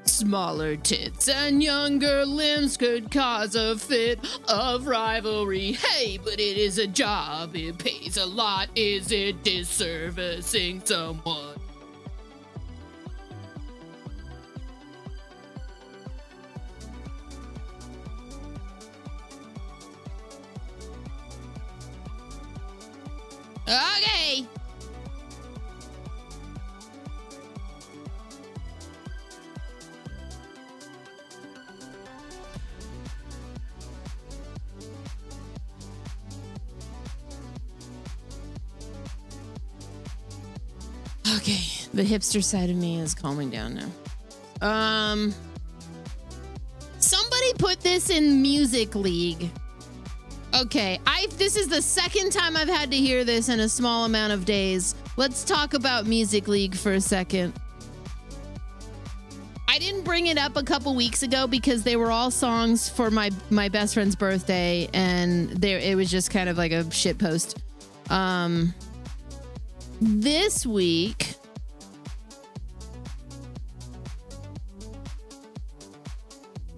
Smaller tits and younger limbs could cause a fit of rivalry. Hey, but it is a job, it pays a lot. Is it disservicing someone? Okay. Okay, the hipster side of me is calming down now. Somebody put this in Music League. Okay, this is the second time I've had to hear this in a small amount of days. Let's talk about Music League for a second. I didn't bring it up a couple weeks ago because they were all songs for my best friend's birthday, and it was just kind of like a shit post. This week,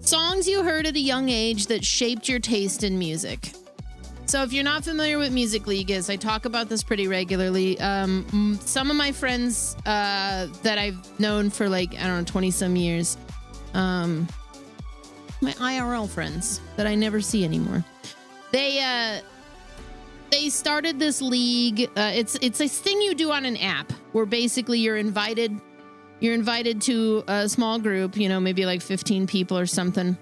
songs you heard at a young age that shaped your taste in music. So if you're not familiar with Music League is, I talk about this pretty regularly. Some of my friends that I've known for 20 some years, my IRL friends that I never see anymore, they started this league. It's a thing you do on an app where basically you're invited to a small group, maybe like 15 people or something.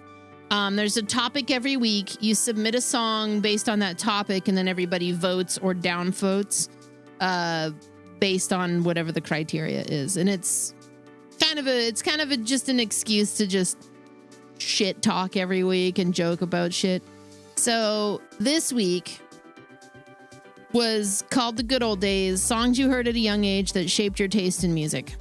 There's a topic every week. You submit a song based on that topic, and then everybody votes or downvotes based on whatever the criteria is. And it's kind of just an excuse to just shit talk every week and joke about shit. So this week was called The Good Old Days, songs you heard at a young age that shaped your taste in music.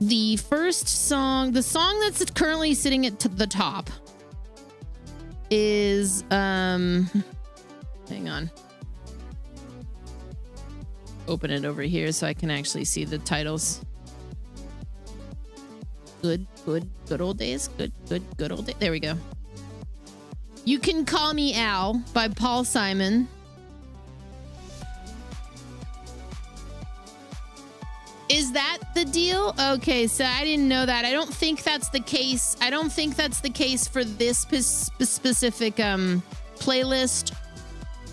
The first song, the song that's currently sitting at the top is, hang on. Open it over here so I can actually see the titles. Good old days. Good old days. There we go. You Can Call Me Al by Paul Simon. Is that the deal? Okay, so I didn't know that. I don't think that's the case. I don't think that's the case for this specific playlist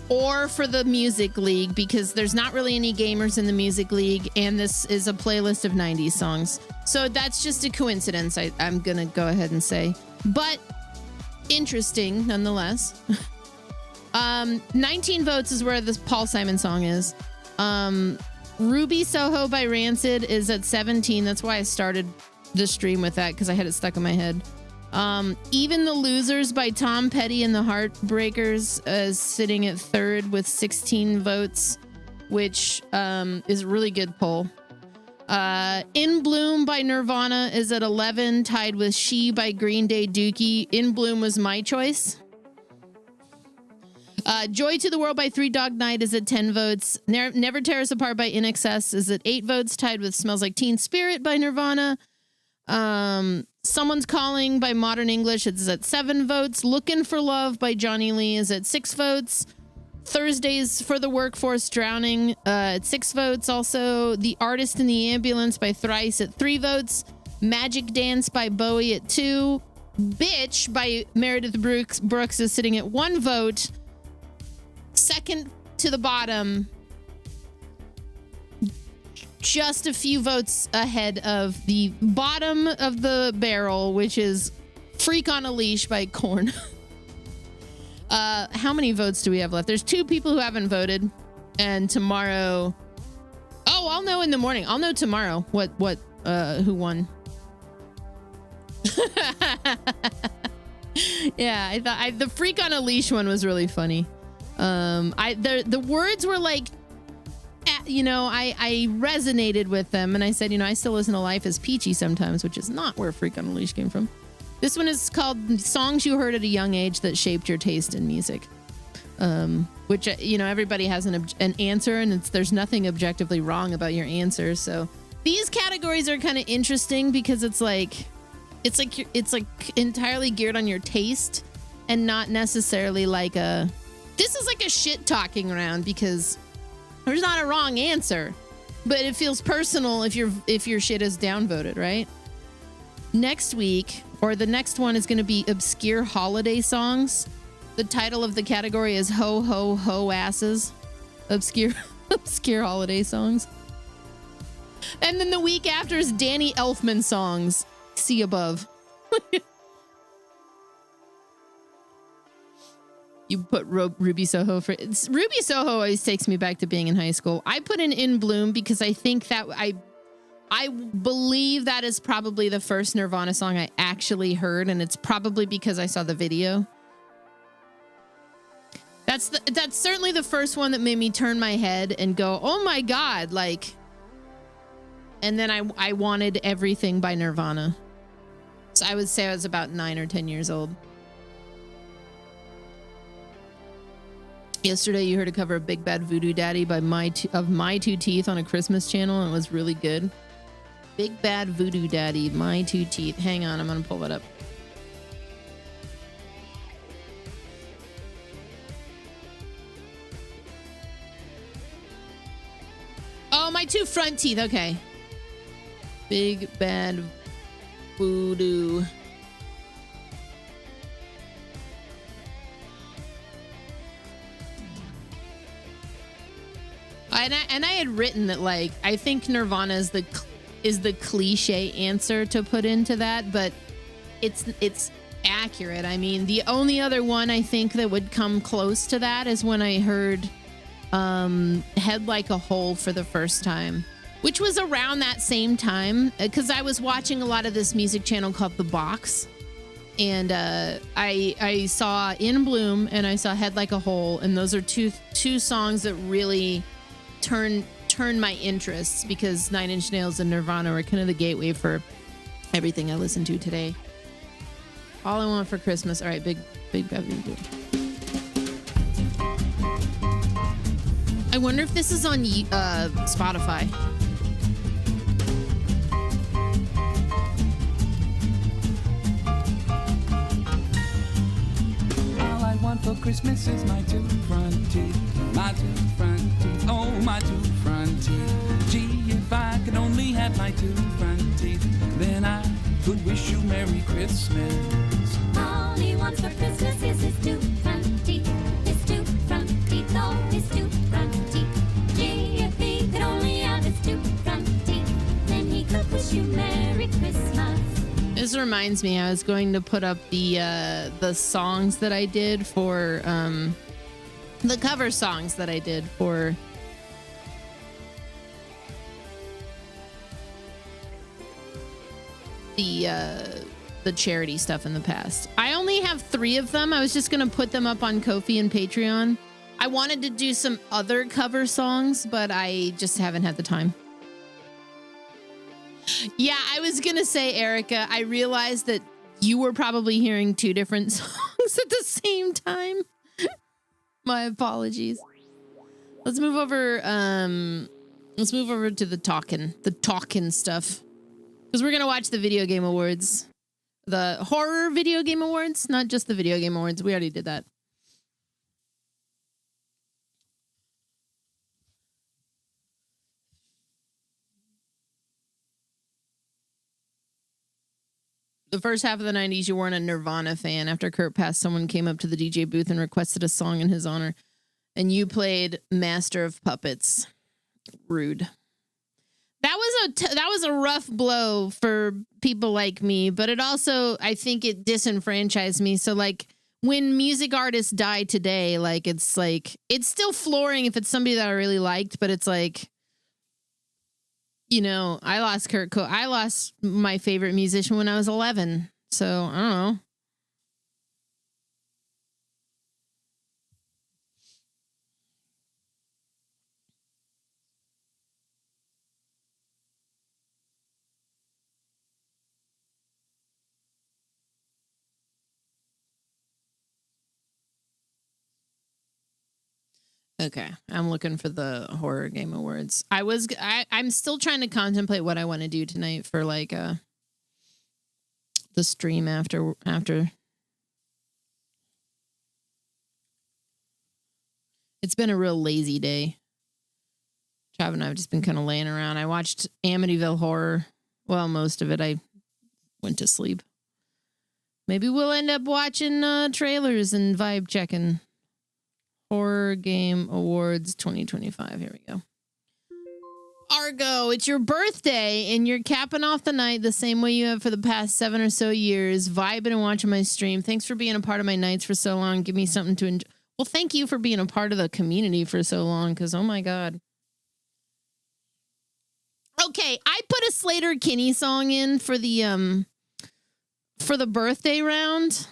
or for the Music League, because there's not really any gamers in the Music League, and this is a playlist of 90s songs. So that's just a coincidence, I'm going to go ahead and say. But interesting, nonetheless. 19 votes is where this Paul Simon song is. Ruby Soho by Rancid is at 17. That's why I started the stream with that, because I had it stuck in my head. Even the Losers by Tom Petty and the Heartbreakers is sitting at third with 16 votes, which is a really good poll. In Bloom by Nirvana is at 11, tied with She by Green Day Dookie. In Bloom was my choice. Joy to the World by Three Dog Night is at 10 votes. Never Tear Us Apart by INXS is at 8 votes, tied with Smells Like Teen Spirit by Nirvana. Someone's Calling by Modern English is at 7 votes. Looking for Love by Johnny Lee is at 6 votes. Thursdays for the Workforce Drowning at 6 votes. Also, The Artist in the Ambulance by Thrice at 3 votes. Magic Dance by Bowie at 2. Bitch by Meredith Brooks is sitting at 1 vote. Second to the bottom, just a few votes ahead of the bottom of the barrel, which is Freak on a Leash by Korn. How many votes do we have left? There's 2 people who haven't voted, and tomorrow... Oh, I'll know in the morning. I'll know tomorrow who won. Yeah, I thought the Freak on a Leash one was really funny. The words were like, I resonated with them, and I said, I still listen to Life is Peachy sometimes, which is not where Freak on a Leash came from. This one is called Songs You Heard at a Young Age That Shaped Your Taste in Music. Which, everybody has an answer, and there's nothing objectively wrong about your answer. So These categories are kind of interesting because it's like entirely geared on your taste and not necessarily like this is like a shit talking round because there's not a wrong answer, but it feels personal if your shit is downvoted, right? Next week, or the next one, is going to be obscure holiday songs. The title of the category is Ho Ho Ho Asses. Obscure holiday songs. And then the week after is Danny Elfman songs. See above. You put Ruby Soho for Ruby Soho always takes me back to being in high school. I put In Bloom because I think that I believe that is probably the first Nirvana song I actually heard, and it's probably because I saw the video. That's certainly the first one that made me turn my head and go, "Oh my God," like. And then I wanted everything by Nirvana. So I would say I was about 9 or 10 years old. Yesterday, you heard a cover of Big Bad Voodoo Daddy by My Two Teeth on a Christmas channel, and it was really good. Big Bad Voodoo Daddy, My Two Teeth. Hang on, I'm going to pull that up. Oh, My Two Front Teeth. Okay. Big Bad Voodoo. And I had written that, like, I think Nirvana is the cliche answer to put into that, but it's accurate. I mean, the only other one I think that would come close to that is when I heard Head Like a Hole for the first time, which was around that same time because I was watching a lot of this music channel called The Box, and I saw In Bloom and I saw Head Like a Hole, and those are two songs that really turn my interests because Nine Inch Nails and Nirvana were kind of the gateway for everything I listen to today. All I Want for Christmas. All right, big Bad Voodoo. I wonder if this is on Spotify. All I want for Christmas is my two front teeth. My two front teeth, oh my two front teeth. Gee, if I could only have my two front teeth, then I could wish you Merry Christmas. All he wants for Christmas is his two front teeth. His two front teeth, oh, his two front teeth. Gee, if he could only have his two front teeth, then he could wish you Merry Christmas. This reminds me, I was going to put up the songs that I did for the cover songs that I did for the charity stuff in the past. I only have 3 of them. I was just going to put them up on Ko-fi and Patreon. I wanted to do some other cover songs, but I just haven't had the time. Yeah, I was going to say, Erica, I realized that you were probably hearing 2 different songs at the same time. My apologies. Let's move over to the talking stuff. Because we're going to watch the video game awards. The horror video game awards, not just the video game awards. We already did that. The first half of the 90s, you weren't a Nirvana fan. After Kurt passed, someone came up to the DJ booth and requested a song in his honor. And you played Master of Puppets. Rude. That was a rough blow for people like me, but it also, I think it disenfranchised me. So, like, when music artists die today, like, it's still flooring if it's somebody that I really liked, but it's like, you know, I lost my favorite musician when I was 11. So, I don't know. Okay, I'm looking for the horror game awards. I'm still trying to contemplate what I want to do tonight for like the stream after. It's been a real lazy day. Trav and I have just been kind of laying around. I watched Amityville Horror. Well, most of it. I went to sleep. Maybe we'll end up watching trailers and vibe checking. Horror Game Awards 2025. Here we go. Argo, it's your birthday, and you're capping off the night the same way you have for the past 7 or so years, vibing and watching my stream. Thanks for being a part of my nights for so long. Give me something to enjoy. Well, thank you for being a part of the community for so long, because, oh my God. Okay, I put a Slater Kinney song in for the birthday round,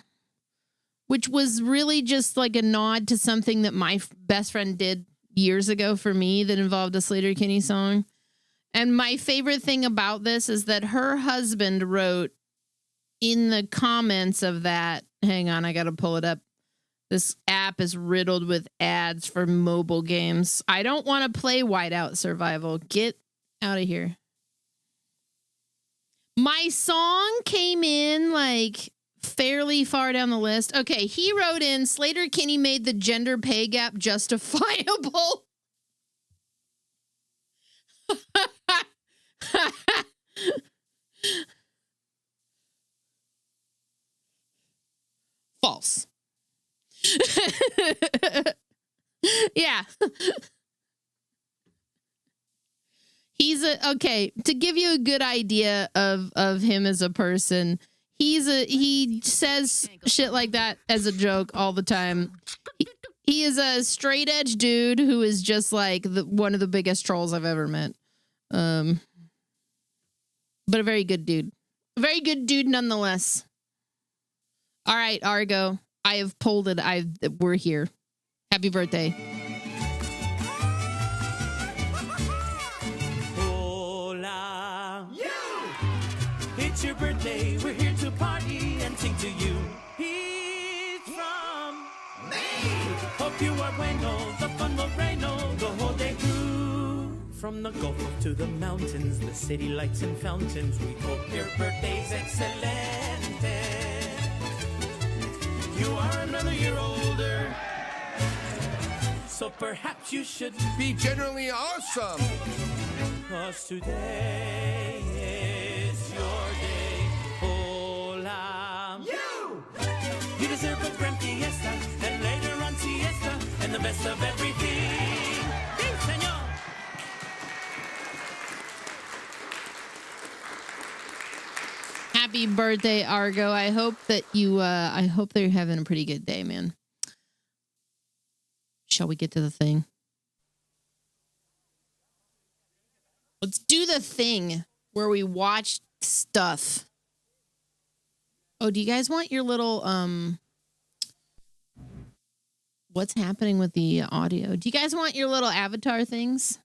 which was really just like a nod to something that my best friend did years ago for me that involved a Slater Kinney song. And my favorite thing about this is that her husband wrote in the comments of that, hang on, I got to pull it up. This app is riddled with ads for mobile games. I don't want to play Whiteout Survival. Get out of here. My song came in like fairly far down the list. Okay, he wrote in, Slater Kinney made the gender pay gap justifiable. False. Yeah. Okay, to give you a good idea of him as a person, he says shit like that as a joke all the time. He is a straight edge dude who is just like one of the biggest trolls I've ever met. But a very good dude. A very good dude nonetheless. All right, Argo. I have pulled it. We're here. Happy birthday. Hola. You! It's your birthday. We're here to party and sing to you. He's from me. Hope you are bueno. The fun will rain the whole day through. From the Gulf to the mountains, the city lights and fountains. We hope your birthday's excellent. You are another year older, so perhaps you should be generally awesome. 'Cause today is your day. Hola. You deserve a grand fiesta, and later on siesta, and the best of everything. Sí, señor. Happy birthday, Argo. I hope that you're having a pretty good day, man. Shall we get to the thing? Let's do the thing where we watch stuff. Oh, do you guys want your little, what's happening with the audio? Do you guys want your little avatar things?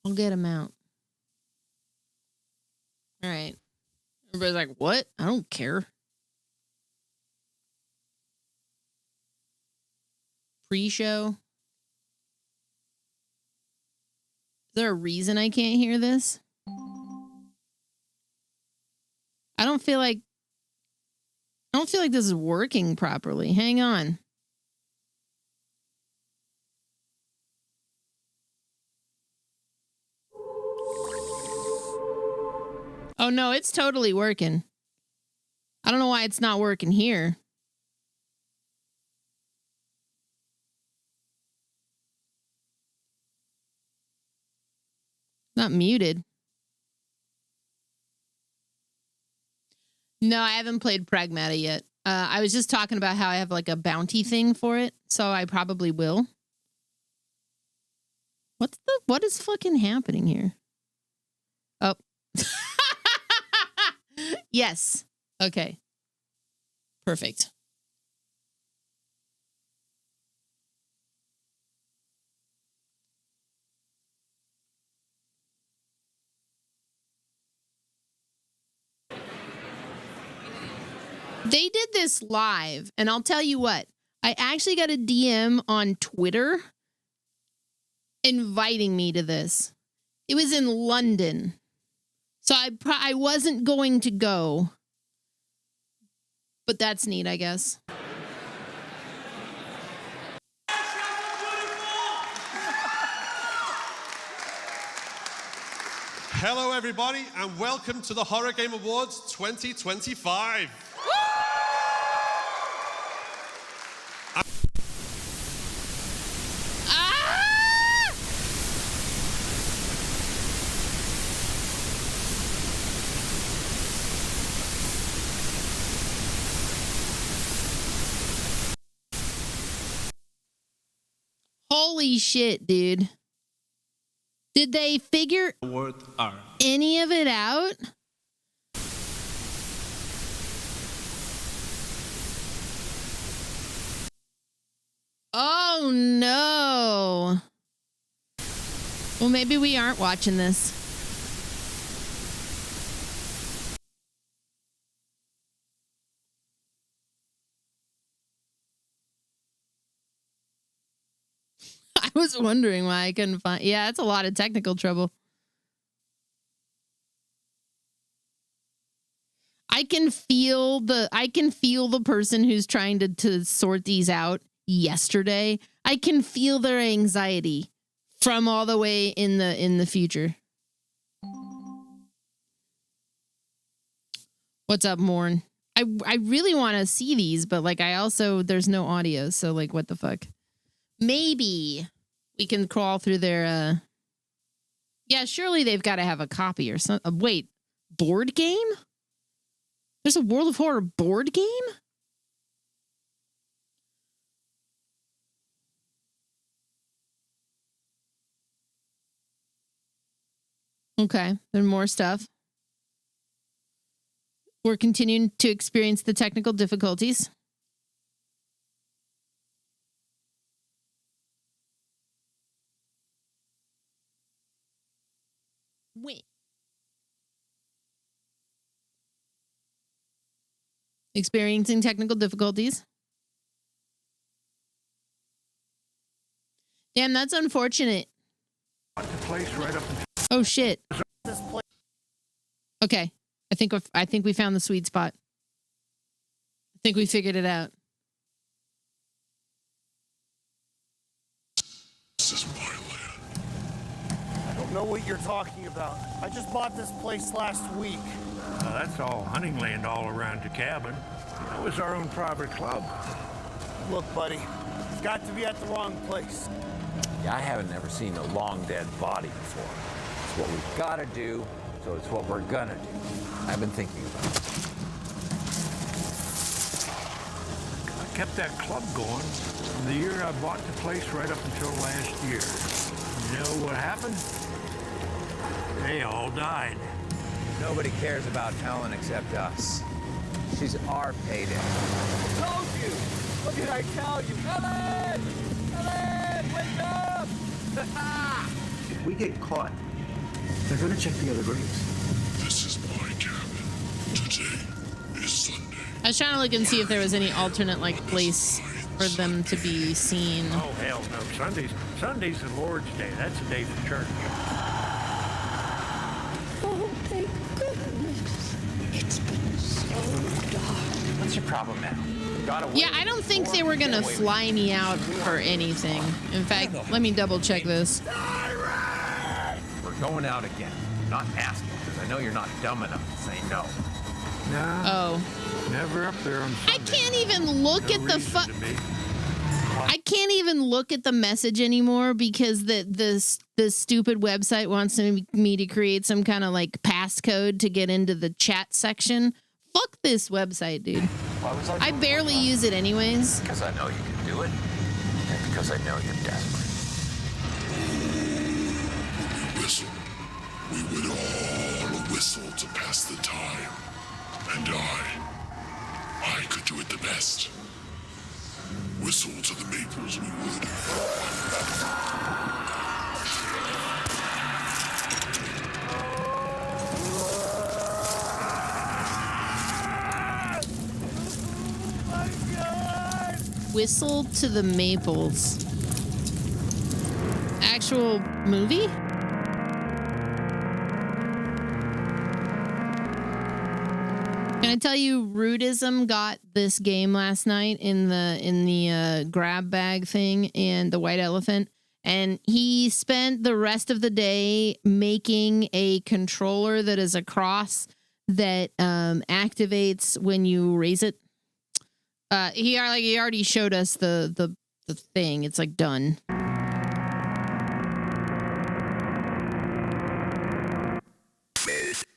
I'll get them out. All right. Everybody's like, what? I don't care. Pre-show. Is there a reason I can't hear this? I don't feel like this is working properly. Hang on. Oh no, it's totally working. I don't know why it's not working here. Not muted. No, I haven't played Pragmata yet. I was just talking about how I have like a bounty thing for it, so I probably will. What is fucking happening here? Oh. Yes. Okay. Perfect. They did this live, and I'll tell you what. I actually got a DM on Twitter inviting me to this. It was in London. So I wasn't going to go. But that's neat, I guess. Hello, everybody, and welcome to the Horror Game Awards 2025. Holy shit, dude. Did they figure any of it out? Oh, no. Well, maybe we aren't watching this. I was wondering why I couldn't find. Yeah, it's a lot of technical trouble. I can feel the person who's trying to sort these out yesterday. I can feel their anxiety from all the way in the future. What's up, Morn? I really want to see these, but like there's no audio, so like what the fuck? Maybe we can crawl through their yeah, surely they've got to have a copy or something. Wait, board game? There's a World of Horror board game? Okay, there's more stuff. We're continuing to experience the technical difficulties. Wait. Experiencing technical difficulties. Damn, that's unfortunate. Oh shit. Okay. I think we found the sweet spot. I think we figured it out. This is my land. I don't know what you're talking about. I just bought this place last week. That's all hunting land all around your cabin. That was our own private club. Look, buddy, you've got to be at the wrong place. Yeah, I haven't ever seen a long dead body before. It's what we've got to do, so it's what we're gonna do. I've been thinking about it. I kept that club going the year I bought the place right up until last year. You know what happened? They all died. Nobody cares about Helen except us. She's our payday. I told you! What did I tell you? Helen! Helen, wake up! If we get caught, they're gonna check the other graves. This is my cabin. Today is Sunday. I was trying to look and see if there was any alternate like place for them to be seen. Oh, hell no. Sunday's the Lord's Day. That's a day for church. Oh, thank goodness. It's been so dark. What's your problem now? Yeah, I don't think they were gonna fly me out for anything. In fact, let me double check this. We're going out again. I'm not asking, because I know you're not dumb enough to say no. Nah, Oh. never up there on Sunday. I can't even look No at the reason to be. I can't even look at the message anymore because the stupid website wants me to create some kind of like passcode to get into the chat section. Fuck this website, dude. Why was I barely use it anyways. Because I know you can do it, and because I know you're desperate. Whistle. We would all whistle to pass the time. And I could do it the best. Whistle to the maples we would. Whistle to the Maples. Actual movie? Can I tell you, Rudism got this game last night in the grab bag thing and the white elephant, and he spent the rest of the day making a controller that is a cross that activates when you raise it. He already showed us the thing. It's like done.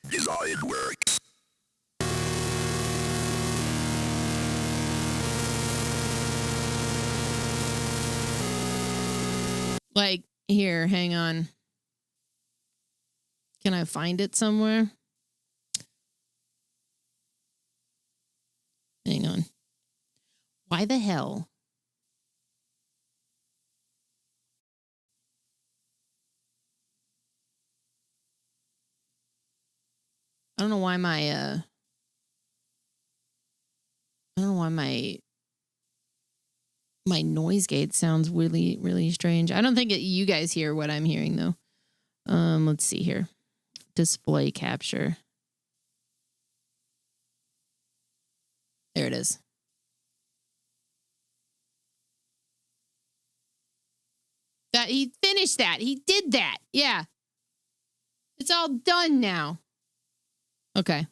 Desired work. Like, here, hang on. Can I find it somewhere? Hang on. Why the hell? I don't know why my noise gate sounds really, really strange. I don't think you guys hear what I'm hearing though. Let's see here. Display capture. There it is. That he finished that. He did that. Yeah. It's all done now. Okay.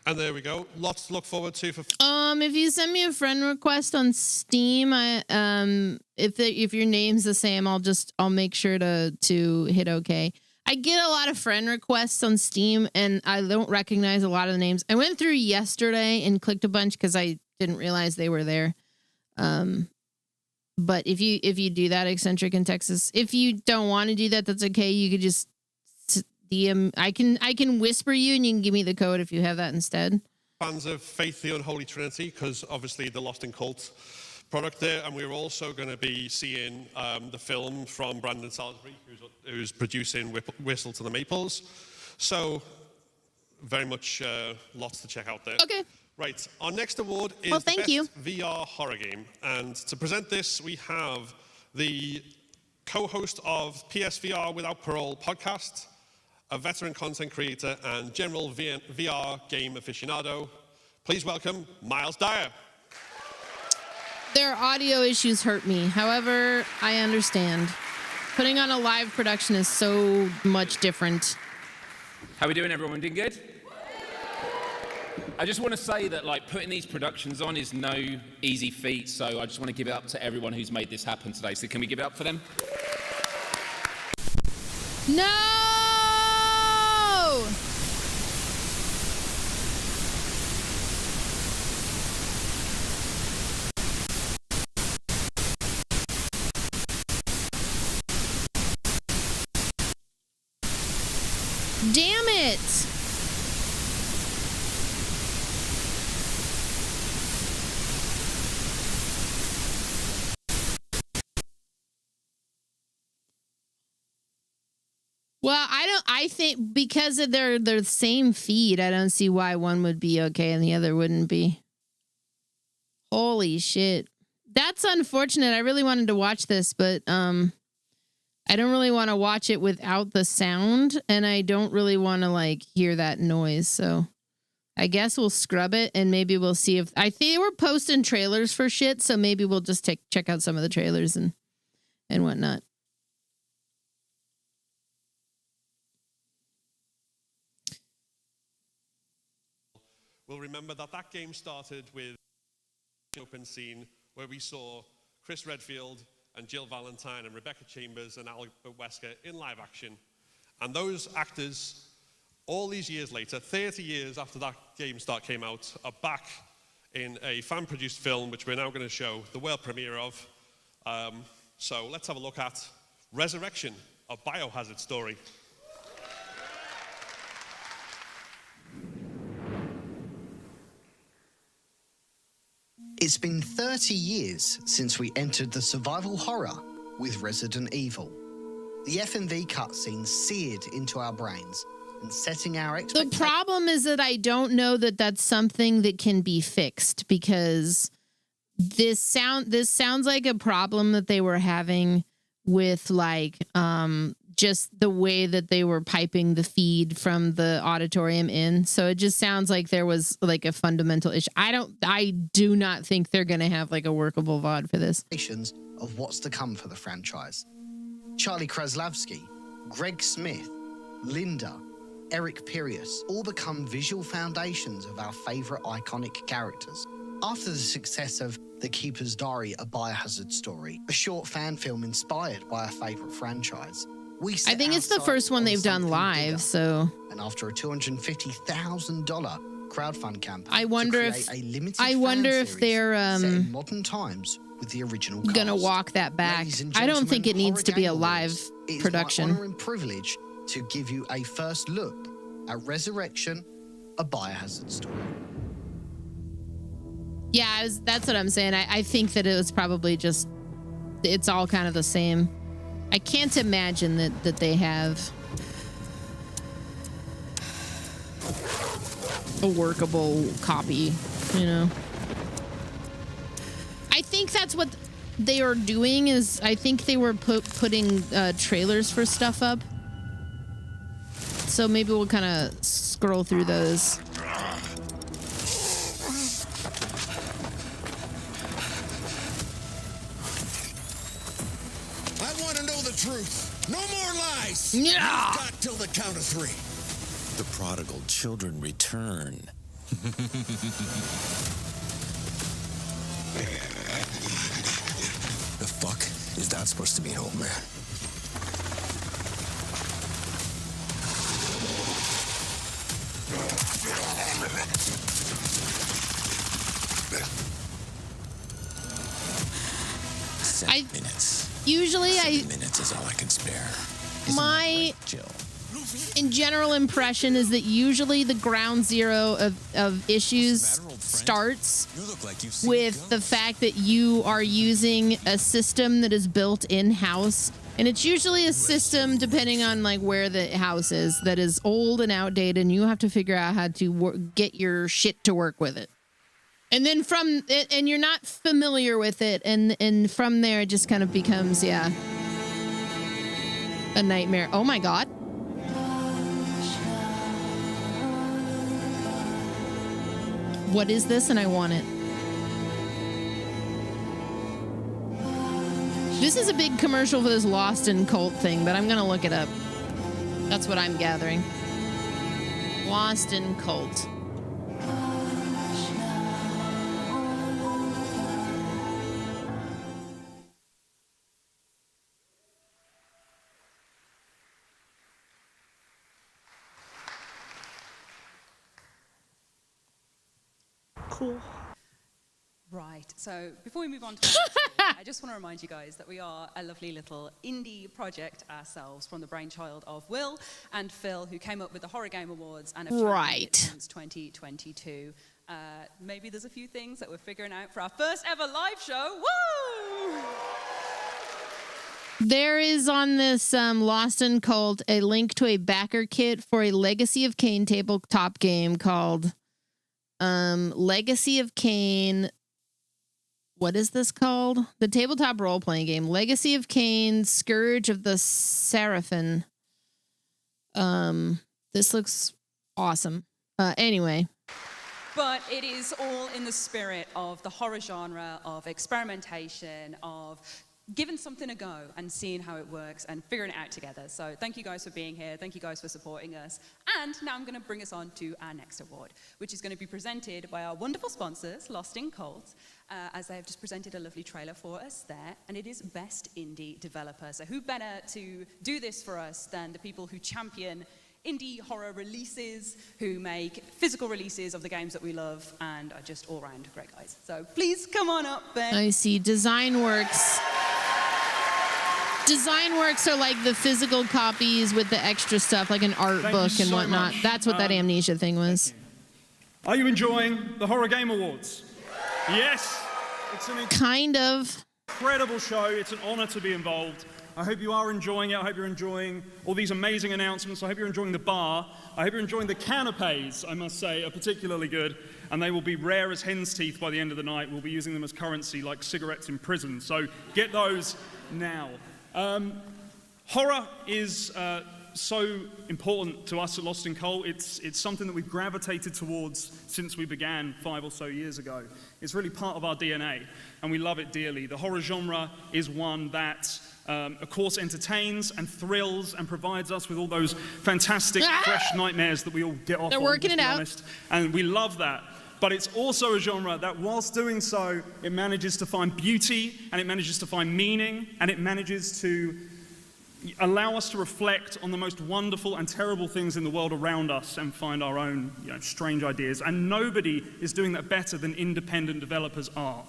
And there we go. Lots to look forward to for. If you send me a friend request on Steam, if your name's the same, I'll make sure to hit OK. I get a lot of friend requests on Steam, and I don't recognize a lot of the names. I went through yesterday and clicked a bunch because I didn't realize they were there. But if you do that, Eccentric in Texas, if you don't want to do that, that's okay. You could just DM. I can whisper you, and you can give me the code if you have that instead. Fans of Faith the Unholy Trinity, because obviously the Lost in Cult product there, and we're also going to be seeing the film from Brandon Salisbury, who's producing Whistle to the Maples. So very much lots to check out there. Okay. Right, our next award is Well, thank you. VR horror game, and to present this, we have the co-host of PSVR Without Parole podcast, a veteran content creator and general VR game aficionado. Please welcome Miles Dyer. Their audio issues hurt me. However, I understand. Putting on a live production is so much different. How we doing, everyone? Doing good? I just want to say that putting these productions on is no easy feat, so I just want to give it up to everyone who's made this happen today. So can we give it up for them? No! Damn it! Well, I think because of their the same feed, I don't see why one would be okay and the other wouldn't be. Holy shit. That's unfortunate. I really wanted to watch this, but I don't really want to watch it without the sound, and I don't really want to hear that noise. So I guess we'll scrub it, and maybe we'll see if I think they were posting trailers for shit, so maybe we'll just check out some of the trailers and whatnot. We'll remember that game started with an open scene where we saw Chris Redfield and Jill Valentine and Rebecca Chambers and Albert Wesker in live action. And those actors, all these years later, 30 years after that game came out, are back in a fan-produced film, which we're now going to show the world premiere of. So let's have a look at Resurrection, a Biohazard story. It's been 30 years since we entered the survival horror with Resident Evil. The FMV cutscene seared into our brains and setting our The expectations. problem is that I don't know that that's something that can be fixed, because this sounds like a problem that they were having with like just the way that they were piping the feed from the auditorium in. So it just sounds like there was like a fundamental issue. I do not think they're going to have like a workable VOD for this. Of what's to come for the franchise. Charlie Kraslavsky, Greg Smith, Linda, Eric Pirius all become visual foundations of our favourite iconic characters. After the success of The Keeper's Diary, a Biohazard story, a short fan film inspired by our favourite franchise, I think it's the first one they've done live, so. And after a $250,000 crowdfund campaign, I wonder to create a limited fan they're series set in modern times with the original cast. gonna walk that back. Ladies and I don't think it gentlemen, needs to be a Horror Game live Awards, it is production. my honour and privilege to give you a first look at Resurrection, a Biohazard story. Yeah, that's what I'm saying. I think that it was probably just, it's all kind of the same. I can't imagine that they have a workable copy, you know. I think that's what they are doing is I think they were putting trailers for stuff up. So maybe we'll kind of scroll through those. I want to know the truth. No more lies. Yeah. You've got till the count of 3. The prodigal children return. The fuck is that supposed to mean, old man? Usually 7 minutes is all I can spare. My in general impression is that usually the ground zero of issues starts with the fact that you are using a system that is built in-house, and it's usually a system, depending on like where the house is, that is old and outdated, and you have to figure out how to get your shit to work with it. And then from it, and you're not familiar with it, and from there it just kind of becomes, yeah, a nightmare. Oh my God. What is this? And I want it. This is a big commercial for this Lost in Cult thing, but I'm gonna look it up. That's what I'm gathering. Lost in Cult. Cool. Right, so before we move on to the next one, I just want to remind you guys that we are a lovely little indie project ourselves from the brainchild of Will and Phil, who came up with the Horror Game Awards and have tried it since 2022. Maybe there's a few things that we're figuring out for our first ever live show. Woo! There is on this Lost in Cult a link to a backer kit for a Legacy of Kain tabletop game called Legacy of Kain. What is this called? The tabletop role-playing game. Legacy of Kain, Scourge of the Seraphim. This looks awesome. Anyway. But it is all in the spirit of the horror genre, of experimentation, of giving something a go and seeing how it works and figuring it out together. So thank you guys for being here. Thank you guys for supporting us. And now I'm going to bring us on to our next award, which is going to be presented by our wonderful sponsors, Lost in Cult, as they have just presented a lovely trailer for us there. And it is Best Indie Developer. So who better to do this for us than the people who champion indie horror releases, who make physical releases of the games that we love, and are just all around great guys. So please come on up, Ben. I see. DesignWorks. DesignWorks are like the physical copies with the extra stuff, like an art book and whatnot. That's what that Amnesia thing was. Are you enjoying the Horror Game Awards? Yes? It's an Kind of. incredible show. It's an honor to be involved. I hope you are enjoying it. I hope you're enjoying all these amazing announcements. I hope you're enjoying the bar. I hope you're enjoying the canapes, I must say, are particularly good. And they will be rare as hen's teeth by the end of the night. We'll be using them as currency like cigarettes in prison. So get those now. Horror is so important to us at Lost in Coal. It's something that we've gravitated towards since we began 5 or so years ago. It's really part of our DNA, and we love it dearly. The horror genre is one that, of course, entertains and thrills and provides us with all those fantastic, fresh nightmares that we all get off They're on, working let's it be out. honest. And we love that. But it's also a genre that, whilst doing so, it manages to find beauty, and it manages to find meaning, and it manages to allow us to reflect on the most wonderful and terrible things in the world around us and find our own, strange ideas. And nobody is doing that better than independent developers are.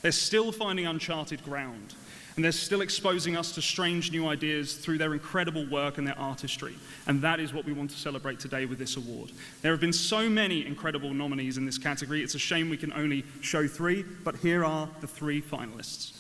They're still finding uncharted ground, and they're still exposing us to strange new ideas through their incredible work and their artistry. And that is what we want to celebrate today with this award. There have been so many incredible nominees in this category. It's a shame we can only show 3, but here are the 3 finalists.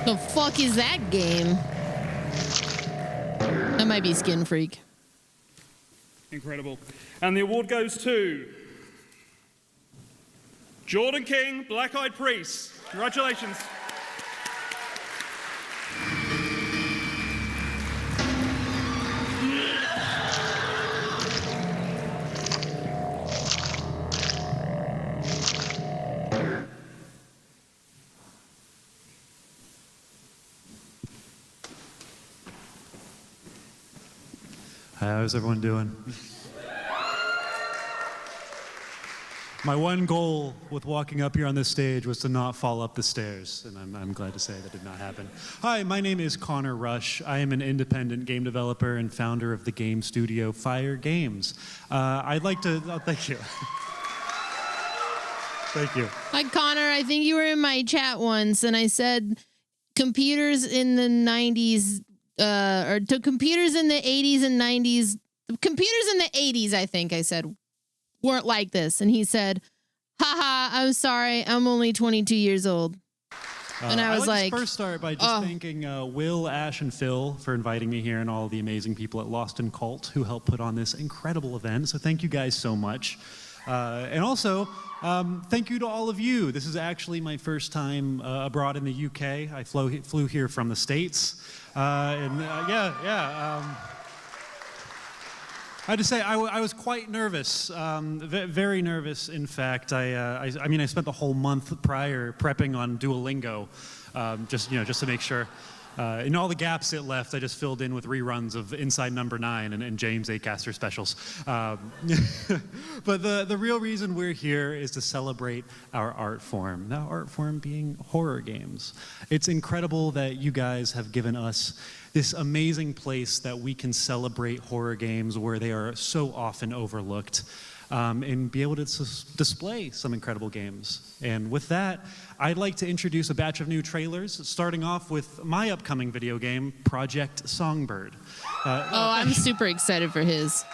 The fuck is that game? That might be Skin Freak. Incredible. And the award goes to Jordan King, Black Eyed Priest. Congratulations. How's everyone doing? My one goal with walking up here on this stage was to not fall up the stairs, and I'm glad to say that did not happen. Hi, my name is Connor Rush. I am an independent game developer and founder of the game studio Fire Games. I'd like to, thank you. Thank you. Hi, Connor. I think you were in my chat once, and I said computers in the 90s, or to computers in the 80s and 90s, computers in the 80s, I think I said, weren't like this. And he said, haha, I'm sorry, I'm only 22 years old. And I was like to first start by just thanking Will, Ash, and Phil for inviting me here, and all the amazing people at Lost in Cult who helped put on this incredible event. So thank you guys so much. And also, thank you to all of you. This is actually my first time abroad in the UK. I flew here from the States. I have to say, I was quite nervous, very nervous, in fact. I spent the whole month prior prepping on Duolingo, just to make sure. In all the gaps it left, I just filled in with reruns of Inside Number 9 and James Acaster specials. But the real reason we're here is to celebrate our art form, that art form being horror games. It's incredible that you guys have given us this amazing place that we can celebrate horror games where they are so often overlooked, and be able to display some incredible games. And with that, I'd like to introduce a batch of new trailers, starting off with my upcoming video game, Project Songbird. I'm super excited for his.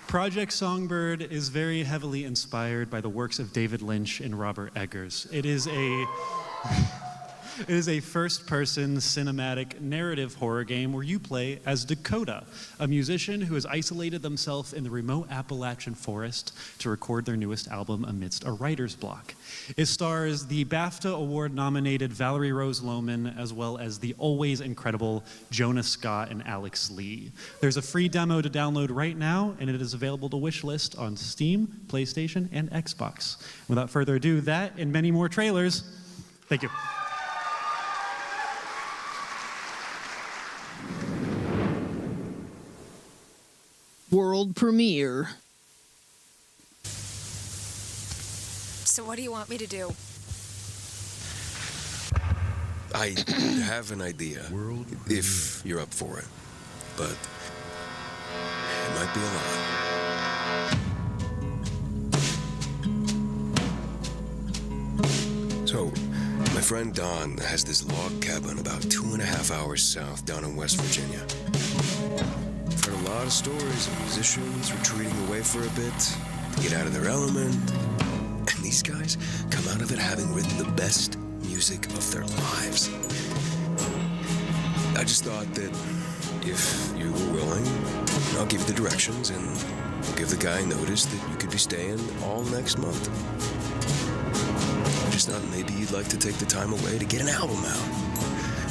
Project Songbird is very heavily inspired by the works of David Lynch and Robert Eggers. It is a first-person cinematic narrative horror game where you play as Dakota, a musician who has isolated themselves in the remote Appalachian forest to record their newest album amidst a writer's block. It stars the BAFTA Award-nominated Valerie Rose Loman, as well as the always incredible Jonah Scott and Alex Lee. There's a free demo to download right now, and it is available to wishlist on Steam, PlayStation, and Xbox. Without further ado, that and many more trailers. Thank you. world premiere. So what do you want me to do? I have an idea, if you're up for it, but it might be a lot. So, my friend Don has this log cabin about 2.5 hours south down in West Virginia. I've heard a lot of stories of musicians retreating away for a bit to get out of their element, and these guys come out of it having written the best music of their lives. I just thought that if you were willing, I'll give you the directions and we'll give the guy notice that you could be staying all next month. I just thought maybe you'd like to take the time away to get an album out.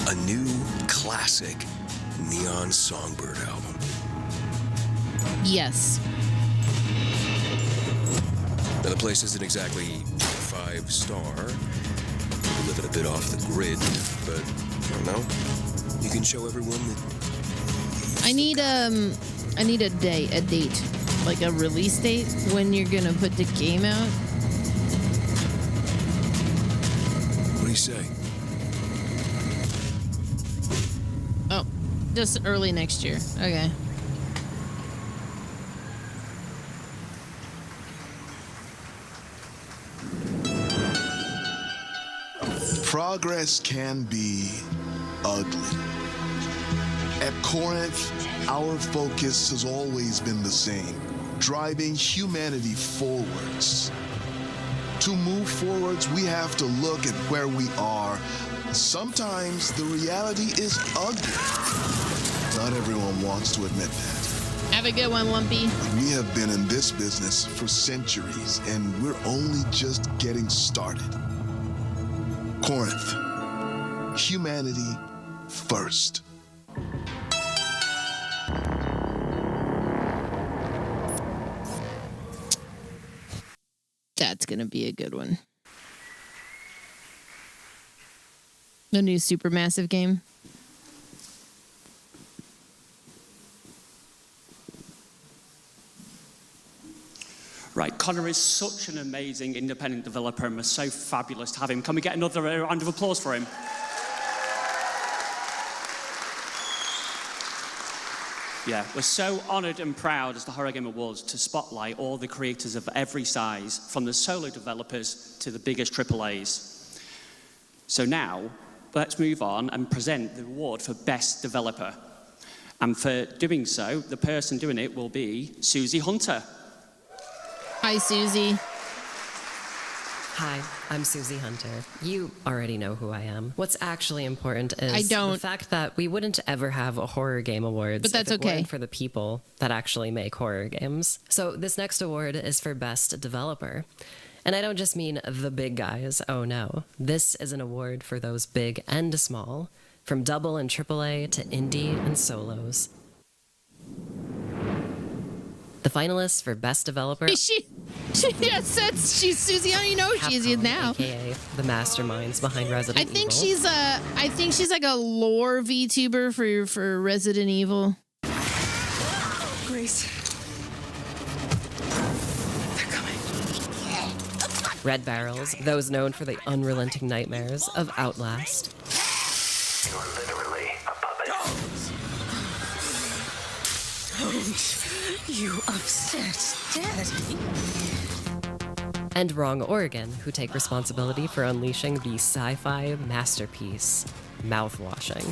A new classic Neon Songbird album. Yes. Now the place isn't exactly 5-star. We're living a bit off the grid, but I don't know. You can show everyone that. I need a date, like a release date when you're gonna put the game out. What do you say? Oh, just early next year. Okay. Progress can be ugly. At Corinth, our focus has always been the same, driving humanity forwards. To move forwards, we have to look at where we are. Sometimes the reality is ugly. Not everyone wants to admit that. Have a good one, Lumpy. We have been in this business for centuries, and we're only just getting started. Corinth, humanity first. That's gonna be a good one. The new Supermassive game. Right, Connor is such an amazing independent developer and we're so fabulous to have him. Can we get another round of applause for him? Yeah, we're so honoured and proud as the Horror Game Awards to spotlight all the creators of every size, from the solo developers to the biggest AAAs. So now, let's move on and present the award for Best Developer. And for doing so, the person doing it will be Susie Hunter. Hi, Susie. Hi, I'm Susie Hunter. You already know who I am. What's actually important is I don't. the fact that we wouldn't ever have a horror game awards But that's if it okay. weren't for the people that actually make horror games. So this next award is for Best Developer. And I don't just mean the big guys, oh no. This is an award for those big and small, from double and AAA to indie and solos. The finalists for Best Developer... She just said she's Susie. How do you know she is now? AKA the masterminds behind Resident Evil. I think she's like a lore VTuber for Resident Evil. Grace. They're coming. Red Barrels, those known for the unrelenting nightmares of Outlast. You're literally a puppet. You upset Daddy. And Wrong Oregon, who take responsibility for unleashing the sci-fi masterpiece, Mouthwashing.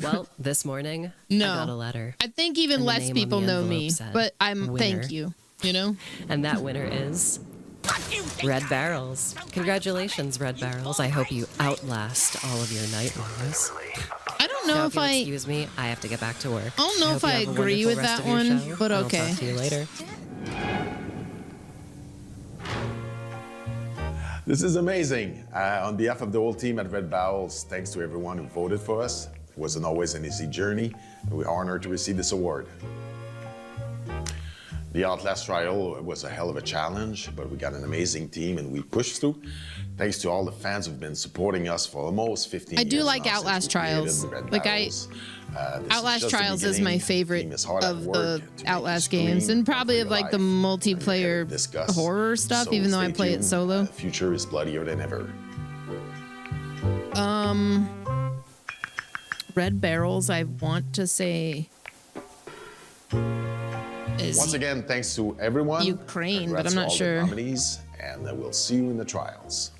Well, this morning, No. I got a letter. I think even And the less name on people the know envelope me, said, but I'm "Winner." thank you. You know? And that winner is Red Barrels. Congratulations, Red Barrels. I hope you outlast all of your nightmares. I don't know Now, if you'll I excuse me, I have to get back to work. I don't know hope if you I have a agree wonderful with rest that of your one, show, but and okay. I'll talk to you later. This is amazing. On behalf of the whole team at Red Barrels, thanks to everyone who voted for us. It wasn't always an easy journey, and we're honored to receive this award. The Outlast trial was a hell of a challenge, but we got an amazing team and we pushed through. Thanks to all the fans who've been supporting us for almost 15 years. I do like now Outlast since we created Trials. the Red Like Barrels. Outlast Trials is my favorite of the Outlast games, and probably of like the multiplayer horror stuff, even though I play it solo. The future is bloodier than ever. Red Barrels, I want to say, is Once again, thanks to everyone. Ukraine, but Congrats I'm to not all sure. The nominees, and we'll see you in the trials.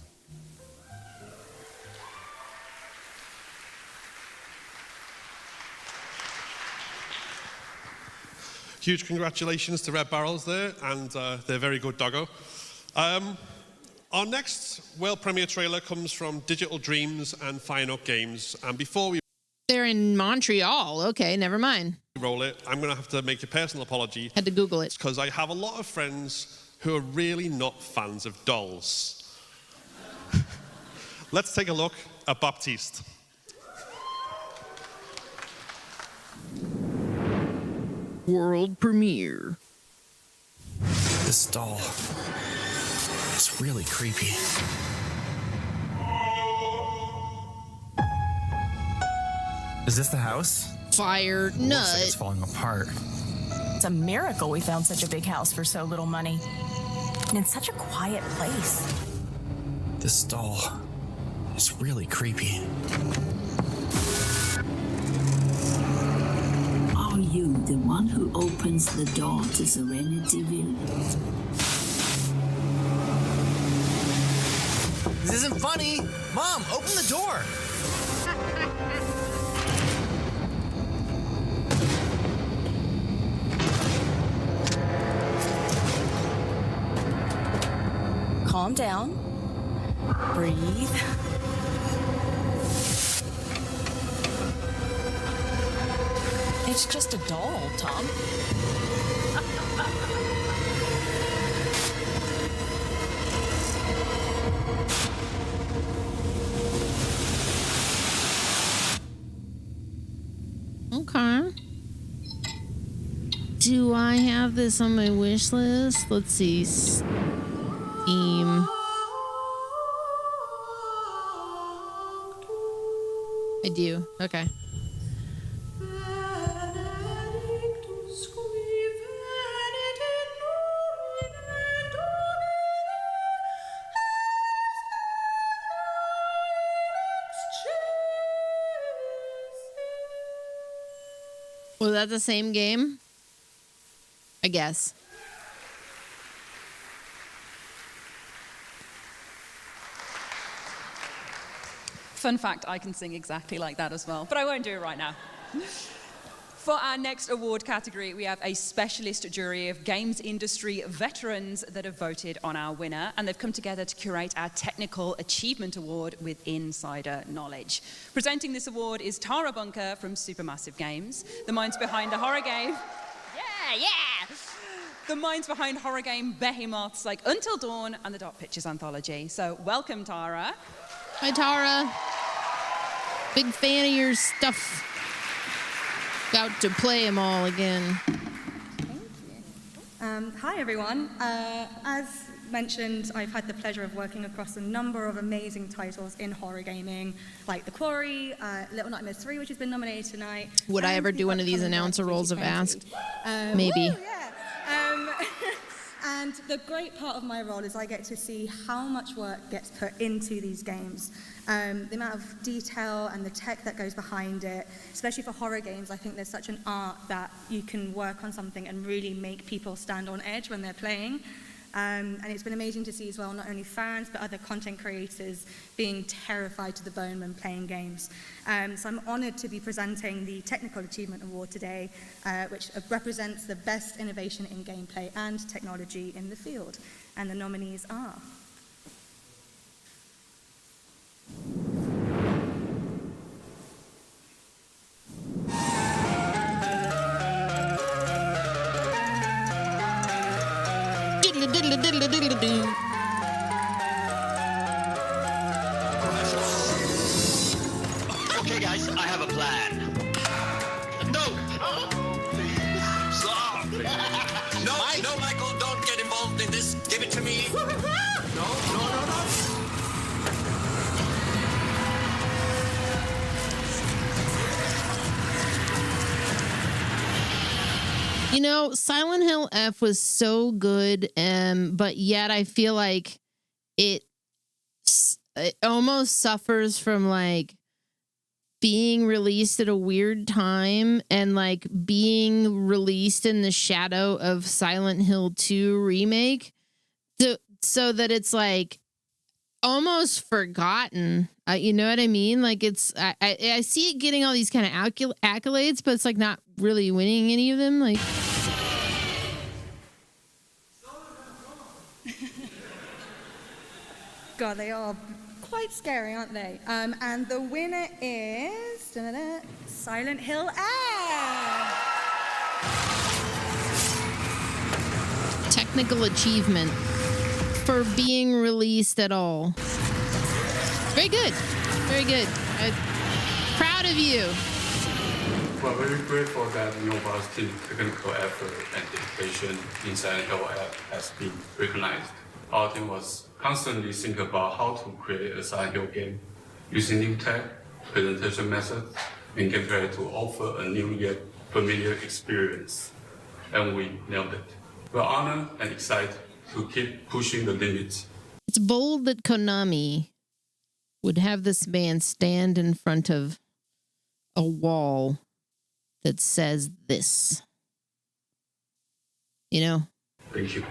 Huge congratulations to Red Barrels there, and they're very good doggo. Our next world premiere trailer comes from Digital Dreams and Fine Oak Games, and before we They're in Montreal. Okay, never mind. roll it, I'm going to have to make a personal apology. Had to Google it. Because I have a lot of friends who are really not fans of dolls. Let's take a look at Baptiste. World premiere. This doll is really creepy. Is this the house? Fire Looks like nut. it's falling apart. It's a miracle we found such a big house for so little money. And in such a quiet place. This doll is really creepy. Are you the one who opens the door to Serenityville? This isn't funny! Mom, open the door! Calm down. Breathe. It's just a doll, Tom. Okay. Do I have this on my wish list? Let's see. Steam. I do. Okay. Was that the same game? I guess. Fun fact, I can sing exactly like that as well, but I won't do it right now. For our next award category, we have a specialist jury of games industry veterans that have voted on our winner, and they've come together to curate our Technical Achievement Award with insider knowledge. Presenting this award is Tara Bunker from Supermassive Games, the minds behind the horror game. Yeah! The minds behind horror game behemoths like Until Dawn and the Dark Pictures Anthology. So welcome, Tara. Hi, Tara. Big fan of your stuff. About to play them all again. Hi everyone. As mentioned, I've had the pleasure of working across a number of amazing titles in horror gaming, like The Quarry, Little Nightmares 3, which has been nominated tonight. Would I ever do one of these announcer roles if asked? Maybe. Woo, yeah. And the great part of my role is I get to see how much work gets put into these games. The amount of detail and the tech that goes behind it, especially for horror games. I think there's such an art that you can work on something and really make people stand on edge when they're playing. And it's been amazing to see as well, not only fans, but other content creators being terrified to the bone when playing games. So I'm honored to be presenting the Technical Achievement Award today, which represents the best innovation in gameplay and technology in the field. And the nominees are... Okay, guys, I have a plan. No! Stop! No, You know, Silent Hill F was so good, but yet I feel like it almost suffers from like being released at a weird time and like being released in the shadow of Silent Hill 2 remake, so that it's like almost forgotten. You know what I mean? Like it's I see it getting all these kind of accolades, but it's like not really winning any of them. Like, God, they are quite scary, aren't they? And the winner is Silent Hill F. technical achievement for being released at all. Very good. Very good. Proud of you. We're very grateful that Nova's team's technical effort and dedication in Silent Hill F has been recognized. Our team was constantly thinking about how to create a Silent Hill game using new tech, presentation methods, and gameplay to offer a new yet familiar experience. And we nailed it. We're honored and excited to keep pushing the limits. It's bold that Konami would have this man stand in front of a wall that says this. You know? Thank you.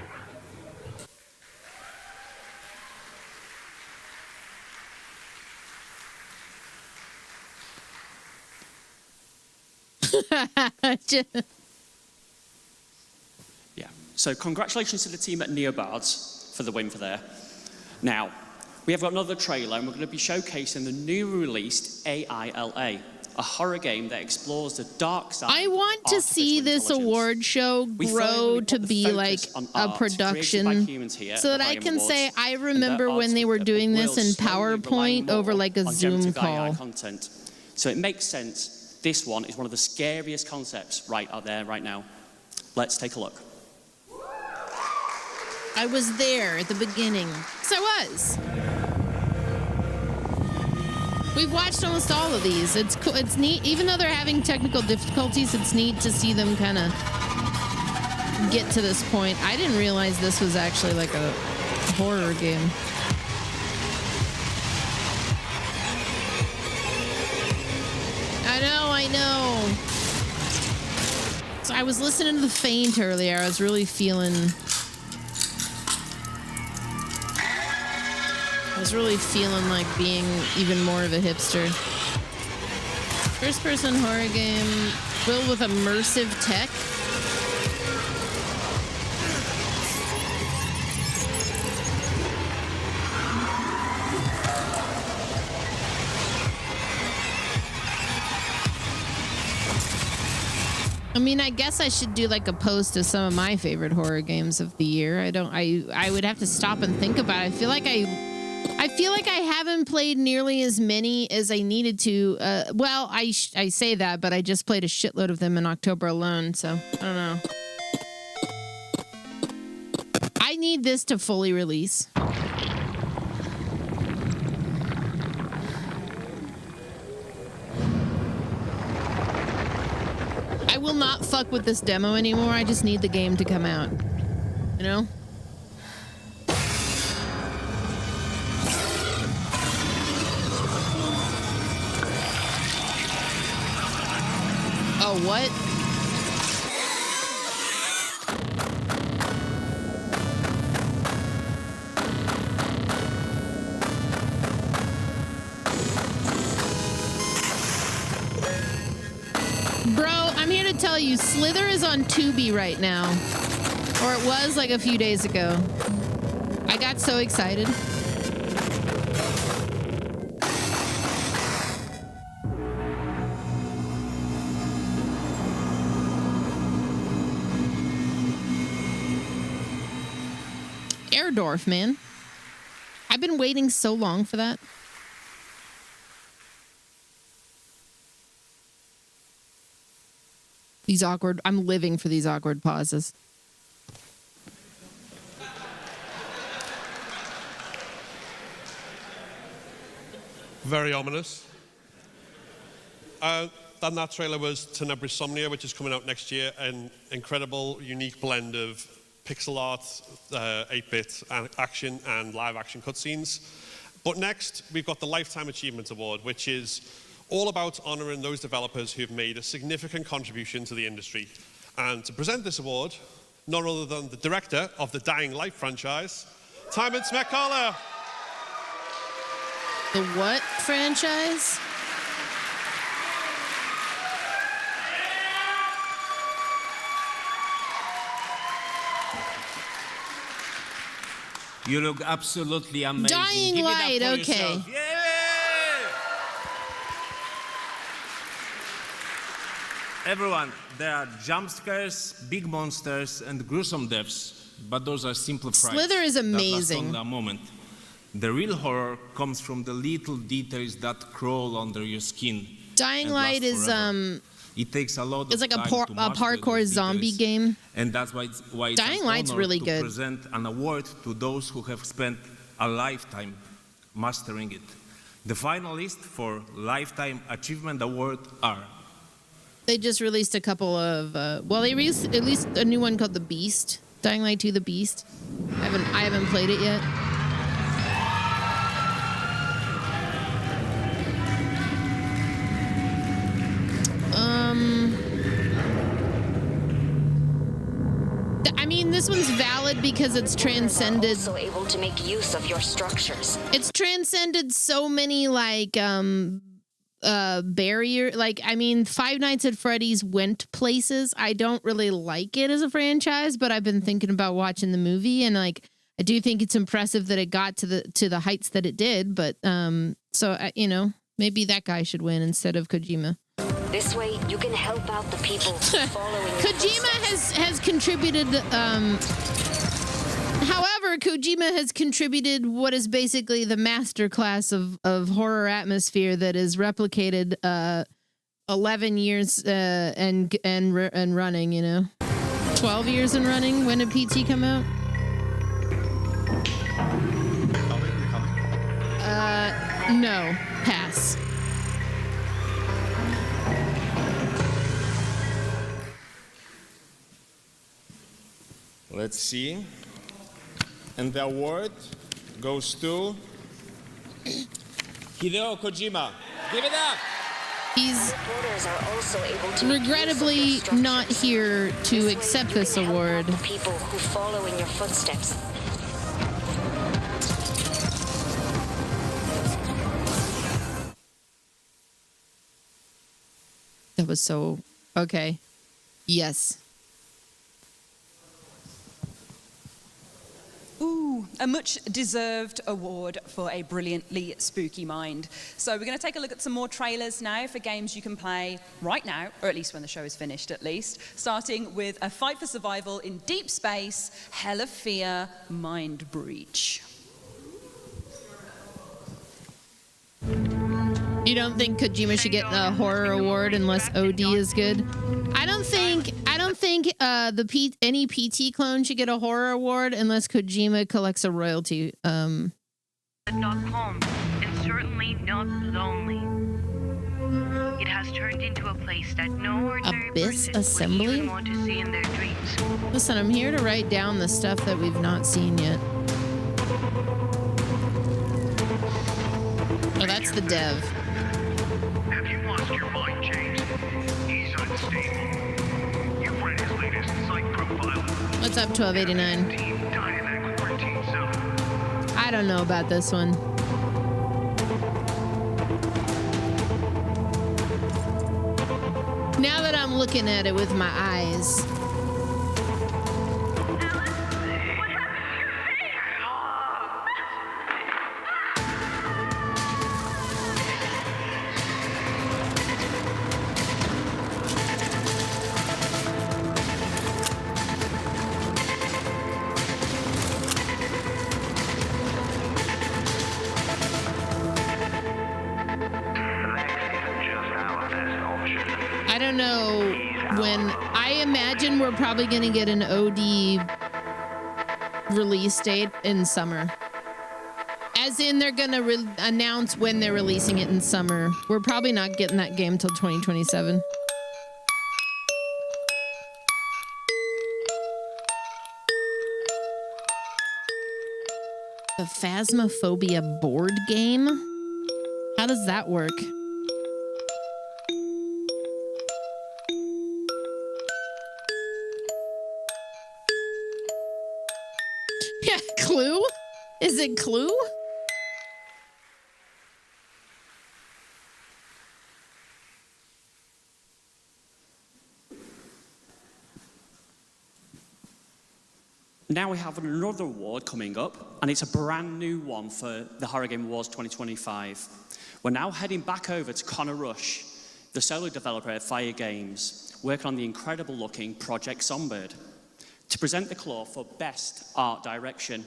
Yeah. So congratulations to the team at Neobards for the win for there. Now, we have got another trailer, and we're going to be showcasing the newly released AILA, a horror game that explores the dark side. I want to see this award show grow to be like a production so that I can say I remember when they were doing this in PowerPoint over like a Zoom call. Content. So it makes sense. This one is one of the scariest concepts right out there right now. Let's take a look. I was there at the beginning. Yes, I was. We've watched almost all of these. It's cool. It's neat. Even though they're having technical difficulties, it's neat to see them kind of get to this point. I didn't realize this was actually like a horror game. I know. So I was listening to The Faint earlier. I was really feeling like being even more of a hipster. First-person horror game filled with immersive tech. I mean, I guess I should do like a post of some of my favorite horror games of the year. I would have to stop and think about it. I feel like I haven't played nearly as many as I needed to. Well, I say that, but I just played a shitload of them in October alone, so I don't know. I need this to fully release. I will not fuck with this demo anymore. I just need the game to come out. You know? Oh, what? Bro, I'm here to tell you, Slither is on Tubi right now. Or it was like a few days ago. I got so excited. Erdorf, man. I've been waiting so long for that. I'm living for these awkward pauses. Very ominous. That than that trailer was Tenebrisomnia, which is coming out next year, an incredible, unique blend of pixel art, 8-bit action, and live action cutscenes. But next, we've got the Lifetime Achievement Award, which is all about honoring those developers who've made a significant contribution to the industry. And to present this award, none other than the director of the Dying Light franchise, Timon Smekala. The what franchise? You look absolutely amazing. Dying Give Light, it up for okay. yourself. Yeah! Everyone, there are jump scares, big monsters, and gruesome deaths, but those are simple frights. Slither is amazing. That last only a moment. The real horror comes from the little details that crawl under your skin. Dying and Light last is forever. It takes a lot it's of like a time to master parkour those zombie details. game. And that's why it's Dying an Light's honor really to good. present an award to those who have spent a lifetime mastering it. The finalists for Lifetime Achievement Award are They just released a couple of they released at least a new one called The Beast. Dying Light 2 The Beast. I haven't played it yet. I mean, this one's valid because it's transcended. Also able to make use of your structures. It's transcended so many barrier. Like, I mean, Five Nights at Freddy's went places. I don't really like it as a franchise, but I've been thinking about watching the movie, and like, I do think it's impressive that it got to the heights that it did. But you know, maybe that guy should win instead of Kojima. This way, you can help out the people following your Kojima has contributed. However, Kojima has contributed what is basically the masterclass of horror atmosphere that is replicated 11 years and running. You know, 12 years and running. When did PT come out? No, pass. Let's see. And the award goes to Hideo Kojima. Give it up! He's regrettably not here to accept this award. people who follow in your footsteps. That was so okay. Yes. Ooh, a much-deserved award for a brilliantly spooky mind. So we're going to take a look at some more trailers now for games you can play right now, or at least when the show is finished at least, starting with a fight for survival in deep space, Hell of Fear, Mind Breach. You don't think Kojima should get the horror award unless OD is good? I don't think any PT clone should get a horror award unless Kojima collects a royalty. Not calm, and certainly not lonely. It has turned into a place that no ordinary Abyss person Assembly? would even want to see in their dreams. Listen, I'm here to write down the stuff that we've not seen yet. Oh, that's the dev. Have you lost your mind, James? He's unstable. You've read his latest psych profile. What's up, 1289? Died in that quarantine zone. I don't know about this one. Now that I'm looking at it with my eyes. I don't know when. I imagine we're probably going to get an OD release date in summer. As in, they're gonna announce when they're releasing it in summer. We're probably not getting that game till 2027. The Phasmophobia board game? How does that work? Yeah, Clue? Is it Clue? Now we have another award coming up, and it's a brand new one for the Horror Game Awards 2025. We're now heading back over to Connor Rush, the solo developer at Fire Games, working on the incredible looking Project Songbird, to present the claw for Best Art Direction.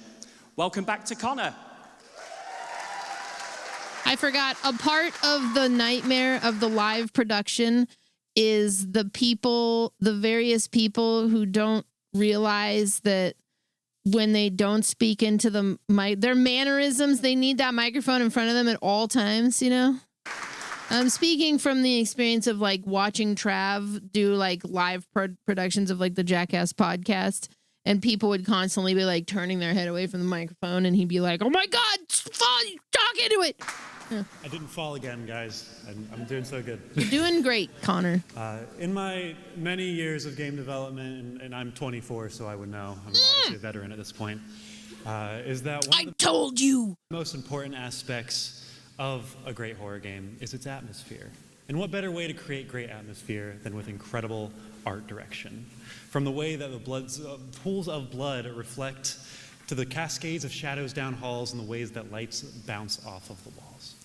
Welcome back to Connor. I forgot, a part of the nightmare of the live production is the various people who don't realize that when they don't speak into the mic, their mannerisms, they need that microphone in front of them at all times, you know? I'm speaking from the experience of like watching Trav do like live productions of like the Jackass podcast, and people would constantly be like turning their head away from the microphone, and he'd be like, "Oh my God, talk into it." Yeah. I didn't fall again, guys. I'm doing so good. You're doing great, Connor. In my many years of game development, and I'm 24, so I would know. I'm obviously a veteran at this point. Is that one of the most important aspects of a great horror game is its atmosphere. And what better way to create great atmosphere than with incredible art direction? From the way that the pools of blood reflect to the cascades of shadows down halls and the ways that lights bounce off of the walls.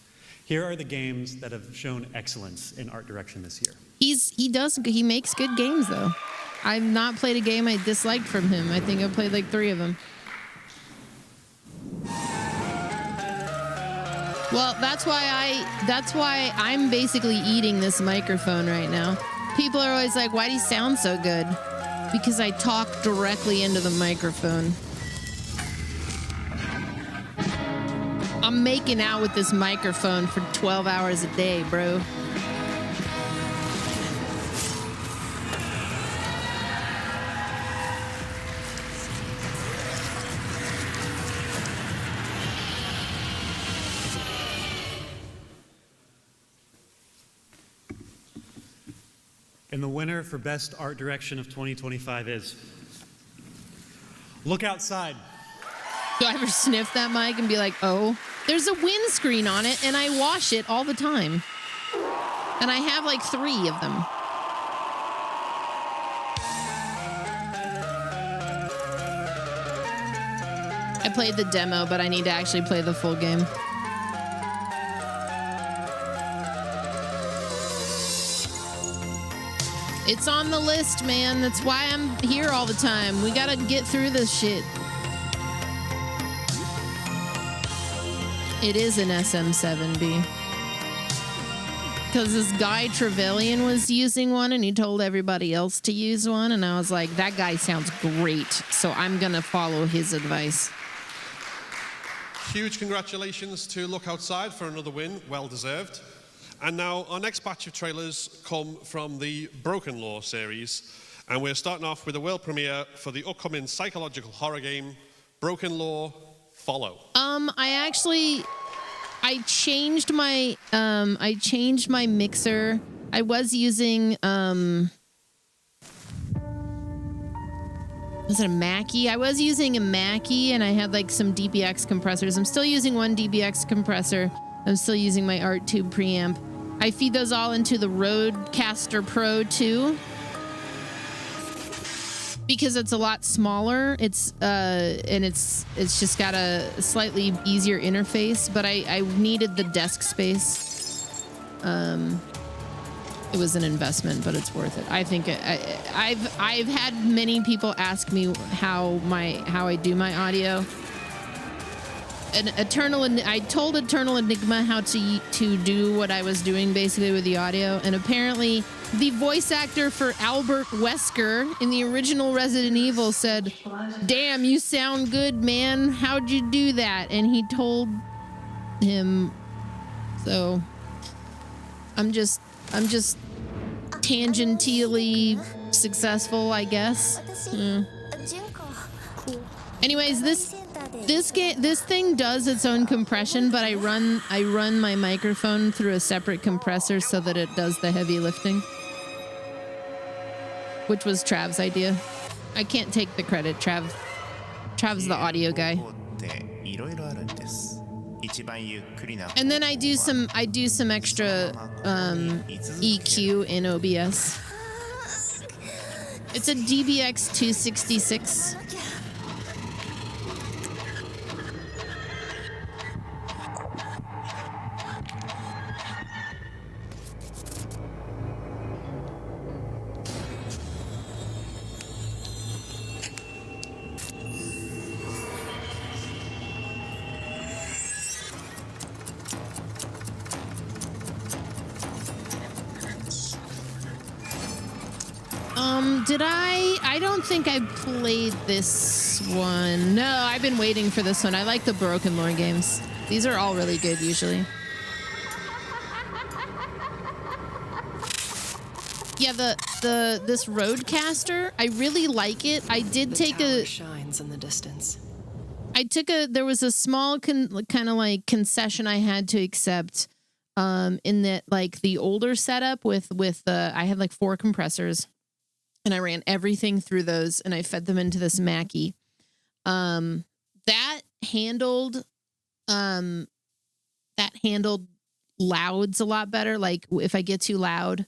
Here are the games that have shown excellence in art direction this year. He makes good games though. I've not played a game I disliked from him. I think I've played like 3 of them. Well, that's why I'm basically eating this microphone right now. People are always like, "Why do you sound so good?" Because I talk directly into the microphone. I'm making out with this microphone for 12 hours a day, bro. And the winner for Best Art Direction of 2025 is Look Outside. Do I ever sniff that mic and be like, "Oh, there's a windscreen on it and I wash it all the time." And I have like 3 of them. I played the demo, but I need to actually play the full game. It's on the list, man. That's why I'm here all the time. We gotta get through this shit. It is an SM7B. Because this guy Trevelyan was using one and he told everybody else to use one. And I was like, that guy sounds great. So I'm going to follow his advice. Huge congratulations to Look Outside for another win. Well deserved. And now our next batch of trailers come from the Broken Law series. And we're starting off with a world premiere for the upcoming psychological horror game, Broken Law Follow. I changed my mixer. I was using was it a Mackie? I was using a Mackie and I had like some DBX compressors. I'm still using one DBX compressor. I'm still using my Art Tube preamp. I feed those all into the Rodecaster Pro 2 because it's a lot smaller. It's just got a slightly easier interface, but I needed the desk space. It was an investment, but it's worth it. I think I've had many people ask me how I do my audio. I told Eternal Enigma how to do what I was doing basically with the audio, and apparently the voice actor for Albert Wesker in the original Resident Evil said, "Damn, you sound good, man. How'd you do that?" And he told him. So I'm just tangentially successful, I guess. Yeah. Anyways, this thing does its own compression, but I run my microphone through a separate compressor so that it does the heavy lifting, which was Trav's idea. I can't take the credit. Trav's the audio guy. And then I do some extra EQ in OBS. It's a DBX 266. I don't think I played this one. No, I've been waiting for this one. I like the Broken Lore games. These are all really good usually. Yeah, this Roadcaster, I really like it. I did take a shines in the distance. There was a small kind of like concession I had to accept in that, like, the older setup with I had like 4 compressors. And I ran everything through those, and I fed them into this Mackie. That handled louds a lot better. Like, if I get too loud,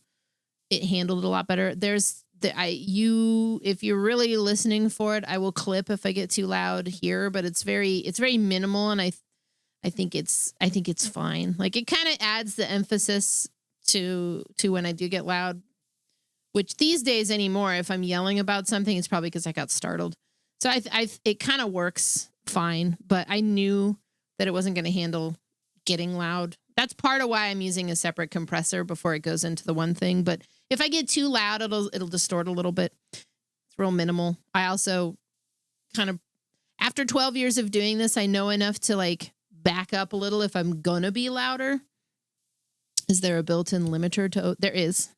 it handled it a lot better. If you're really listening for it, I will clip if I get too loud here, but it's very minimal, and I think it's fine. Like, it kind of adds the emphasis to when I do get loud. Which these days anymore, if I'm yelling about something, it's probably because I got startled. So it kind of works fine, but I knew that it wasn't going to handle getting loud. That's part of why I'm using a separate compressor before it goes into the one thing. But if I get too loud, it'll distort a little bit. It's real minimal. I also kind of, after 12 years of doing this, I know enough to like back up a little if I'm gonna be louder. Is there a built-in limiter to? There is.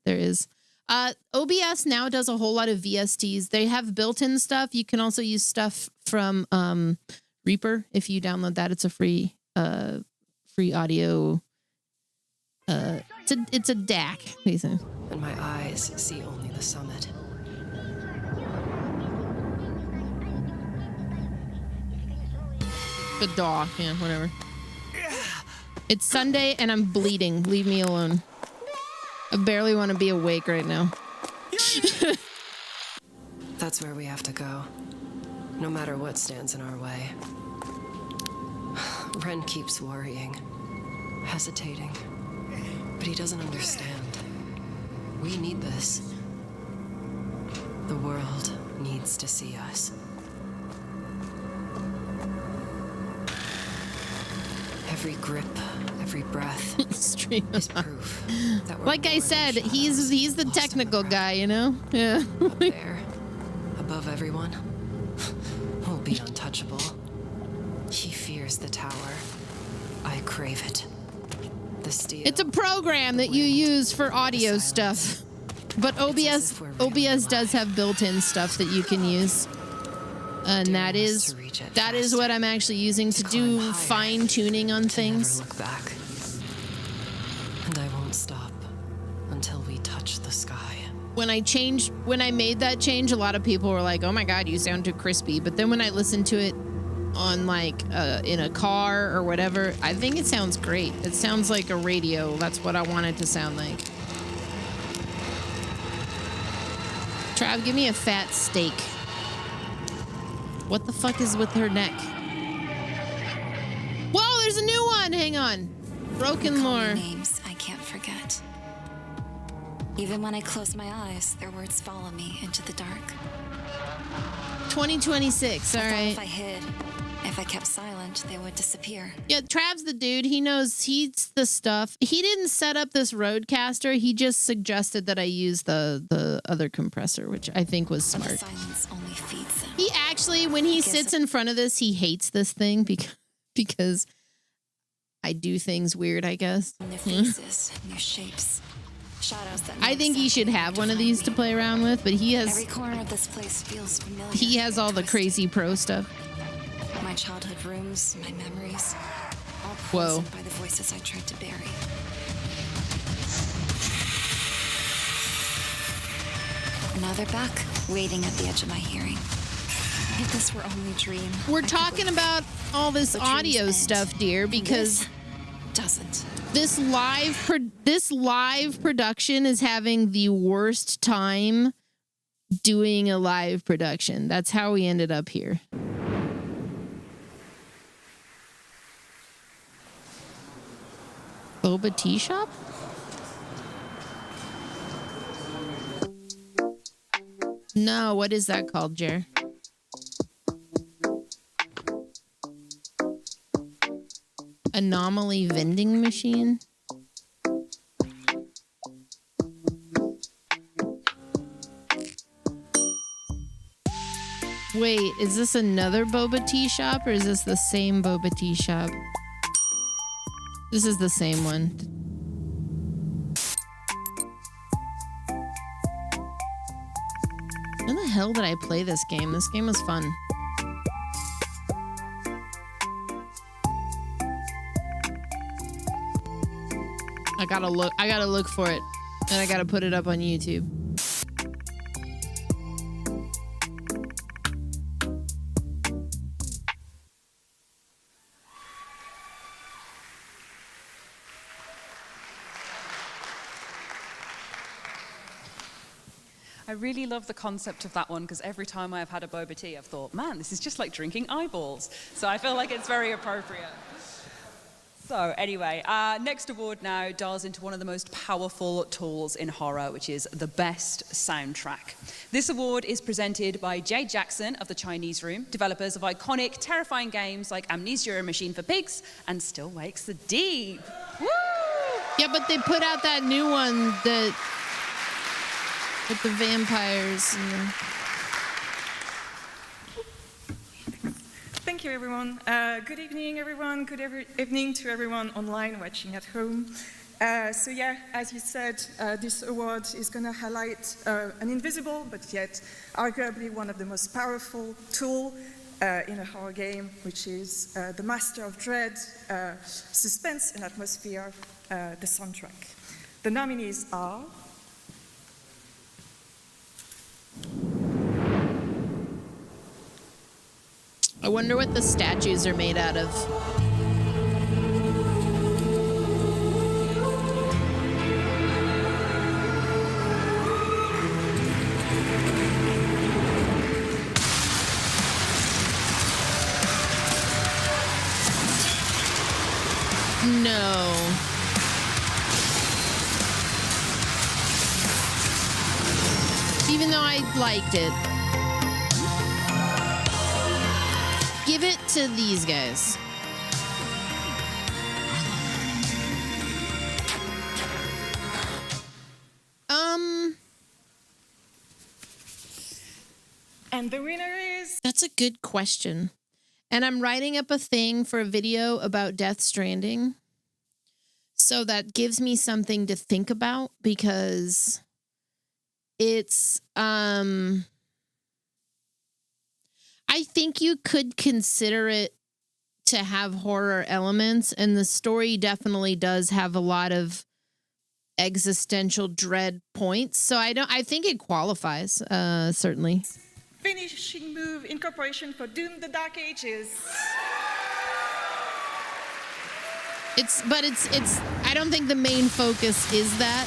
OBS now does a whole lot of VSTs. They have built-in stuff. You can also use stuff from Reaper if you download that. It's a free audio. It's a DAC, basically. And my eyes see only the summit. The DAW, yeah, whatever. It's Sunday and I'm bleeding. Leave me alone. I barely want to be awake right now. That's where we have to go. No matter what stands in our way. Ren keeps worrying, hesitating. But he doesn't understand. We need this. The world needs to see us. Every grip, every breath is proof that we're like I said, he's the technical guy, you know? Yeah. Up there, above everyone, we'll be untouchable. He fears the tower. I crave it. The steel. It's a program that you use for audio stuff. But OBS does have built-in stuff that you can use. And that is what I'm actually using to do fine-tuning on things. Never look back. And I won't stop until we touch the sky. When I made that change, a lot of people were like, "Oh my God, you sound too crispy." But then when I listened to it on like in a car or whatever, I think it sounds great. It sounds like a radio. That's what I want it to sound like. Trav, give me a fat steak. What the fuck is with her neck? Whoa, there's a new one. Hang on. Broken Lore. Names I can't forget. Even when I close my eyes, their words follow me into the dark. 2026. All right. If I hid, if I kept silent, they would disappear. Yeah, Trav's the dude. He knows he's the stuff. He didn't set up this Roadcaster. He just suggested that I use the other compressor, which I think was smart. But the silence only feeds them. He actually, when he sits in front of this, he hates this thing because I do things weird, I guess. New faces, new shapes, shadows that. I think he should have one of these to play around with, but he has. Every corner of this place feels familiar. He has all the crazy pro stuff. My childhood rooms, my memories, all Whoa. poisoned by the voices I tried to bury. Now they're back, waiting at the edge of my hearing. If this were only a dream. We're talking about all this audio stuff, dear, because doesn't. This live production is having the worst time doing a live production. That's how we ended up here. Boba tea shop? No, what is that called, Jer? Anomaly vending machine? Wait, is this another boba tea shop or is this the same boba tea shop? This is the same one. When the hell did I play this game? This game was fun. I gotta look for it. And I gotta put it up on YouTube. I really love the concept of that one because every time I've had a boba tea, I've thought, man, this is just like drinking eyeballs. So I feel like it's very appropriate. So anyway, next award now dials into one of the most powerful tools in horror, which is the best soundtrack. This award is presented by Jay Jackson of the Chinese Room, developers of iconic, terrifying games like Amnesia: A Machine for Pigs and Still Wakes the Deep. Woo! Yeah, but they put out that new one that with the vampires. And Thank you, everyone. Good evening, everyone. Good evening to everyone online watching at home. So yeah, as you said, this award is going to highlight an invisible, but yet arguably one of the most powerful tools in a horror game, which is the master of dread, suspense and atmosphere, the soundtrack. The nominees are... I wonder what the statues are made out of. No. Even though I liked it. Give it to these guys. And the winner is... That's a good question. And I'm writing up a thing for a video about Death Stranding. So that gives me something to think about because it's I think you could consider it to have horror elements, and the story definitely does have a lot of existential dread points. So I think it qualifies, certainly. Finishing move incorporation for Doom: The Dark Ages. It's I don't think the main focus is that.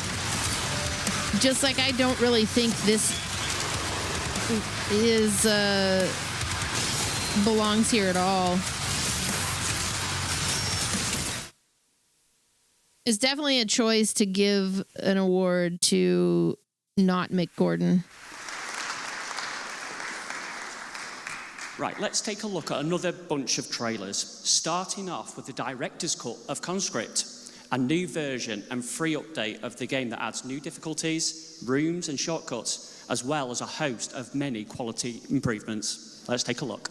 Just like I don't really think this is belongs here at all. It's definitely a choice to give an award to not Mick Gordon. Right, let's take a look at another bunch of trailers, starting off with the director's cut of Conscript, a new version and free update of the game that adds new difficulties, rooms and shortcuts, as well as a host of many quality improvements. Let's take a look.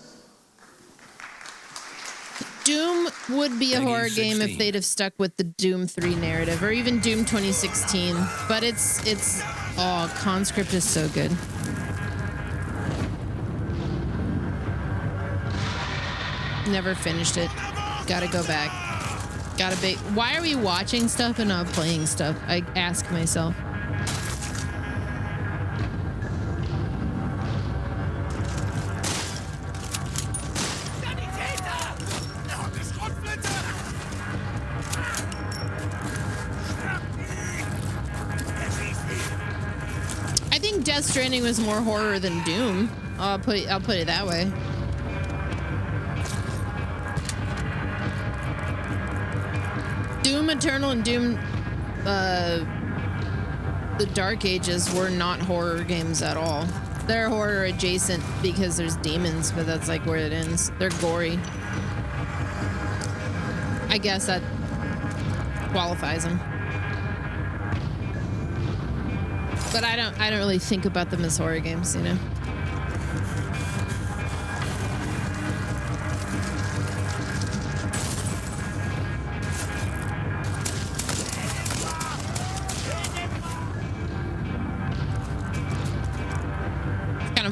Doom would be a Peggy horror game 16. if they'd have stuck with the Doom 3 narrative, or even Doom 2016. But oh, Conscript is so good. Never finished it. Gotta go back. Gotta be. Why are we watching stuff and not playing stuff? I ask myself. I think Death Stranding was more horror than Doom. I'll put it that way. Doom Eternal and Doom the Dark Ages were not horror games at all. They're horror adjacent because there's demons, but that's like where it ends. They're gory. I guess that qualifies them. But I don't really think about them as horror games, you know.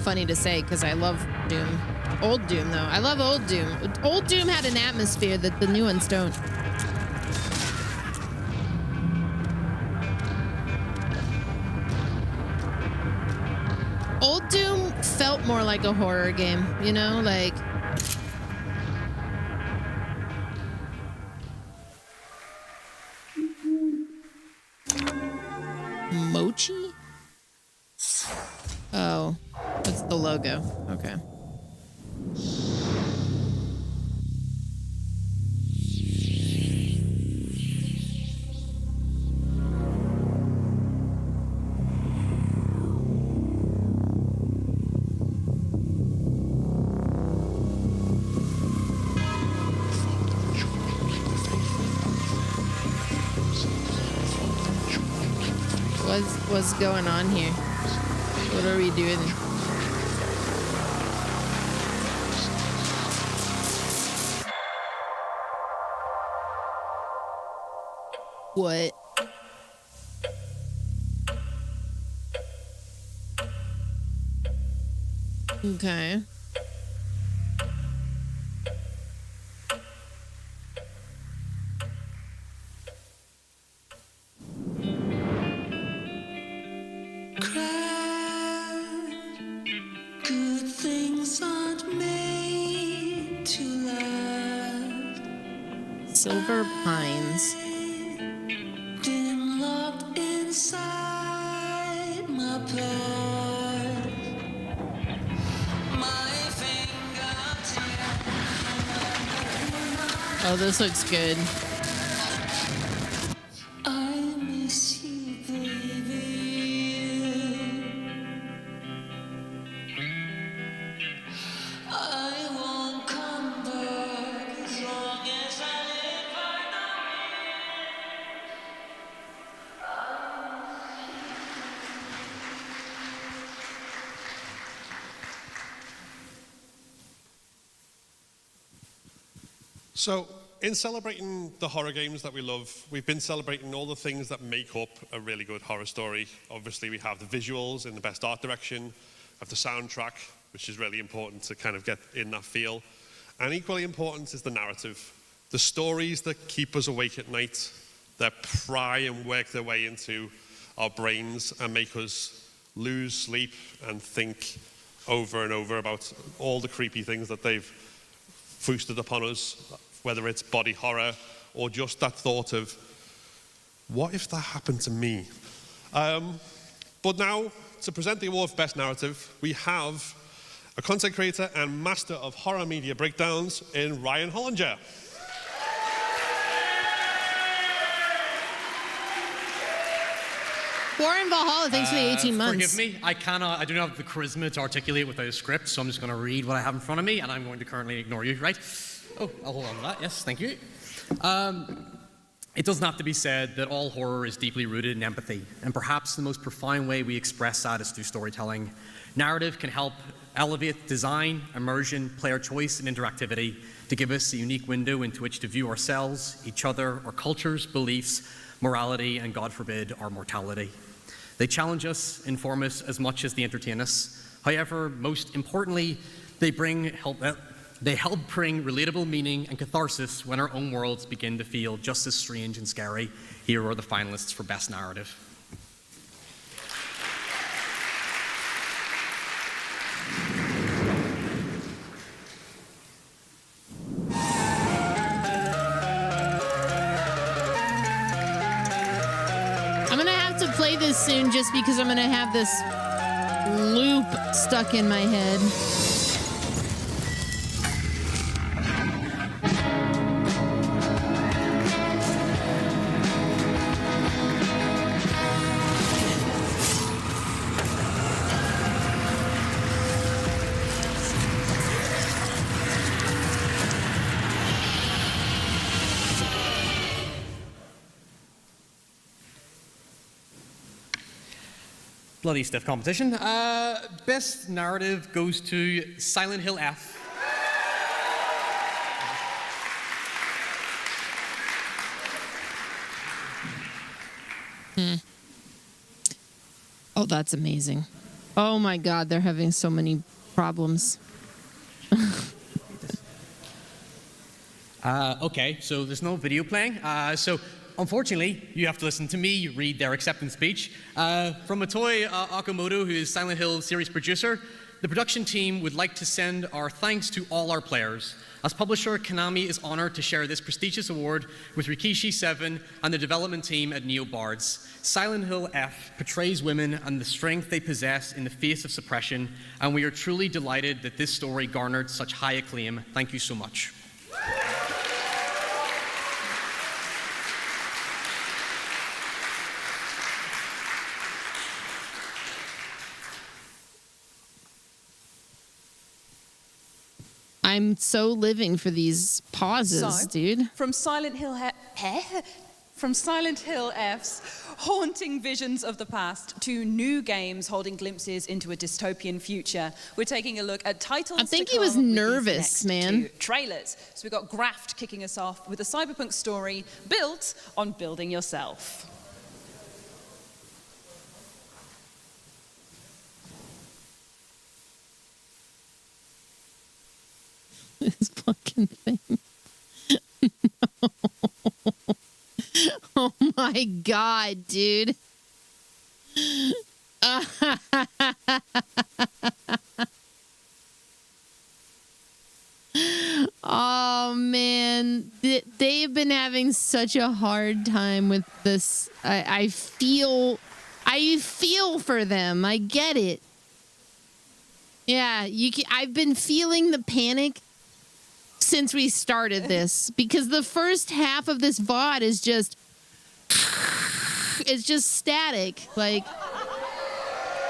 Funny to say because I love Doom. Old Doom though. I love old Doom. Old Doom had an atmosphere that the new ones don't. Old Doom felt more like a horror game, you know, like Mochi? Oh. That's the logo. Okay. What's going on here? What are we doing? What? Okay. Good things aren't made to last. Silver Pines. Been locked inside my past. My fingertips. Oh, this looks good. I miss you, baby. I won't come back as long as I live. So, in celebrating the horror games that we love, we've been celebrating all the things that make up a really good horror story. Obviously, we have the visuals in the best art direction, we have the soundtrack, which is really important to kind of get in that feel. And equally important is the narrative. The stories that keep us awake at night, that pry and work their way into our brains and make us lose sleep and think over and over about all the creepy things that they've foisted upon us, whether it's body horror or just that thought of, what if that happened to me? But now, to present the award for Best Narrative, we have a content creator and master of horror media breakdowns in Ryan Hollinger. Warren Valhalla, thanks for the 18 months. Forgive me, I do not have the charisma to articulate without a script, so I'm just going to read what I have in front of me, and I'm going to currently ignore you, right? Oh, I'll hold on to that, yes, thank you. It doesn't have to be said that all horror is deeply rooted in empathy, and perhaps the most profound way we express that is through storytelling. Narrative can help elevate design, immersion, player choice, and interactivity to give us a unique window into which to view ourselves, each other, our cultures, beliefs, morality, and God forbid, our mortality. They challenge us, inform us as much as they entertain us. However, most importantly, they help bring relatable meaning and catharsis when our own worlds begin to feel just as strange and scary. Here are the finalists for Best Narrative. I'm gonna have to play this soon just because I'm gonna have this loop stuck in my head. Bloody stiff competition. Best narrative goes to Silent Hill F. Oh, that's amazing. Oh my God, they're having so many problems. Okay, so there's no video playing. So unfortunately, you have to listen to me read their acceptance speech. From Motoi Okamoto, who is Silent Hill series producer, the production team would like to send our thanks to all our players. As publisher, Konami is honored to share this prestigious award with Rikishi 7 and the development team at NeoBards. Silent Hill F portrays women and the strength they possess in the face of suppression, and we are truly delighted that this story garnered such high acclaim. Thank you so much. I'm so living for these pauses, dude. From Silent Hill F's haunting visions of the past to new games holding glimpses into a dystopian future, we're taking a look at titles. I think he was nervous, man. Trailers. So we've got Graft kicking us off with a cyberpunk story built on building yourself. This fucking thing. No. Oh my God, dude. Oh man, they've been having such a hard time with this. I feel for them. I get it. Yeah, I've been feeling the panic since we started this, because the first half of this VOD is just, it's just static. Like,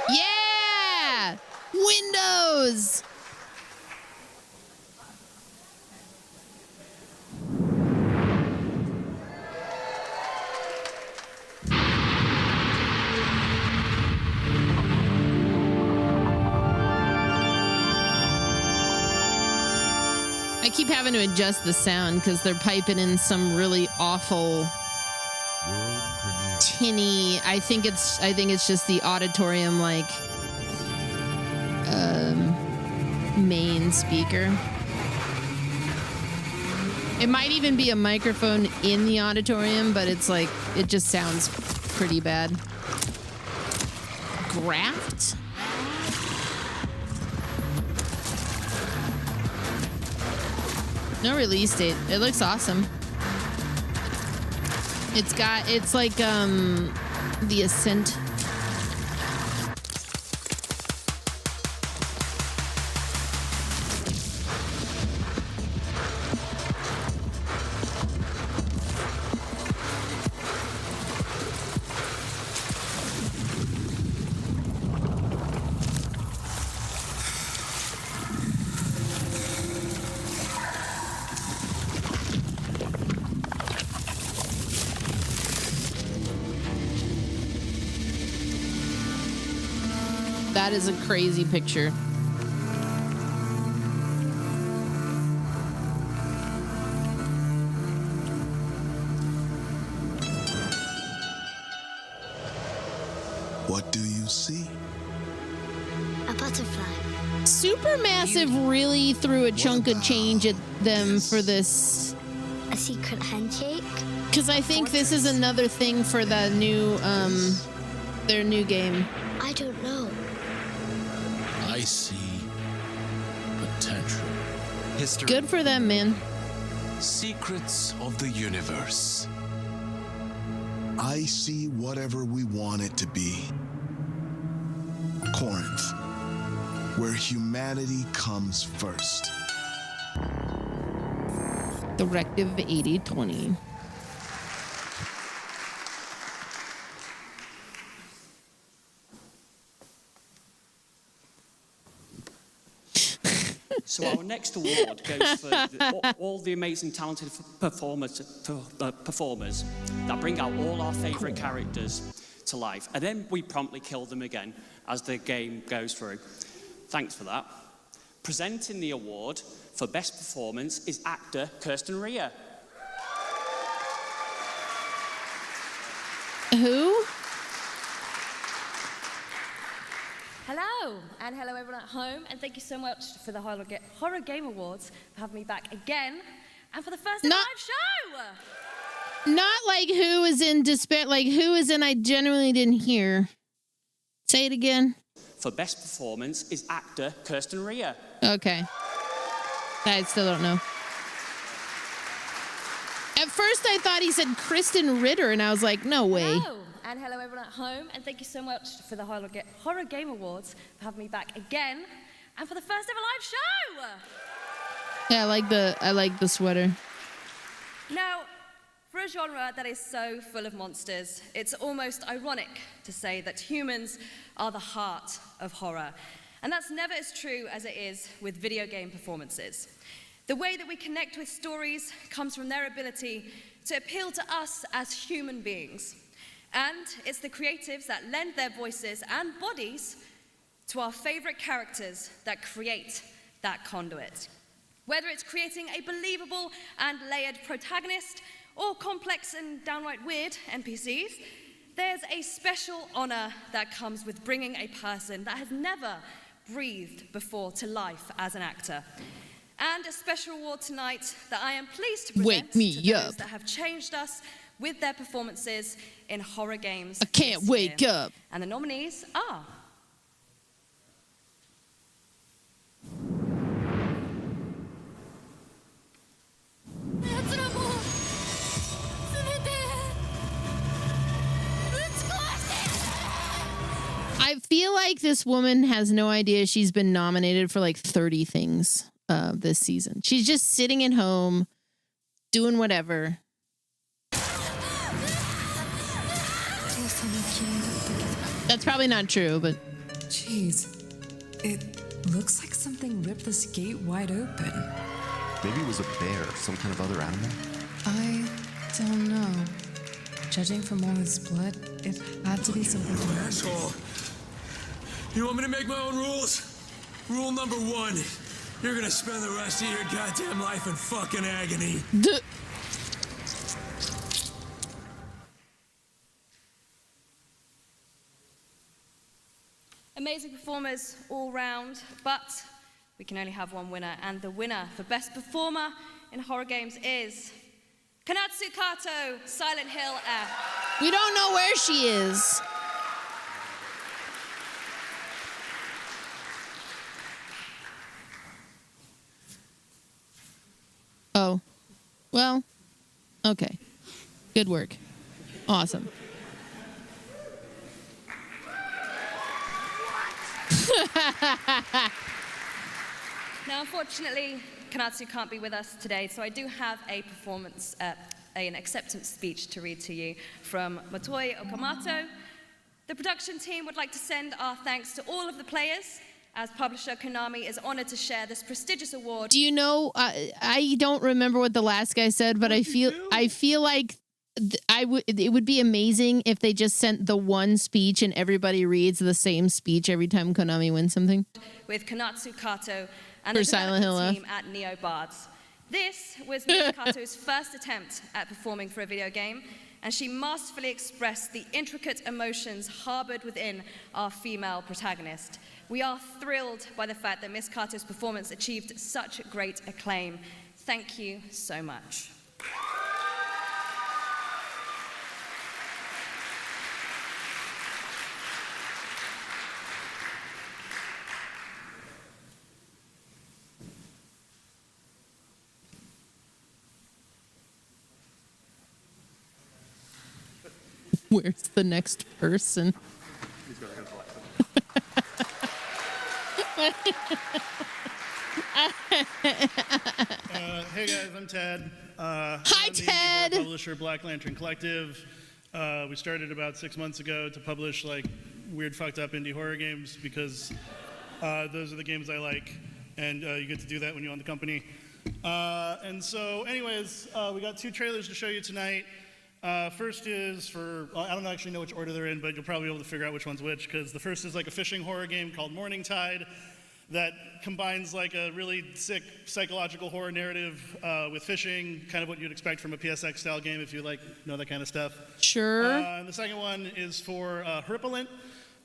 yeah, Windows. I keep having to adjust the sound because they're piping in some really awful tinny. I think it's just the auditorium like main speaker. It might even be a microphone in the auditorium, but it's like it just sounds pretty bad. Graft? No release date. It looks awesome. It's like the Ascent. That is a crazy picture. What do you see? A butterfly. Supermassive really threw a chunk of change at them for this. A secret handshake? Because I think this is another thing for the new, their new game. I don't know. I see potential. History. Good for them, man. Secrets of the universe. I see whatever we want it to be. Corinth, where humanity comes first. Directive 8020. So our next award goes for all the amazing, talented performers that bring out all our favourite characters to life, and then we promptly kill them again as the game goes through. Thanks for that. Presenting the award for best performance is actor Kirsten Rea. Who? Hello, and hello everyone at home, and thank you so much for the Horror Game Awards for having me back again, and for the first live show! Not like who is in despair, like who is in I genuinely didn't hear. Say it again. For best performance is actor Kirsten Rea. Okay. I still don't know. At first I thought he said Kristen Ritter, and I was like, no way. Hello, and hello everyone at home, and thank you so much for the Horror Game Awards for having me back again, and for the first ever live show! Yeah, I like the sweater. Now, for a genre that is so full of monsters, it's almost ironic to say that humans are the heart of horror. And that's never as true as it is with video game performances. The way that we connect with stories comes from their ability to appeal to us as human beings. And it's the creatives that lend their voices and bodies to our favorite characters that create that conduit. Whether it's creating a believable and layered protagonist, or complex and downright weird NPCs, there's a special honor that comes with bringing a person that has never breathed before to life as an actor. And a special award tonight that I am pleased to present to those that have changed us with their performances in horror games. I can't wake up. And the nominees are... I feel like this woman has no idea she's been nominated for like 30 things this season. She's just sitting at home, doing whatever. That's probably not true, but... Jeez, it looks like something ripped this gate wide open. Maybe it was a bear, some kind of other animal? I don't know. Judging from all his blood, it had to be something. Asshole. You want me to make my own rules? Rule number 1. You're gonna spend the rest of your goddamn life in fucking agony. Amazing performers all round, but we can only have one winner, and the winner for Best Performer in Horror Games is Kanatsu Kato, Silent Hill F. We don't know where she is. Oh, well, okay. Good work. Awesome. Now, unfortunately, Kanatsu can't be with us today, so I do have a performance, an acceptance speech to read to you from Motoi Okamoto. The production team would like to send our thanks to all of the players, as publisher Konami is honored to share this prestigious award. Do you know, I don't remember what the last guy said, but I feel like It would be amazing if they just sent the one speech and everybody reads the same speech every time Konami wins something. With Konatsu Kato and For the Silent Hill development team at Neo Bards. This was Miss Kato's first attempt at performing for a video game, and she masterfully expressed the intricate emotions harbored within our female protagonist. We are thrilled by the fact that Miss Kato's performance achieved such great acclaim. Thank you so much. Where's the next person? Hey guys, I'm Ted. Hi, I'm the Ted. indie horror publisher Black Lantern Collective. We started about 6 months ago to publish like weird, fucked up indie horror games because those are the games I like, and you get to do that when you own the company. And so, anyways, we got 2 trailers to show you tonight. First is for, I don't actually know which order they're in, but you'll probably be able to figure out which one's which, because the first is like a fishing horror game called Morning Tide that combines like a really sick psychological horror narrative with fishing, kind of what you'd expect from a PSX style game if you like know that kind of stuff. Sure. And the second one is for Herpalent,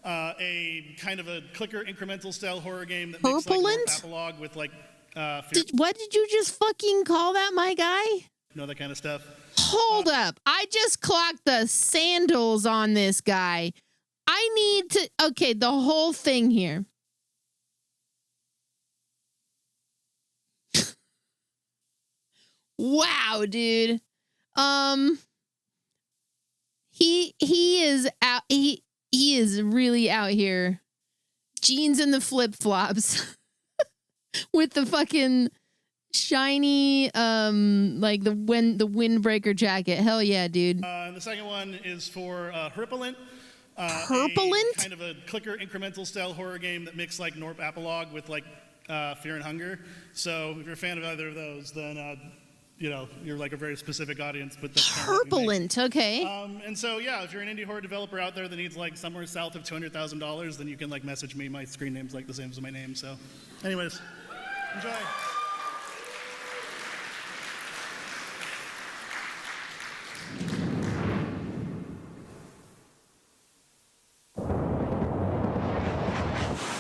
a kind of a clicker incremental style horror game that makes like more epilogue with like what did you just fucking call that, my guy? Know that kind of stuff. Hold up. I just clocked the sandals on this guy. I need to, okay, the whole thing here. Wow, dude. He is out, he is really out here. Jeans and the flip-flops with the fucking shiny like the windbreaker jacket. Hell yeah, dude. And the second one is for Herpalent. Herpalent? Kind of a clicker incremental style horror game that mixed like Norp epilogue with like Fear and Hunger. So if you're a fan of either of those, then you know, you're like a very specific audience, but that's kind of what we make. Herpalent, okay. And so yeah, if you're an indie horror developer out there that needs like somewhere south of $200,000, then you can like message me. My screen name's like the same as my name. So anyways, enjoy.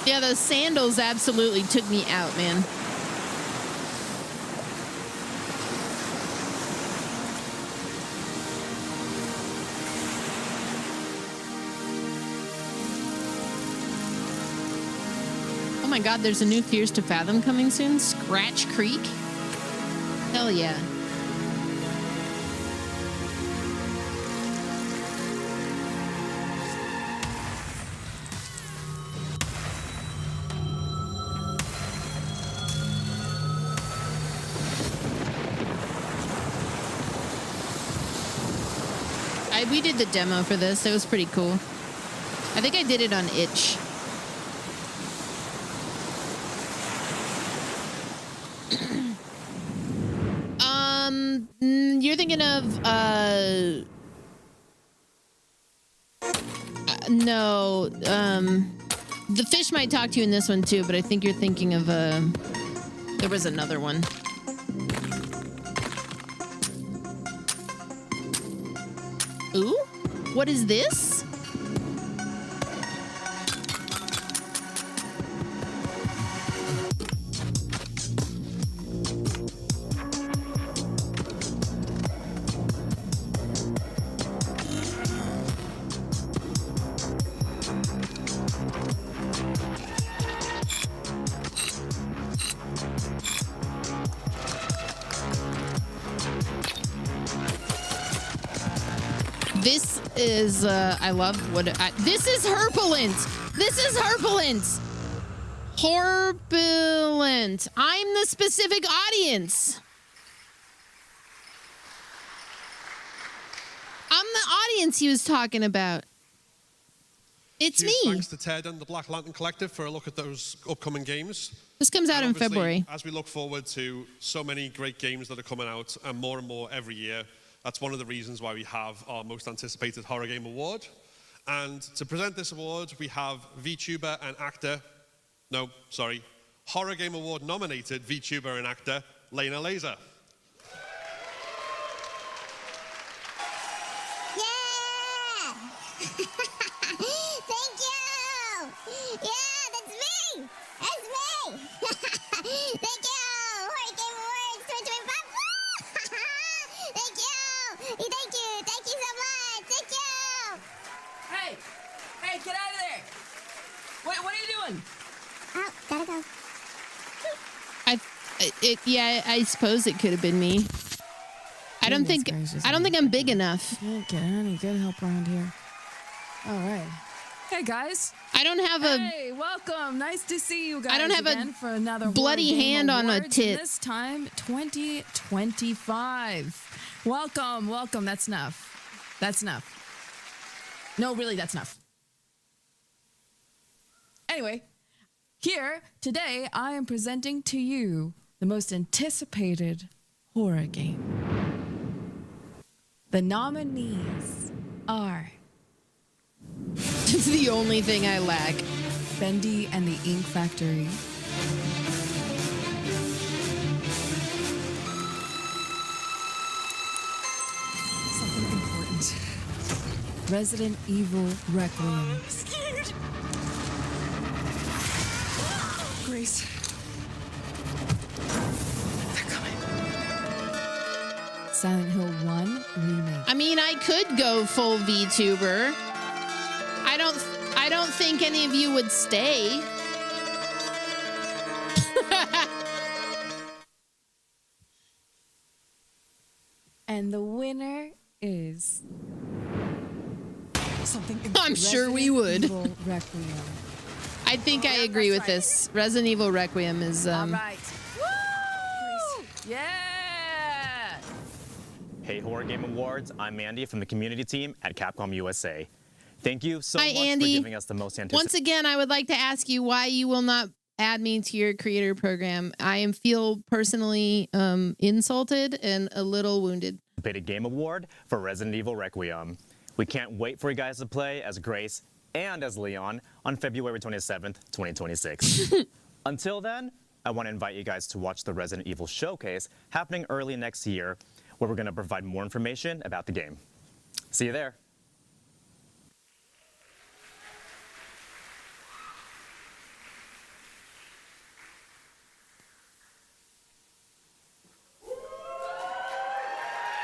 Yeah, those sandals absolutely took me out, man. Oh my god, there's a new Fears to Fathom coming soon? Scratch Creek? Hell yeah. We did the demo for this. It was pretty cool. I think I did it on itch. You're thinking of no. The fish might talk to you in this one too, but I think you're thinking of there was another one. Ooh, what is this? This is, I love what, this is Herpalent. This is Herpalent. Herpalent. I'm the specific audience. I'm the audience he was talking about. It's me. Thanks to Ted and the Black Lantern Collective for a look at those upcoming games. This comes out in February. As we look forward to so many great games that are coming out and more every year, That's one of the reasons why we have our most anticipated horror game award. And to present this award, we have VTuber and actor, Horror Game Award nominated VTuber and actor, Lena Laser. Thank you! Yeah, that's me! That's me! Thank you! Horror Game Awards 2025! Thank you! Thank you! Thank you so much! Thank you! Hey! Hey, get out of there! What are you doing? Oh, gotta go. I suppose it could have been me. I don't think I'm big enough. Can't get any good help around here. All right. Hey guys. I don't have a. Hey, welcome. Nice to see you guys. I don't have again for another bloody Horror Game hand on a Awards, tit. and this time 2025. Welcome. That's enough. That's enough. No, really, that's enough. Anyway, here today I am presenting to you the most anticipated horror game. The nominees are. It's the only thing I lack. Bendy and the Ink Factory. Something important. Resident Evil Requiem. Scared. Grace. They're coming. Silent Hill 1 Remake. I mean, I could go full VTuber. I don't think any of you would stay. And the winner is something. I'm sure we would. Evil Requiem. I think I agree with this. Resident Evil Requiem is All right. Woo! Yeah! Hey, Horror Game Awards. I'm Andy from the community team at Capcom USA. Thank you so much Andy. for giving us the most anticipated. Once again, I would like to ask you why you will not add me to your creator program. I feel personally insulted and a little wounded. Game award for Resident Evil Requiem. We can't wait for you guys to play as Grace and as Leon on February 27th, 2026. Until then, I want to invite you guys to watch the Resident Evil Showcase happening early next year, where we're going to provide more information about the game. See you there.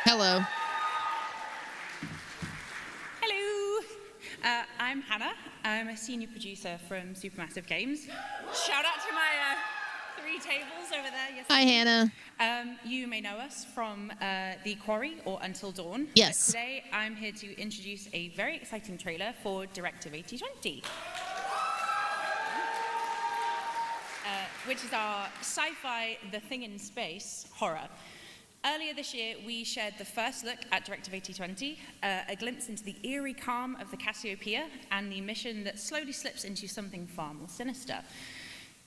Hello. Hello. I'm Hannah. I'm a senior producer from Supermassive Games. Shout out to my 3 tables over there. Yes. Hi, Hannah. You may know us from The Quarry or Until Dawn. Yes. But today I'm here to introduce a very exciting trailer for Directive 8020. Which is our sci-fi The Thing in Space horror. Earlier this year, we shared the first look at Directive 8020, a glimpse into the eerie calm of the Cassiopeia and the mission that slowly slips into something far more sinister.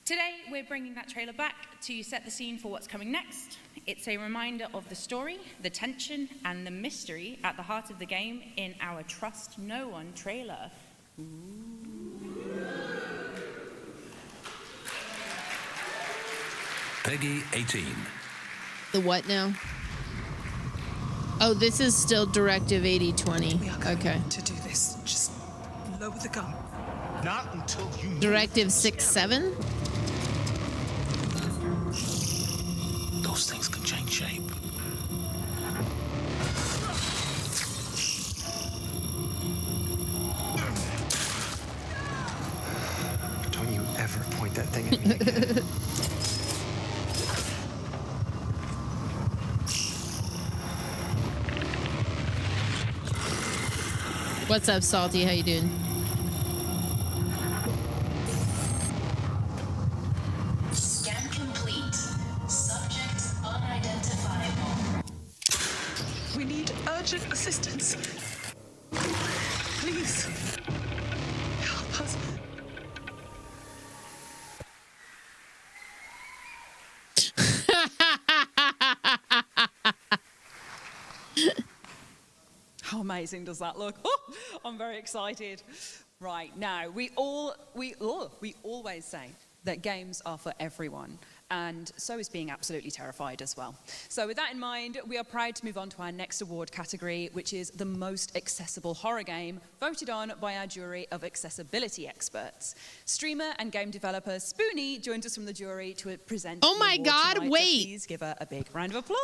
Today, we're bringing that trailer back to set the scene for what's coming next. It's a reminder of the story, the tension, and the mystery at the heart of the game in our Trust No One trailer. Peggy 18. The what now? Oh, this is still Directive 8020. Okay. To do this, just lower the gun. Not until you. Directive 67? Those things can change shape. Don't you ever point that thing at me again. What's up, Salty? How you doing? Scan complete. Subject unidentifiable. We need urgent assistance. Please. Help us. How amazing does that look? Oh, I'm very excited. Right, now, we always say that games are for everyone, and so is being absolutely terrified as well. So with that in mind, we are proud to move on to our next award category, which is the most accessible horror game, voted on by our jury of accessibility experts. Streamer and game developer Spoonie joins us from the jury to present Oh my the award God, tonight, so wait. please give her a big round of applause.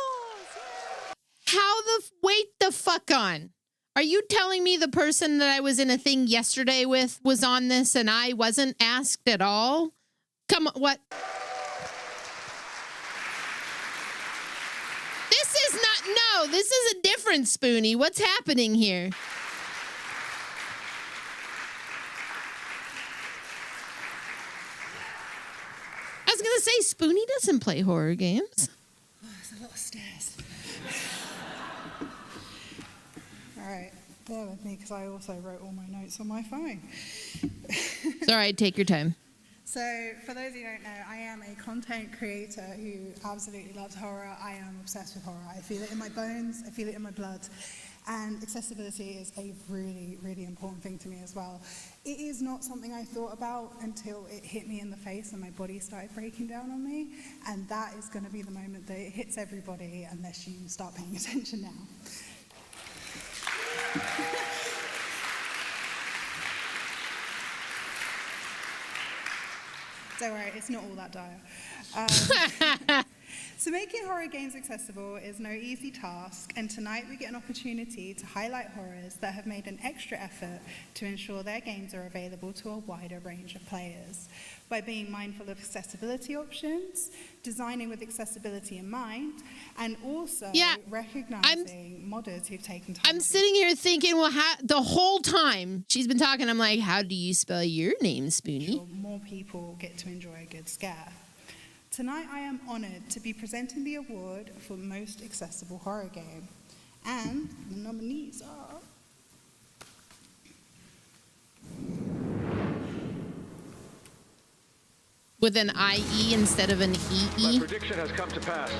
Wait the fuck on. Are you telling me the person that I was in a thing yesterday with was on this and I wasn't asked at all? Come on, what? This is a different Spoonie. What's happening here? I was gonna say, Spoonie doesn't play horror games. Oh, there's a lot of stairs. All right, bear with me because I also wrote all my notes on my phone. It's all right, take your time. So, for those who don't know, I am a content creator who absolutely loves horror. I am obsessed with horror. I feel it in my bones, I feel it in my blood. And accessibility is a really, really important thing to me as well. It is not something I thought about until it hit me in the face and my body started breaking down on me. And that is going to be the moment that it hits everybody unless you start paying attention now. Don't worry, it's not all that dire. So making horror games accessible is no easy task, and tonight we get an opportunity to highlight horrors that have made an extra effort to ensure their games are available to a wider range of players. By being mindful of accessibility options, designing with accessibility in mind, and also recognizing modders who've taken time. I'm sitting here thinking, well, the whole time she's been talking, I'm like, how do you spell your name, Spoonie? Sure, more people get to enjoy a good scare. Tonight I am honored to be presenting the award for Most Accessible Horror Game. And the nominees are... With an IE instead of an EE. My prediction has come to pass.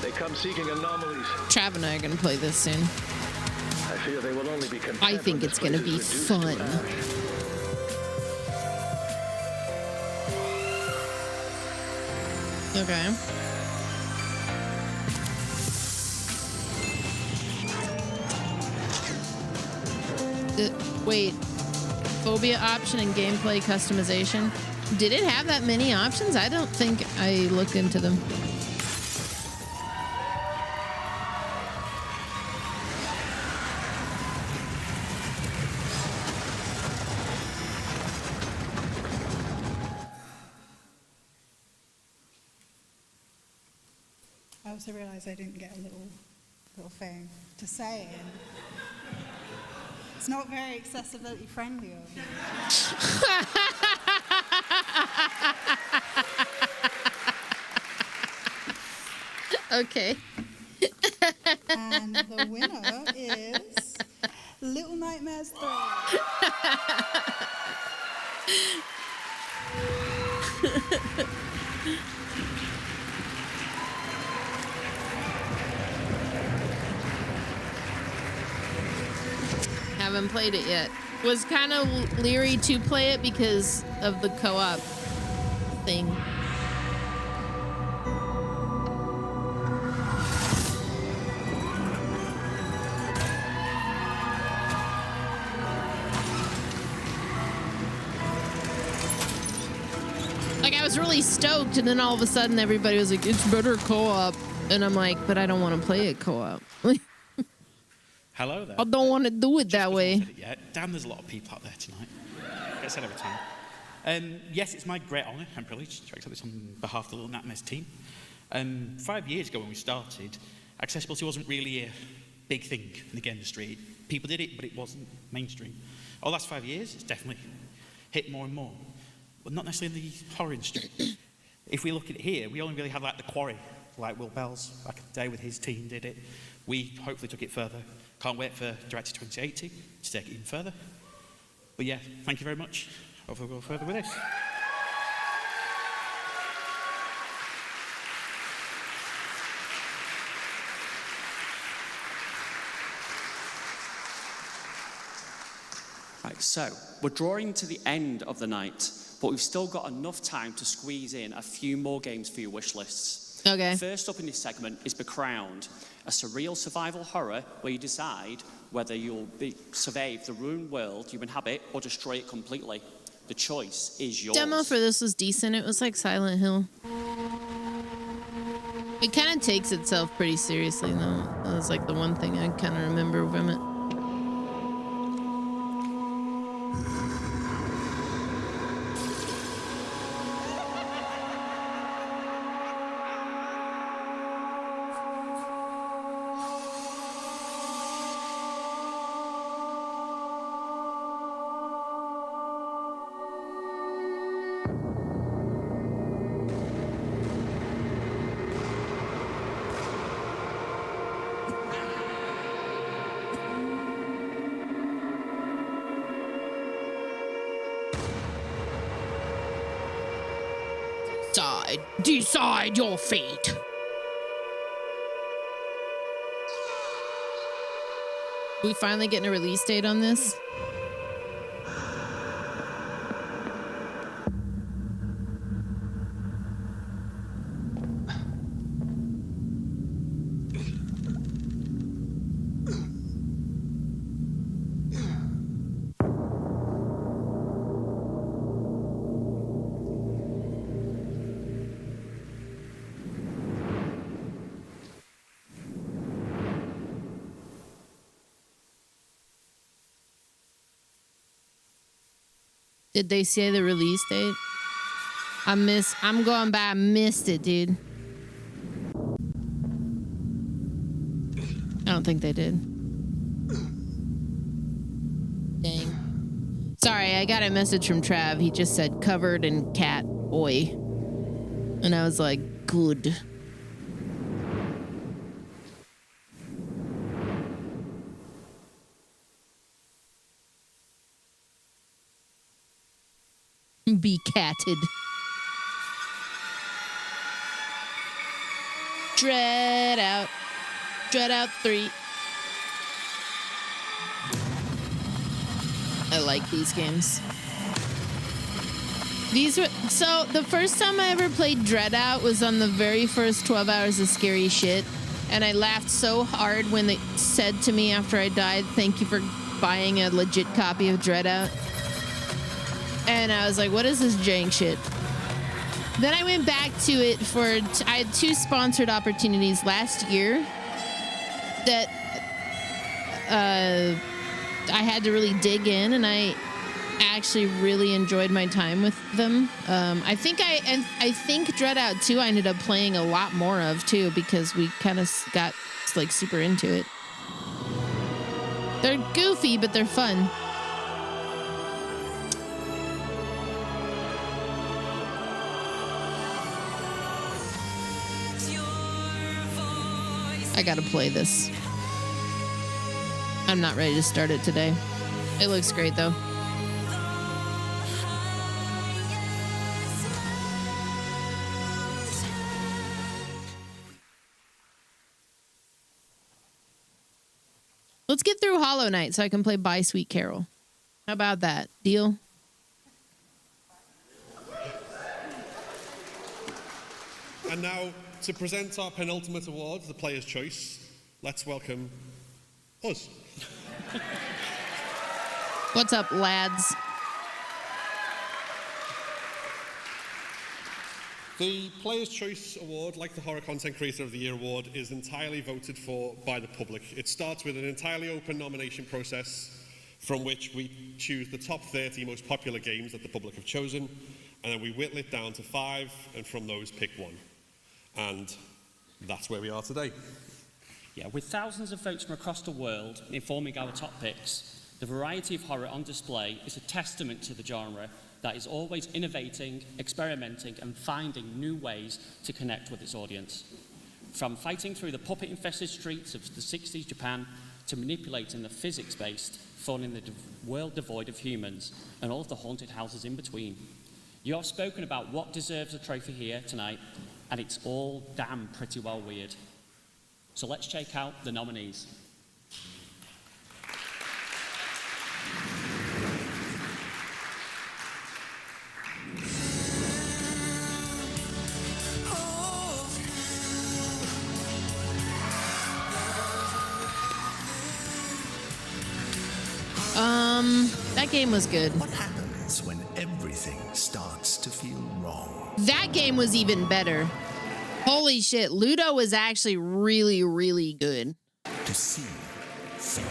They come seeking anomalies. Trav and I are going to play this soon. I fear they will only be content. I think it's going to be fun. Okay. Wait. Phobia option and gameplay customization. Did it have that many options? I don't think I looked into them. I also realized I didn't get a little thing to say. It's not very accessibility friendly of you. Okay. And the winner is Little Nightmares 3. Haven't played it yet. Was kind of leery to play it because of the co-op thing. Like, I was really stoked, and then all of a sudden everybody was like, it's better co-op. And I'm like, but I don't want to play it co-op. Hello there. I don't want to do it that way. Dan, there's a lot of people out there tonight. Get said every time. Yes, it's my great honour and privilege to accept this on behalf of the Little Nightmares team. 5 years ago when we started, accessibility wasn't really a big thing in the game industry. People did it, but it wasn't mainstream. Over the last 5 years, it's definitely hit more and more, but not necessarily in the horror industry. If we look at it here, we only really had like The Quarry, like Will Bell's back in the day with his team did it. We hopefully took it further. Can't wait for Director 2080 to take it even further. But yeah, thank you very much. Hopefully we'll go further with this. So, we're drawing to the end of the night, but we've still got enough time to squeeze in a few more games for your wish lists. Okay. First up in this segment is Becrowned, a surreal survival horror where you decide whether you'll survive the ruined world you inhabit or destroy it completely. The choice is yours. Demo for this was decent. It was like Silent Hill. It kind of takes itself pretty seriously, though. That was like the one thing I kind of remember from it. Decide your fate. We finally getting a release date on this? Did they say the release date? I'm going by. I missed it, dude. I don't think they did. Dang. Sorry, I got a message from Trav. He just said covered in cat oi. And I was like, good. Be catted. Dread out. Dread out 3. I like these games. These were so the first time I ever played Dread Out was on the very first 12 hours of scary shit, and I laughed so hard when they said to me after I died, "Thank you for buying a legit copy of Dread Out." And I was like, what is this jank shit? Then I went back to it for, I had 2 sponsored opportunities last year that I had to really dig in, and I actually really enjoyed my time with them. I think Dread Out 2 I ended up playing a lot more of too, because we kind of got like super into it. They're goofy, but they're fun. I gotta play this. I'm not ready to start it today. It looks great though. Let's get through Hollow Knight so I can play Bye Sweet Carol. How about that? Deal? And now, to present our penultimate award, the Player's Choice, let's welcome us. What's up, lads? The Player's Choice Award, like the Horror Content Creator of the Year Award, is entirely voted for by the public. It starts with an entirely open nomination process from which we choose the top 30 most popular games that the public have chosen, and then we whittle it down to 5, and from those pick 1. And that's where we are today. Yeah, with thousands of votes from across the world informing our top picks, the variety of horror on display is a testament to the genre that is always innovating, experimenting, and finding new ways to connect with its audience. From fighting through the puppet-infested streets of the 60s Japan to manipulating the physics-based fun in the world devoid of humans and all of the haunted houses in between. You have spoken about what deserves a trophy here tonight, and it's all damn pretty well weird. So let's check out the nominees. That game was good. What happens when everything starts to feel wrong? That game was even better. Holy shit, Ludo was actually really, really good. To see, think.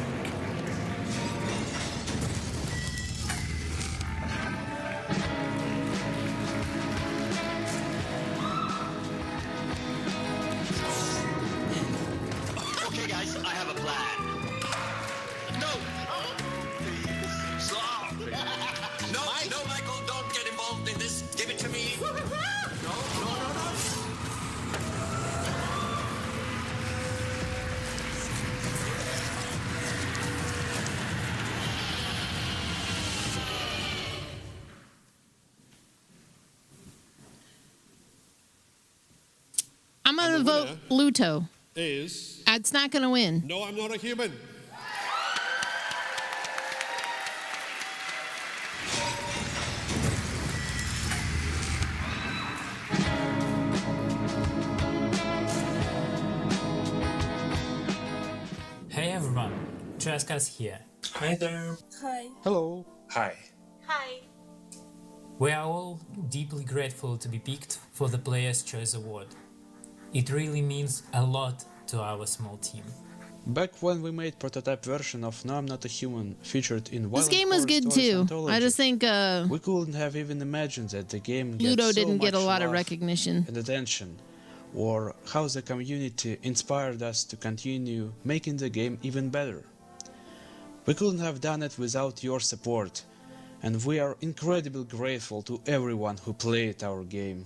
Okay, guys, I have a plan. No! Stop! No, Michael, don't get involved in this. Give it to me. No. I'm gonna vote Luto. Is... It's not gonna win. No, I'm not a human. Hey everyone, Traskas here. Hi there. Hi. Hello. Hi. Hi. We are all deeply grateful to be picked for the Player's Choice Award. It really means a lot to our small team. Back when we made prototype version of No I'm Not a Human featured in This game was good too. I just think we couldn't have even imagined that the game Ludo gets so didn't get a much lot of love recognition. and attention, or how the community inspired us to continue making the game even better. We couldn't have done it without your support, and we are incredibly grateful to everyone who played our game.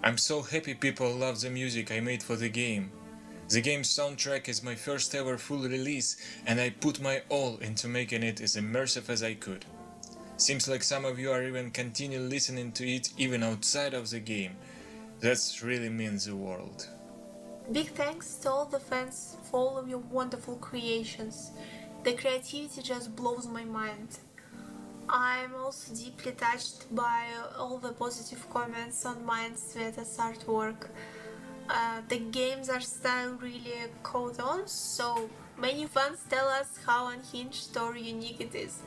I'm so happy people love the music I made for the game. The game's soundtrack is my first ever full release, and I put my all into making it as immersive as I could. Seems like some of you are even continue listening to it even outside of the game. That really means the world. Big thanks to all the fans for all of your wonderful creations. The creativity just blows my mind. I'm also deeply touched by all the positive comments on my and Sveta's artwork. The games are style really caught on, so many fans tell us how unhinged or unique it is.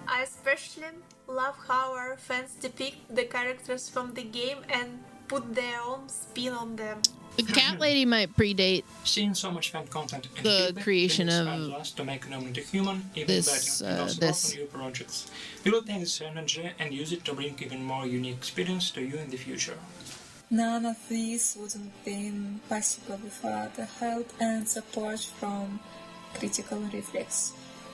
I especially love how our fans depict the characters from the game and put their own spin on them. The cat lady might predate Seeing so much fan content in the Cuba creation really of inspires us to make Omen the Human even this, better and also this. work on new projects. We will take this energy and use it to bring even more unique experience to you in the future. None of this would have been possible without the help and support from Critical Reflex.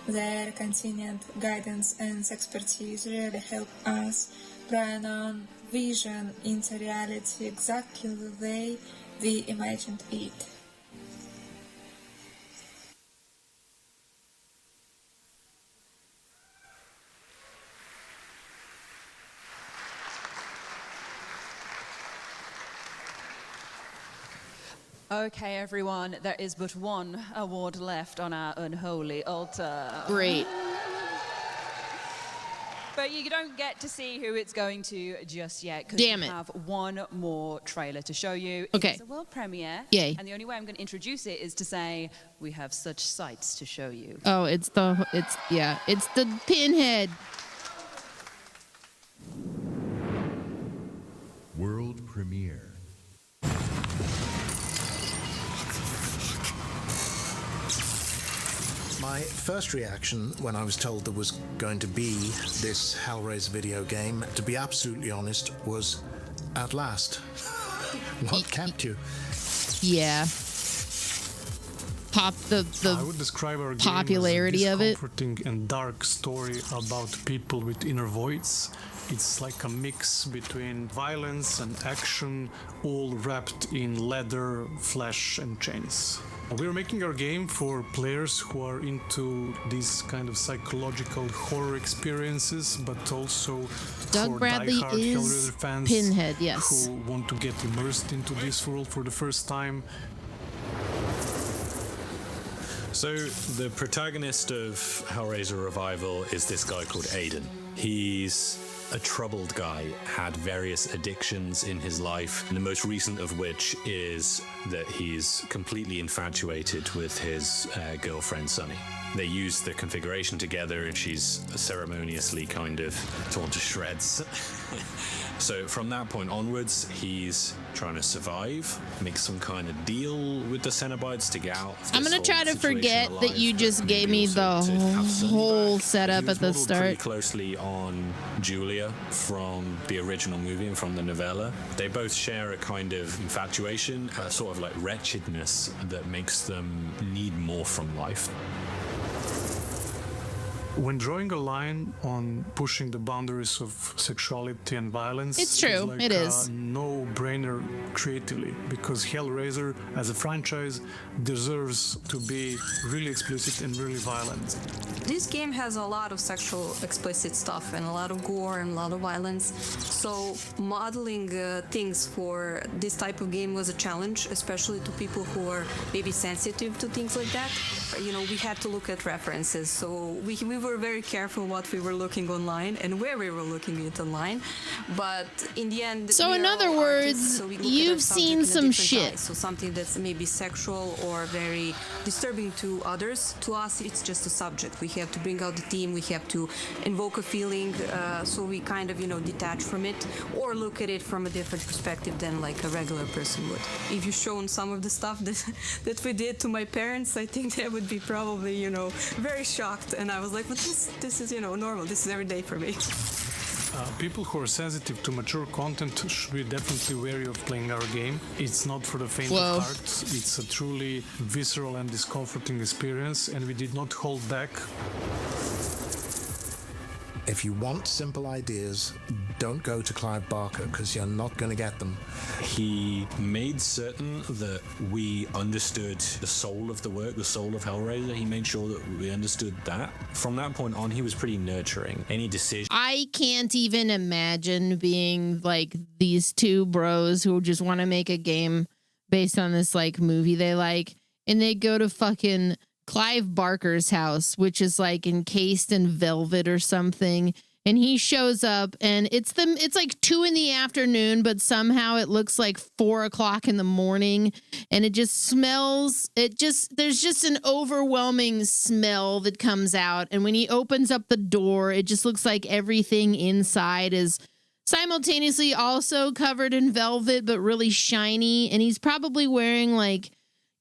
Their continued guidance and expertise really help us bring on vision into reality exactly the way we imagined it. Okay, everyone, there is but one award left on our unholy altar. Great. But you don't get to see who it's going to just yet, because Damn we it. have one more trailer to show you. Okay. It's a world premiere. Yay. And the only way I'm going to introduce it is to say, we have such sights to show you. Oh, it's the pinhead. World premiere. My first reaction when I was told there was going to be this Hellraiser video game, to be absolutely honest, was at last. What kept you? Yeah. I would describe our popularity game as of a it. comforting and dark story about people with inner voids. It's like a mix between violence and action, all wrapped in leather, flesh, and chains. We're making our game for players who are into these kind of psychological horror experiences, but also Doug for Bradley diehard is Hellraiser fans Pinhead, yes. who want to get immersed into this world for the first time. So the protagonist of Hellraiser Revival is this guy called Aiden. He's a troubled guy, had various addictions in his life, and the most recent of which is that he's completely infatuated with his girlfriend Sunny. They use the configuration together, and she's ceremoniously kind of torn to shreds. So from that point onwards, he's trying to survive, make some kind of deal with the Cenobites to get out. I'm gonna try to forget that you just gave me the whole setup at the start. Pretty closely on Julia from the original movie and from the novella. They both share a kind of infatuation, a sort of like wretchedness that makes them need more from life. When drawing a line on pushing the boundaries of sexuality and violence, It's true, like it is. a no-brainer creatively, because Hellraiser as a franchise deserves to be really explicit and really violent. This game has a lot of sexual explicit stuff and a lot of gore and a lot of violence. So modeling things for this type of game was a challenge, especially to people who are maybe sensitive to things like that. You know, we had to look at references. So we were very careful what we were looking online and where we were looking at online. But in the end, So we in are other all words, artists, so we look at our you've subject seen in a some different shit. eye. So something that's maybe sexual or very disturbing to others, to us it's just a subject. We have to bring out the theme, we have to invoke a feeling, so we kind of, you know, detach from it or look at it from a different perspective than like a regular person would. If you shown some of the stuff that we did to my parents, I think they would be probably, you know, very shocked. And I was like, but this is, you know, normal. This is every day for me. People who are sensitive to mature content should be definitely wary of playing our game. It's not for the faint Whoa. of heart. It's a truly visceral and discomforting experience, and we did not hold back. If you want simple ideas, don't go to Clive Barker, because you're not going to get them. He made certain that we understood the soul of the work, the soul of Hellraiser. He made sure that we understood that. From that point on, he was pretty nurturing. Any decision. I can't even imagine being like these two bros who just want to make a game based on this like movie they like, and they go to fucking Clive Barker's house, which is like encased in velvet or something, and he shows up and it's like 2 p.m, but somehow it looks like 4 o'clock in the morning, and it just smells, there's just an overwhelming smell that comes out, and when he opens up the door, it just looks like everything inside is simultaneously also covered in velvet but really shiny, and he's probably wearing like,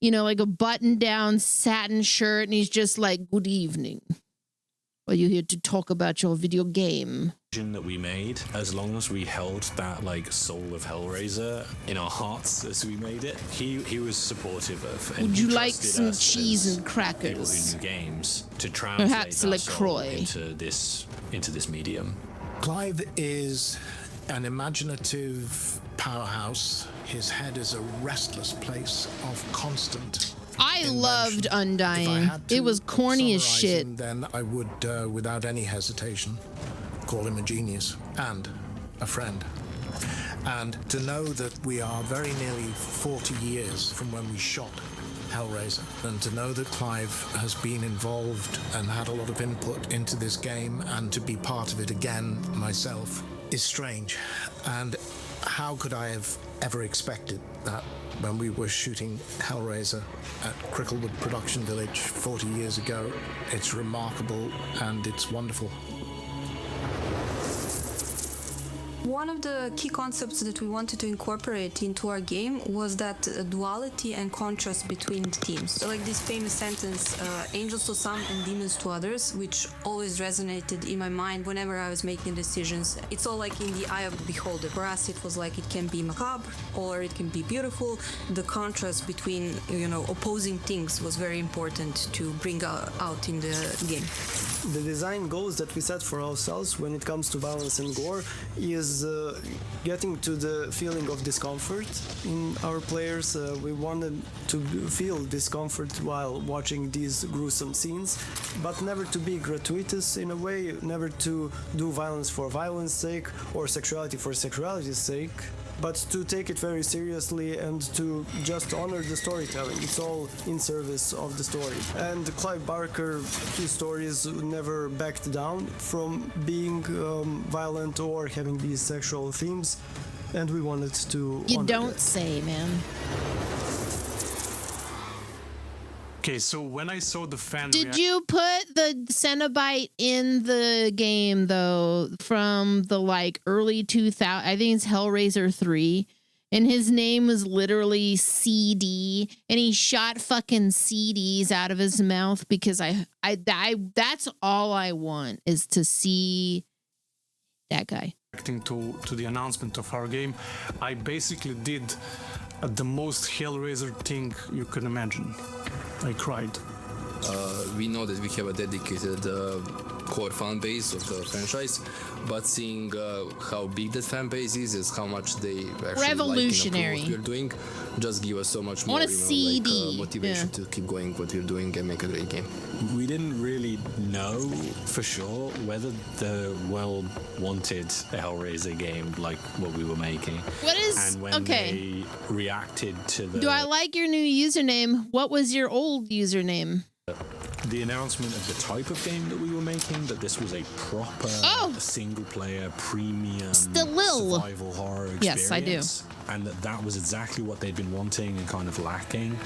you know, like a button-down satin shirt, and he's just like, good evening. Are you here to talk about your video game? That we made, as long as we held that like soul of Hellraiser in our hearts as we made it, he was supportive of. And Would he you like trusted some us cheese as and people crackers? who knew games to translate Perhaps that soul LaCroix. into this medium. Clive is an imaginative powerhouse. His head is a restless place of constant I loved If I Undying. had to It was corny as summarize shit. him, then I would, without any hesitation, call him a genius and a friend. And to know that we are very nearly 40 years from when we shot Hellraiser, and to know that Clive has been involved and had a lot of input into this game, and to be part of it again myself, is strange. And how could I have ever expected that when we were shooting Hellraiser at Cricklewood Production Village 40 years ago? It's remarkable and it's wonderful. One of the key concepts that we wanted to incorporate into our game was that duality and contrast between the teams. So like this famous sentence, angels to some and demons to others, which always resonated in my mind whenever I was making decisions. It's all like in the eye of the beholder. For us, it was like it can be macabre or it can be beautiful. The contrast between, you know, opposing things was very important to bring out in the game. The design goals that we set for ourselves when it comes to violence and gore is getting to the feeling of discomfort in our players. We wanted to feel discomfort while watching these gruesome scenes, but never to be gratuitous in a way, never to do violence for violence sake or sexuality for sexuality's sake, but to take it very seriously and to just honor the storytelling. It's all in service of the story. And Clive Barker, his stories never backed down from being violent or having these sexual themes, and we wanted to You honor don't that. say, man. Okay, so when I saw the fan Did you put the Cenobite in the game though from the like early 2000s? I think it's Hellraiser 3. And his name was literally CD, and he shot fucking CDs out of his mouth because I that's all I want is to see that guy. reacting to the announcement of our game, I basically did the most Hellraiser thing you can imagine. I cried. We know that we have a dedicated core fan base of the franchise, but seeing how big that fan base is how much they actually Revolutionary. like and approve what we're doing, just give us so much I more, want a CD. motivation to keep going what we're doing and make a great game. We didn't really know for sure whether the world wanted a Hellraiser game like what we were making. What is and when okay? they reacted to the Do I like your new username? What was your old username? the announcement of the type of game that we were making, that this was a proper single-player premium survival horror experience. Yes, I do. And that was exactly what they'd been wanting and kind of lacking.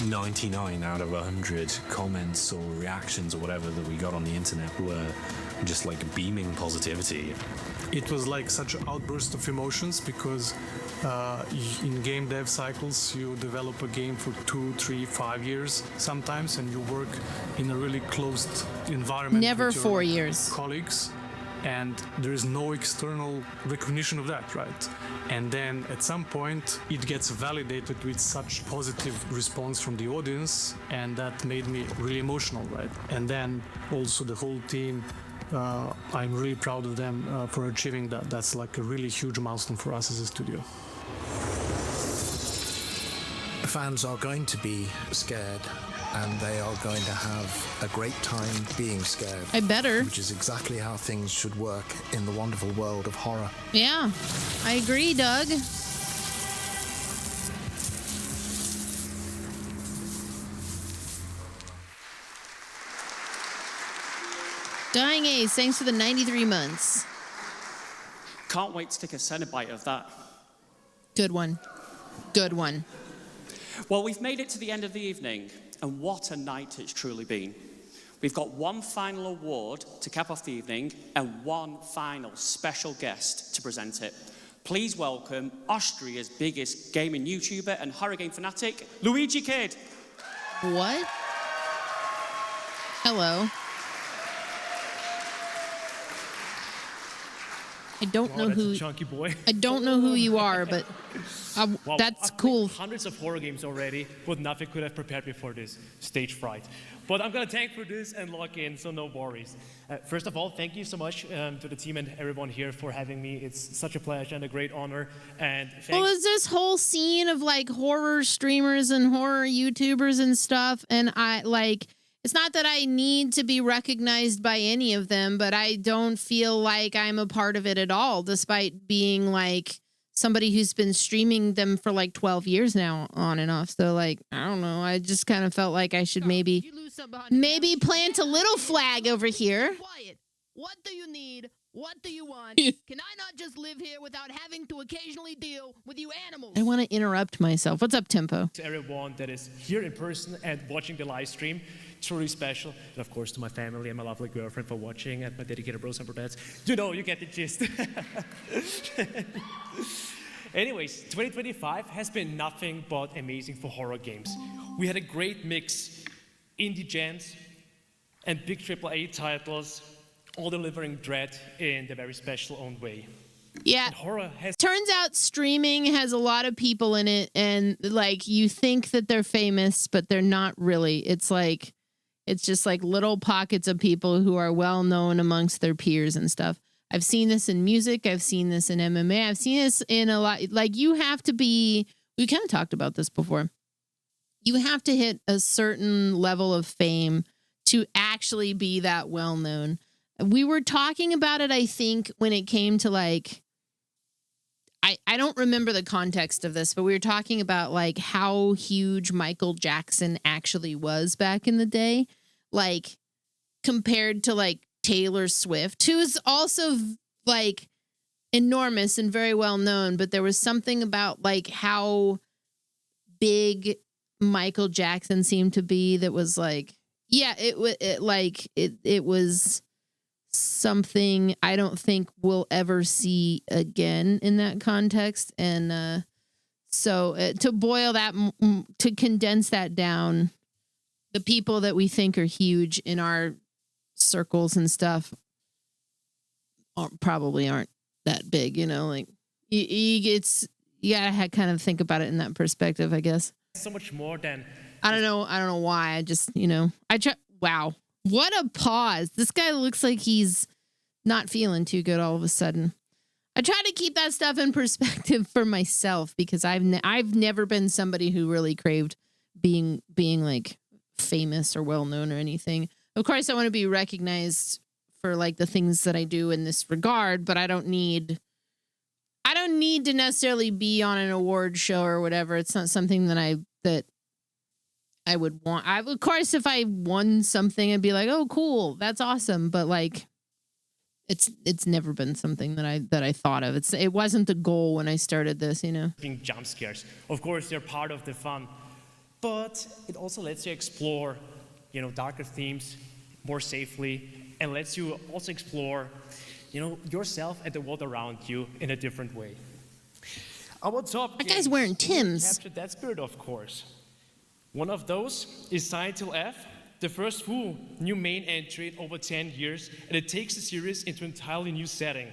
99 out of 100 comments or reactions or whatever that we got on the internet were just like beaming positivity. It was like such an outburst of emotions because in game dev cycles you develop a game for 2, 3, 5 years sometimes, and you work in a really closed environment. Never with your 4 years. Colleagues, and there is no external recognition of that, right? And then at some point it gets validated with such positive response from the audience, and that made me really emotional, right? And then also the whole team, I'm really proud of them for achieving that. That's like a really huge milestone for us as a studio. Fans are going to be scared, and they are going to have a great time being scared. I better. Which is exactly how things should work in the wonderful world of horror. Yeah, I agree, Doug. Dying Ace, thanks for the 93 months. Can't wait to take a Cenobite of that. Good one. Good one. Well, we've made it to the end of the evening, and what a night it's truly been. We've got one final award to cap off the evening and one final special guest to present it. Please welcome Austria's biggest gaming YouTuber and horror game fanatic, Luigi Kid. What? Hello. I don't know that's who. a chunky boy. I don't know who you are, but Well, that's I've cool. played hundreds of horror games already, but nothing could have prepared me for this stage fright. But I'm gonna tank for this and lock in, so no worries. First of all, thank you so much to the team and everyone here for having me. It's such a pleasure and a great honor. And thanks. Well, is this whole scene of like horror streamers and horror YouTubers and stuff, and I like. It's not that I need to be recognized by any of them, but I don't feel like I'm a part of it at all, despite being like somebody who's been streaming them for like 12 years now on and off. So like, I don't know. I just kind of felt like I should maybe plant a little flag over here. Quiet. What do you need? What do you want? Can I not just live here without having to occasionally deal with you animals? I want to interrupt myself. What's up, Tempo? To everyone that is here in person and watching the live stream, truly special. And of course to my family and my lovely girlfriend for watching, and my dedicated bros and brodettes. You know, you get the gist. Anyways, 2025 has been nothing but amazing for horror games. We had a great mix, indie gems and big AAA titles, all delivering dread in their very special own way. Yeah. And horror has Turns out streaming has a lot of people in it, and like you think that they're famous, but they're not really. It's just like little pockets of people who are well known amongst their peers and stuff. I've seen this in music. I've seen this in MMA. I've seen this in a lot. Like you have to be, we kind of talked about this before. You have to hit a certain level of fame to actually be that well known. We were talking about it, I think, when it came to like, I don't remember the context of this, but we were talking about like how huge Michael Jackson actually was back in the day, like compared to like Taylor Swift, who's also like enormous and very well known, but there was something about like how big Michael Jackson seemed to be, that was like, yeah, it was something I don't think we'll ever see again in that context. And so to boil that, to condense that down, the people that we think are huge in our circles and stuff probably aren't that big, you know, like you gotta kind of think about it in that perspective, I guess. So much more than I don't know why. I just, you know, wow. What a pause. This guy looks like he's not feeling too good all of a sudden. I try to keep that stuff in perspective for myself because I've never been somebody who really craved being like famous or well known or anything. Of course, I want to be recognized for like the things that I do in this regard, but I don't need to necessarily be on an award show or whatever. It's not something that I would want. Of course, if I won something, I'd be like, "Oh, cool, that's awesome." But like, it's never been something that I thought of. It wasn't the goal when I started this, you know. Being jump scares, of course, they're part of the fun, but it also lets you explore, you know, darker themes more safely, and lets you also explore, you know, yourself and the world around you in a different way. Our top that guy's wearing Timbs. Captured that spirit, of course. One of those is Silent Hill F, the first full new main entry in over 10 years, and it takes the series into an entirely new setting.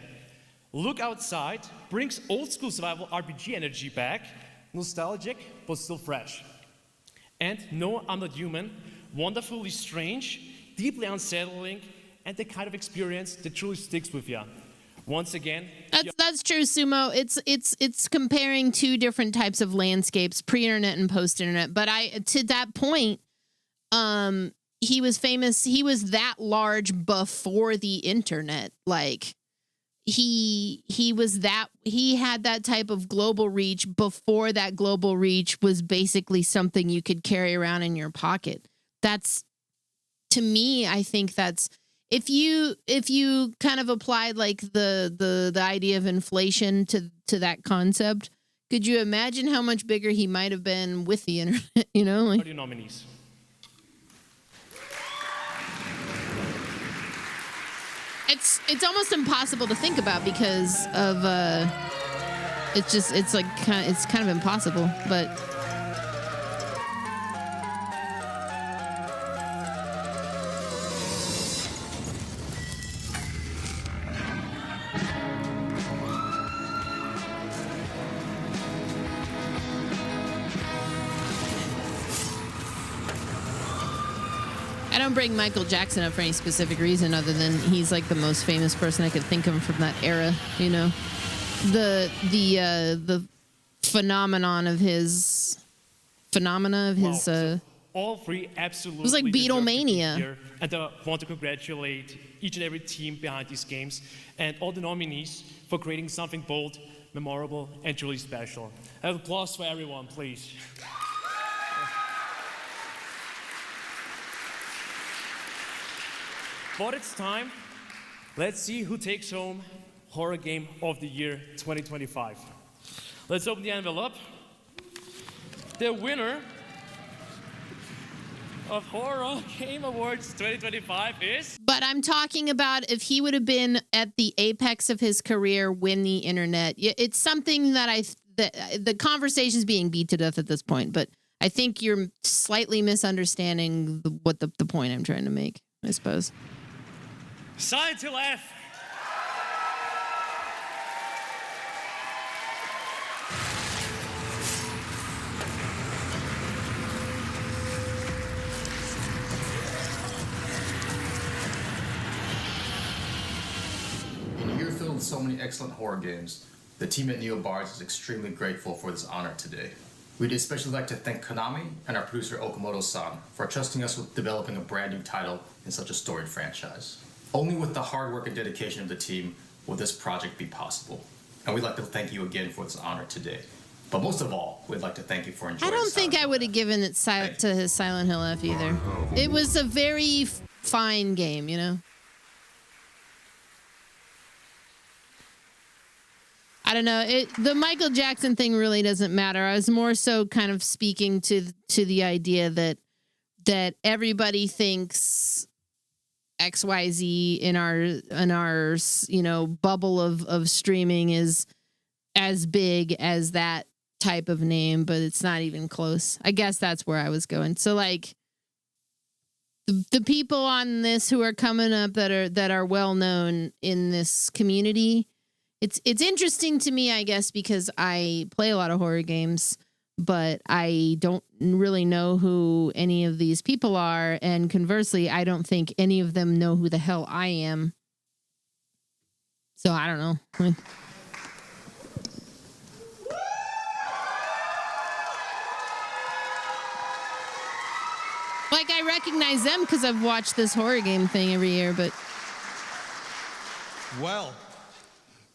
Look Outside brings old school survival RPG energy back, nostalgic but still fresh. And No, I'm Not Human, wonderfully strange, deeply unsettling, and the kind of experience that truly sticks with you. Once again, that's true, Sumo. It's comparing two different types of landscapes, pre-internet and post-internet. But to that point, he was famous. He was that large before the internet. Like he had that type of global reach before that global reach was basically something you could carry around in your pocket. That's, to me, I think that's, if you kind of applied like the idea of inflation to that concept, could you imagine how much bigger he might have been with the internet? You know, like. What are your nominees? It's almost impossible to think about because of it's kind of impossible, but. I don't bring Michael Jackson up for any specific reason other than he's like the most famous person I could think of from that era, you know. The phenomena of his all three absolutely. It was like Beatlemania. And I want to congratulate each and every team behind these games and all the nominees for creating something bold, memorable, and truly special. An applause for everyone, please. But it's time. Let's see who takes home Horror Game of the Year 2025. Let's open the envelope. The winner of Horror Game Awards 2025 is... But I'm talking about if he would have been at the apex of his career when the internet... It's something that the conversation's being beat to death at this point, but I think you're slightly misunderstanding what the point I'm trying to make, I suppose. Silent Hill F. In a year filled with so many excellent horror games, the team at NeoBards is extremely grateful for this honor today. We'd especially like to thank Konami and our producer Okamoto-san for trusting us with developing a brand new title in such a storied franchise. Only with the hard work and dedication of the team will this project be possible. And we'd like to thank you again for this honor today. But most of all, we'd like to thank you for enjoying I don't think I would have given it to his Silent Hill F either. It was a very fine game, you know? I don't know. The Michael Jackson thing really doesn't matter. I was more so kind of speaking to the idea that everybody thinks XYZ in our bubble of streaming is as big as that type of name, but it's not even close. I guess that's where I was going. So like the people on this who are coming up that are well known in this community, it's interesting to me, I guess, because I play a lot of horror games, but I don't really know who any of these people are, and conversely, I don't think any of them know who the hell I am. So I don't know. Like, I recognize them because I've watched this horror game thing every year, but... Well,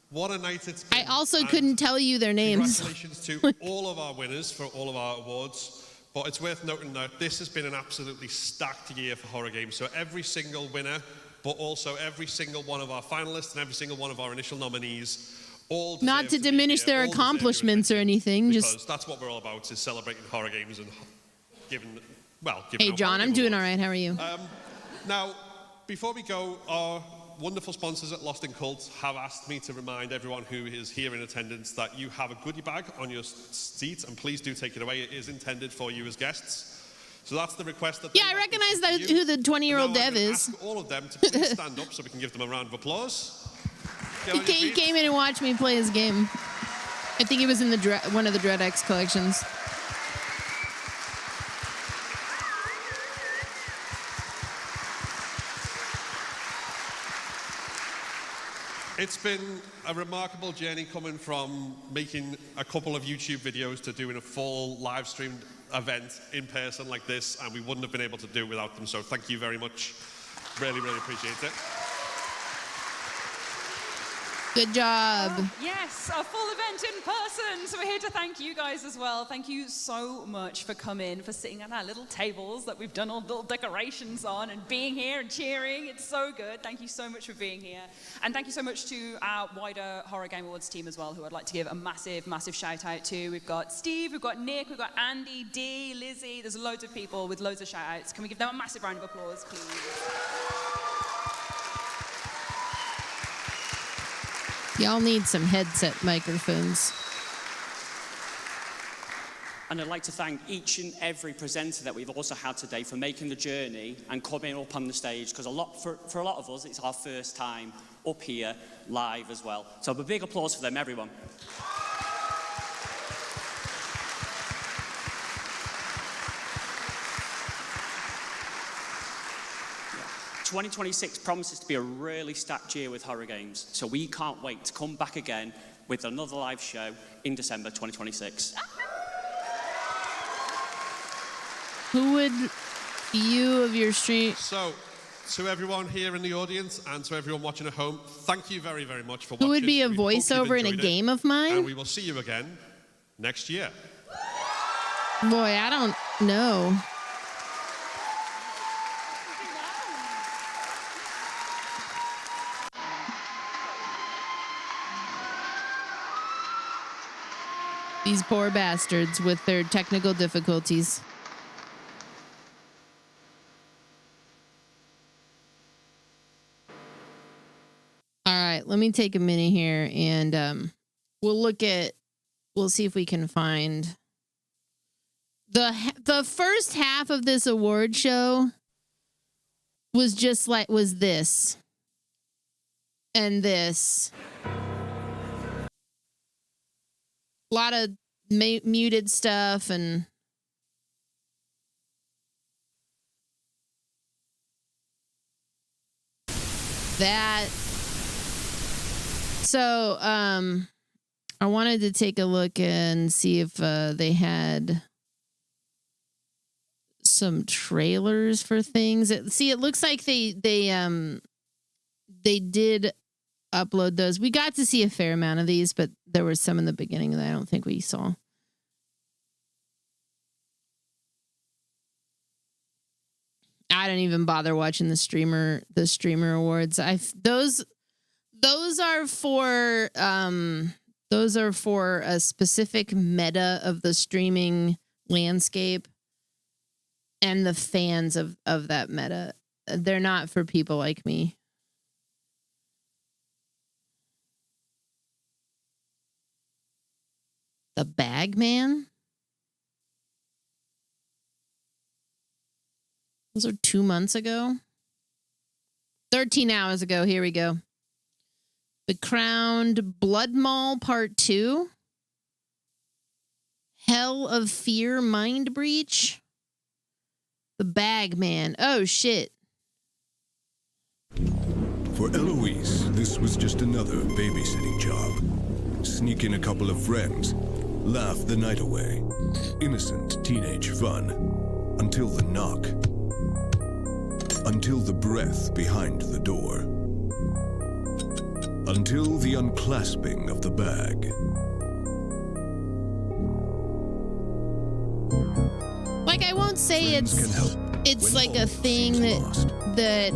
what a night it's been. I also couldn't tell you their names. Congratulations to all of our winners for all of our awards. But it's worth noting that this has been an absolutely stacked year for horror games. So every single winner, but also every single one of our finalists and every single one of our initial nominees, all not to diminish their accomplishments or anything, because just... that's what we're all about, is celebrating horror games and giving Hey, out John, horror I'm game doing all awards. right. How are you? Now, before we go, our wonderful sponsors at Lost in Cult have asked me to remind everyone who is here in attendance that you have a goodie bag on your seat, and please do take it away. It is intended for you as guests. So that's the request that. Yeah, I recognize that who the 20-year-old dev is. Ask all of them to please stand up so we can give them a round of applause. He came in and watched me play his game. I think he was in one of the Dread X collections. It's been a remarkable journey coming from making a couple of YouTube videos to doing a full live streamed event in person like this, and we wouldn't have been able to do it without them. So thank you very much. Really, really appreciate it. Good job. Yes, a full event in person. So we're here to thank you guys as well. Thank you so much for coming, for sitting at our little tables that we've done all little decorations on, and being here and cheering. It's so good. Thank you so much for being here. And thank you so much to our wider Horror Game Awards team as well, who I'd like to give a massive, massive shout out to. We've got Steve, we've got Nick, we've got Andy, Dee, Lizzie. There's loads of people with loads of shout outs. Can we give them a massive round of applause, please? Y'all need some headset microphones. And I'd like to thank each and every presenter that we've also had today for making the journey and coming up on the stage, because for a lot of us, it's our first time up here live as well. So a big applause for them, everyone. 2026 promises to be a really stacked year with horror games, so we can't wait to come back again with another live show in December 2026. Who would view of your stream? So, to everyone here in the audience and to everyone watching at home, thank you very, very much for watching. Who would be a We hope you've voiceover in a enjoyed it, game of mine? and we will see you again next year. Boy, I don't know. These poor bastards with their technical difficulties. All right, let me take a minute here and we'll see if we can find the first half of this award show was this and this. A lot of muted stuff and that. So, I wanted to take a look and see if they had some trailers for things. It looks like they did upload those. We got to see a fair amount of these, but there were some in the beginning that I don't think we saw. I don't even bother watching the streamer awards. Those are for Those are for a specific meta of the streaming landscape and the fans of that meta. They're not for people like me. The Bagman? Those are 2 months ago. 13 hours ago. Here we go. The Crowned Blood Maul Part 2. Hell of Fear Mind Breach. The Bagman. Oh, shit. For Eloise, this was just another babysitting job. Sneak in a couple of friends, laugh the night away. Innocent teenage fun. Until the knock. Until the breath behind the door. Until the unclasping of the bag. Like, I won't say it's like a thing that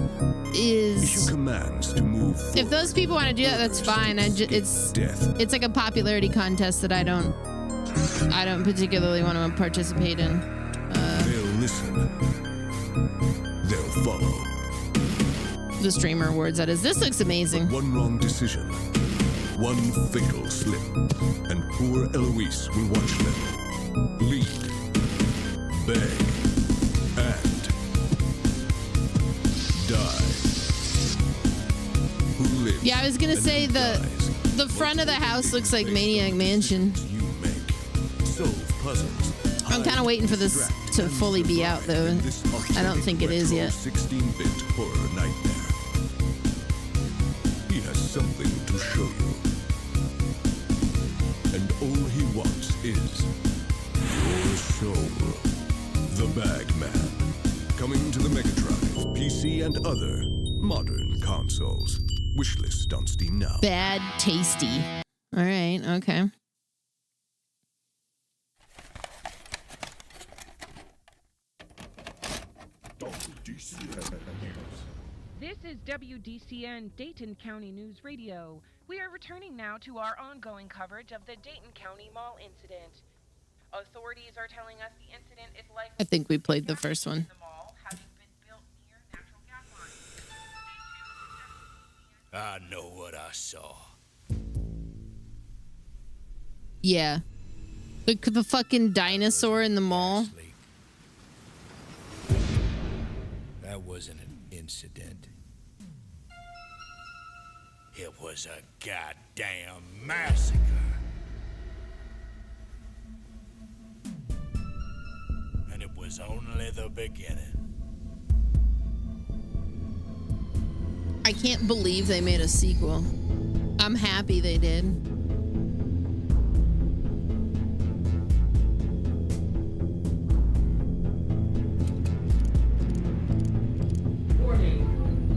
is. Issue commands to move. If those people want to do that, that's fine. It's like a popularity contest that I don't particularly want to participate in. They'll listen. They'll follow. The Streamer Awards, that is. This looks amazing. But one wrong decision, one fatal slip, and poor Eloise will watch them lead, beg, and die. Who lives? Yeah, I was gonna say the front of the house looks like Maniac Mansion. Solve puzzles. I'm kind of waiting for this to fully be out, though. I don't think it is yet. 16-bit horror nightmare. He has something to show you. And all he wants is your soul. The Bagman. Coming to the Mega Drive, PC, and other modern consoles. Wishlist on Steam now. Bad Tasty. All right, okay. This is WDCN Dayton County News Radio. We are returning now to our ongoing coverage of the Dayton County Mall incident. Authorities are telling us the incident is likely. I think we played the first one. I know what I saw. Yeah. The fucking dinosaur in the mall. That wasn't an incident. It was a goddamn massacre. And it was only the beginning. I can't believe they made a sequel. I'm happy they did. Warning.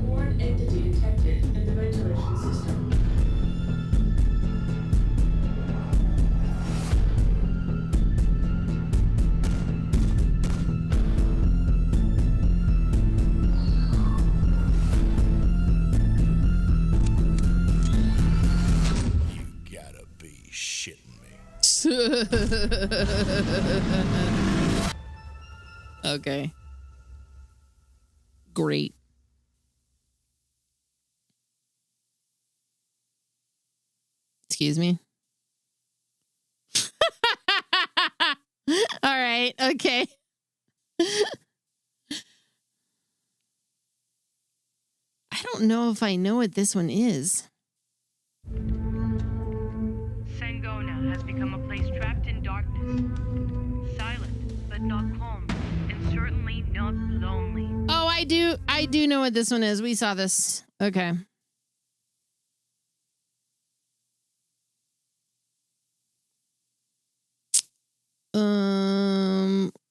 Foreign entity detected in the ventilation system. Okay. Great. Excuse me. All right. Okay. I don't know if I know what this one is. Sangona has become a place trapped in darkness. Silent, but not calm, and certainly not lonely. Oh, I do know what this one is. We saw this. Okay.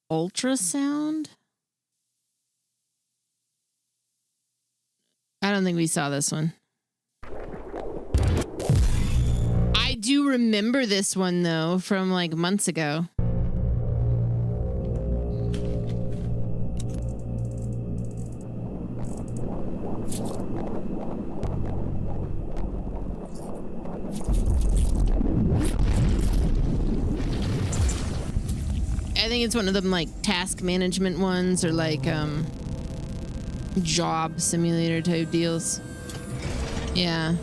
Ultrasound? I don't think we saw this one. I do remember this one though from like months ago. I think it's one of them like task management ones or like job simulator type deals. Yeah.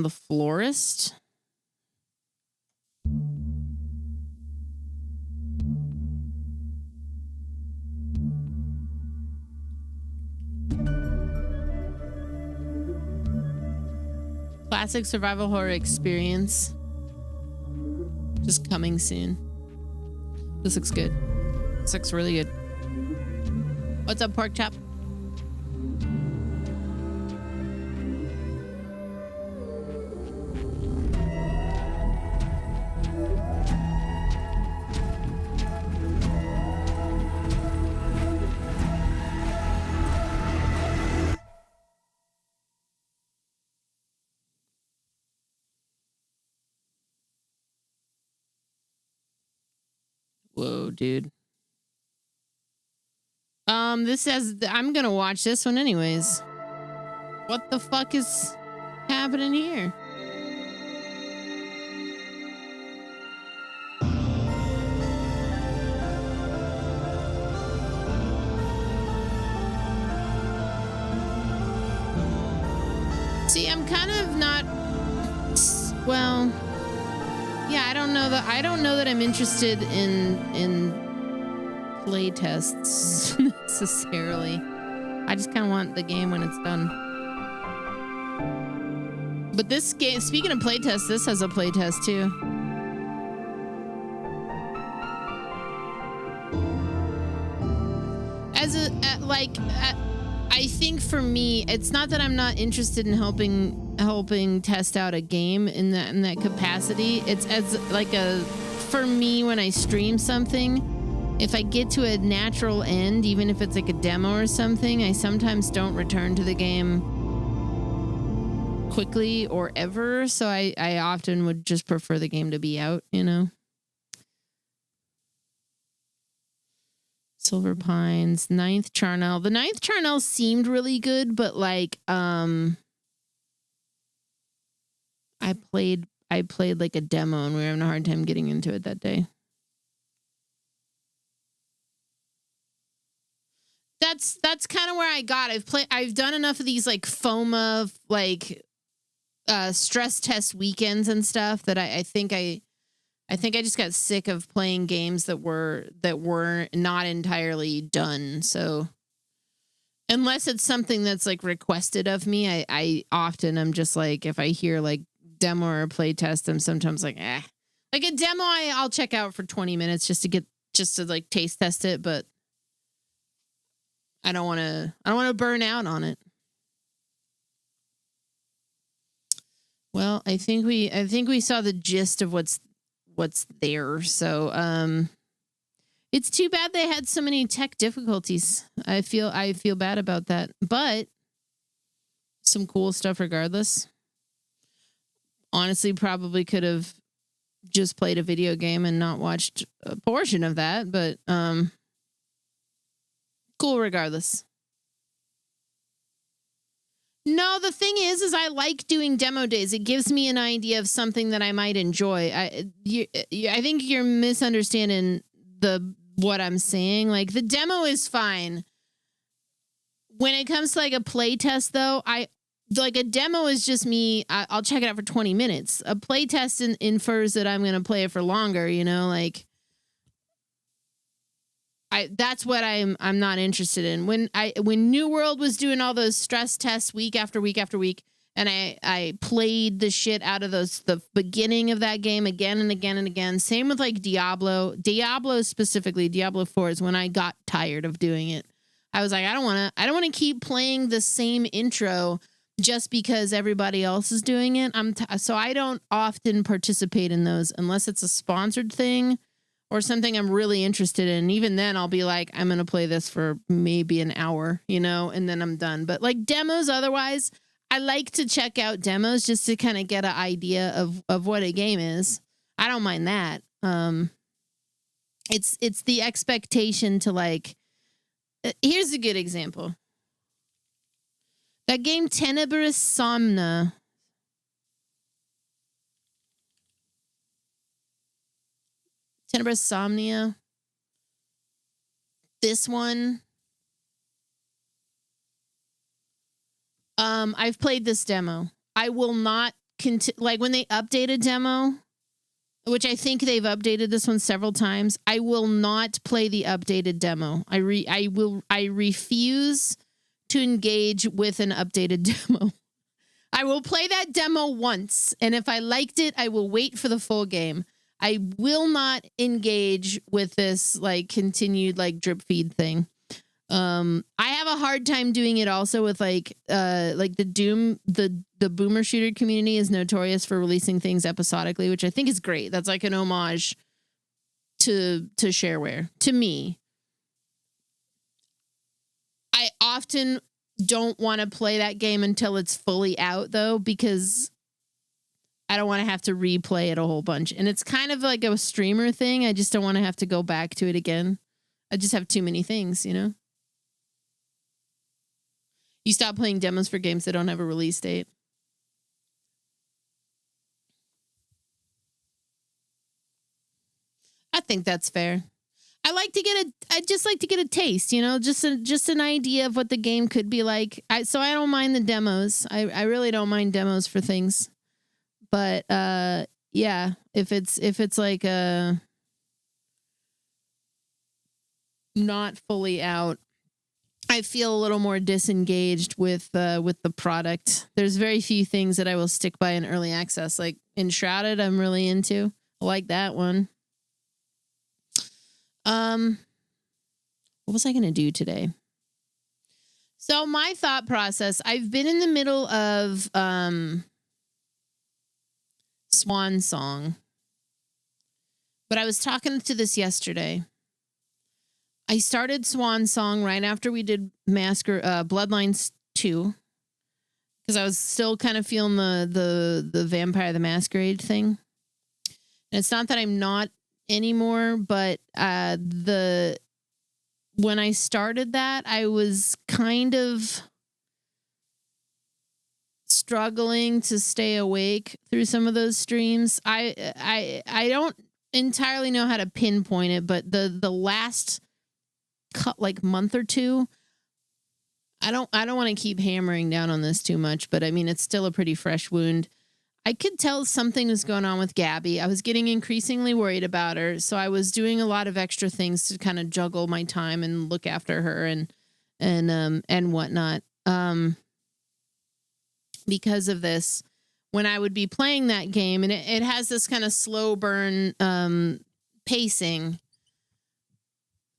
The florist. Classic survival horror experience. Just coming soon. This looks good. This looks really good. What's up, pork chop? Whoa, dude. This says I'm gonna watch this one anyways. What the fuck is happening here? See, I'm kind of not. Well, yeah, I don't know that I'm interested in play tests necessarily. I just kind of want the game when it's done. But this game, speaking of play tests, this has a play test too. I think for me, it's not that I'm not interested in helping test out a game in that capacity. It's as like for me when I stream something, if I get to a natural end, even if it's like a demo or something, I sometimes don't return to the game quickly or ever. So I often would just prefer the game to be out, you know. Silver Pines, Ninth Charnel. The Ninth Charnel seemed really good, but like I played like a demo and we were having a hard time getting into it that day. That's kind of where I got. I've done enough of these like FOMA like stress test weekends and stuff that I think I just got sick of playing games that were not entirely done. So unless it's something that's like requested of me, I often am just like, if I hear like demo or play test, I'm sometimes like, like a demo I'll check out for 20 minutes just to like taste test it, but I don't want to burn out on it. Well, I think we saw the gist of what's there. So it's too bad they had so many tech difficulties. I feel bad about that, but some cool stuff regardless. Honestly, probably could have just played a video game and not watched a portion of that, but cool regardless. No, the thing is I like doing demo days. It gives me an idea of something that I might enjoy. I think you're misunderstanding what I'm saying. Like the demo is fine. When it comes to like a play test, though, like a demo is just me. I'll check it out for 20 minutes. A play test infers that I'm going to play it for longer. You know, like that's what I'm not interested in. When New World was doing all those stress tests week after week after week, and I played the shit out of the beginning of that game again and again and again. Same with like Diablo specifically. Diablo 4 is when I got tired of doing it. I was like, I don't want to keep playing the same intro just because everybody else is doing it. So I don't often participate in those unless it's a sponsored thing or something I'm really interested in. Even then I'll be like, I'm going to play this for maybe an hour, and then I'm done. But like demos, otherwise, I like to check out demos just to kind of get an idea of what a game is. I don't mind that. It's the expectation to like, here's a good example. That game Tenebris Somnia. Tenebris Somnia. This one. I've played this demo. I will not like when they update a demo, which I think they've updated this one several times. I will not play the updated demo. I refuse to engage with an updated demo. I will play that demo once, and if I liked it, I will wait for the full game. I will not engage with this like continued like drip feed thing. I have a hard time doing it also with like the Doom, the boomer shooter community is notorious for releasing things episodically, which I think is great. That's like an homage to shareware. To me, I often don't want to play that game until it's fully out though, because I don't want to have to replay it a whole bunch. And it's kind of like a streamer thing. I just don't want to have to go back to it again. I just have too many things, You stop playing demos for games that don't have a release date. I think that's fair. I just like to get a taste, just an idea of what the game could be like. So I don't mind the demos. I really don't mind demos for things. But yeah, if it's like not fully out, I feel a little more disengaged with the product. There's very few things that I will stick by in early access. Like Enshrouded, I'm really into. I like that one. What was I going to do today? So my thought process, I've been in the middle of Swan Song. But I was talking to this yesterday. I started Swan Song right after we did Bloodlines 2. Because I was still kind of feeling the Vampire the Masquerade thing. And it's not that I'm not anymore, but when I started that, I was kind of struggling to stay awake through some of those streams. I don't entirely know how to pinpoint it, but the last month or two, I don't want to keep hammering down on this too much, but I mean it's still a pretty fresh wound. I could tell something was going on with Gabby. I was getting increasingly worried about her, so I was doing a lot of extra things to kind of juggle my time and look after her and whatnot. Because of this, when I would be playing that game, and it has this kind of slow burn pacing,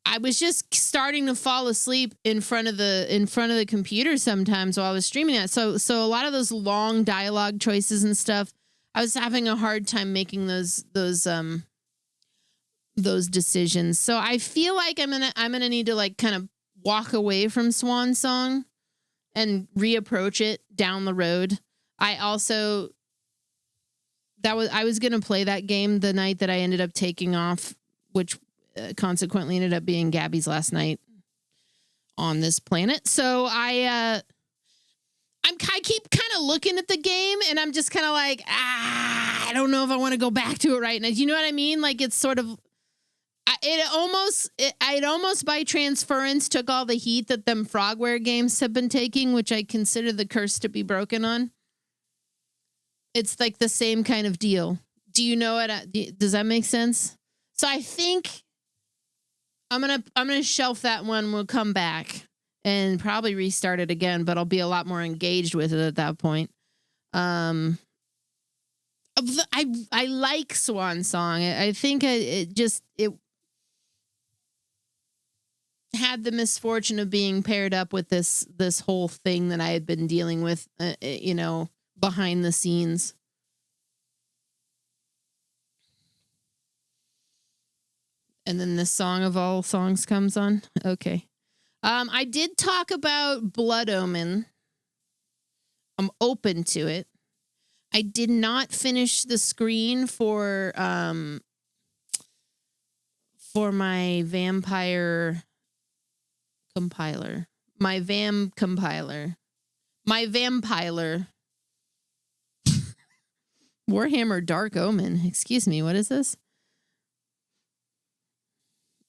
I was just starting to fall asleep in front of the computer sometimes while I was streaming that. So a lot of those long dialogue choices and stuff, I was having a hard time making those decisions. So I feel like I'm gonna need to like kind of walk away from Swan Song and reapproach it down the road. I was gonna play that game the night that I ended up taking off, which consequently ended up being Gabby's last night on this planet. So I keep kind of looking at the game and I'm just kind of like, I don't know if I want to go back to it right now. You know what I mean? Like it's sort of, it almost by transference took all the heat that them Frogware games have been taking, which I consider the curse to be broken on. It's like the same kind of deal. Do you know what? Does that make sense? So I think I'm gonna shelf that one. We'll come back and probably restart it again, but I'll be a lot more engaged with it at that point. I like Swan Song. I think it had the misfortune of being paired up with this whole thing that I had been dealing with, behind the scenes. And then this song of all songs comes on. Okay. I did talk about Blood Omen. I'm open to it. I did not finish the screen for my vampire compiler. My VAM compiler. My vampiler. Warhammer Dark Omen. Excuse me, what is this?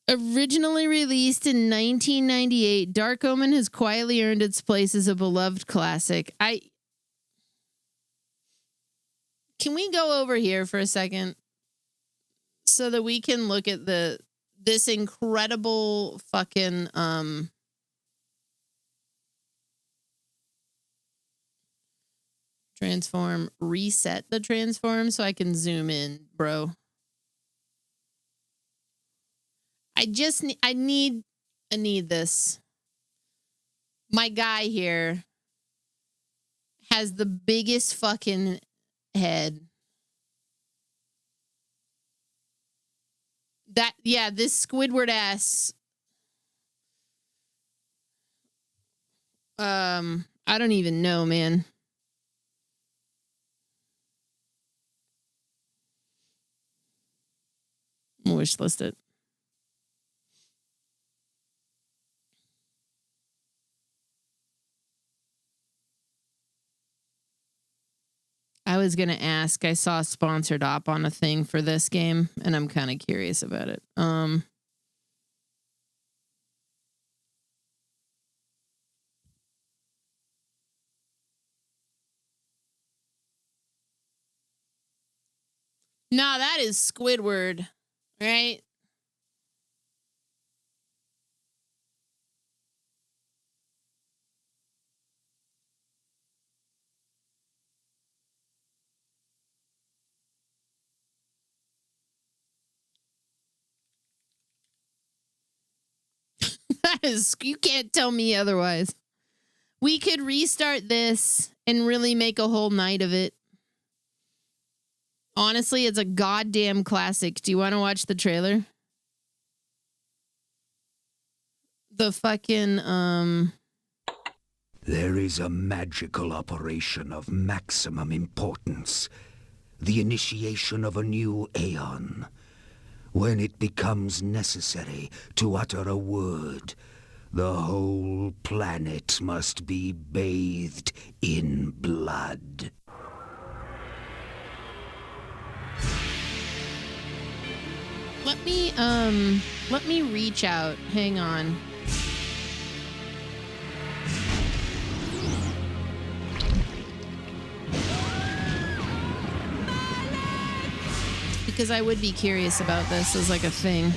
Originally released in 1998, Dark Omen has quietly earned its place as a beloved classic. Can we go over here for a second so that we can look at this incredible fucking transform, reset the transform so I can zoom in, bro. I need this. My guy here has the biggest fucking head. This Squidward ass. I don't even know, man. Wish list it. I was going to ask, I saw sponsored op on a thing for this game, and I'm kind of curious about it. No, that is Squidward, right? That is, you can't tell me otherwise. We could restart this and really make a whole night of it. Honestly, it's a goddamn classic. Do you want to watch the trailer? The fucking, There is a magical operation of maximum importance. The initiation of a new aeon. When it becomes necessary to utter a word, the whole planet must be bathed in blood. let me reach out. Hang on. Because I would be curious about this as like a thing.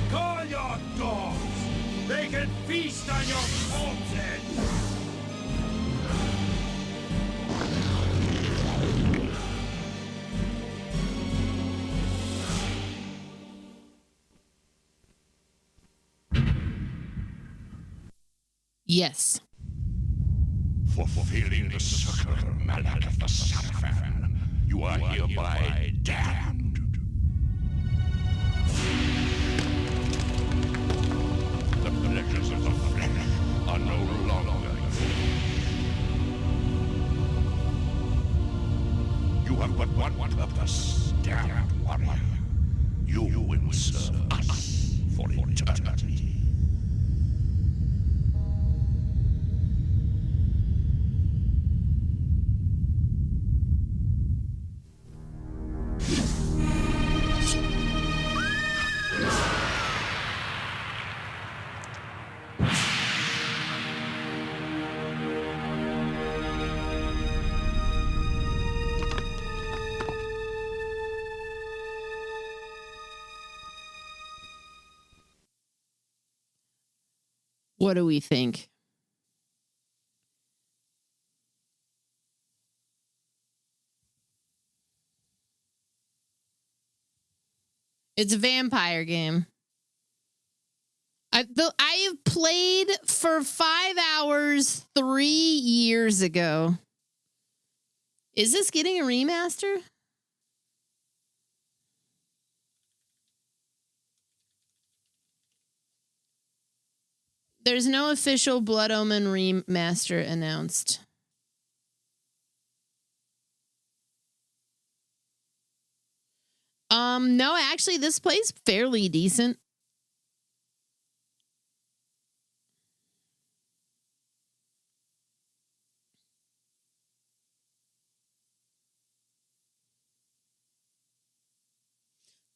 Call your dogs! They can feast on your corpses! Yes. For fulfilling the circular mallet of the Sapphire, you are hereby damned. The pleasures of the flesh are no longer yours. You the stabbed warrior. You will serve us for eternity. What do we think? It's a vampire game. I've played for 5 hours 3 years ago. Is this getting a remaster? There's no official Blood Omen remaster announced. No, actually, this plays fairly decent.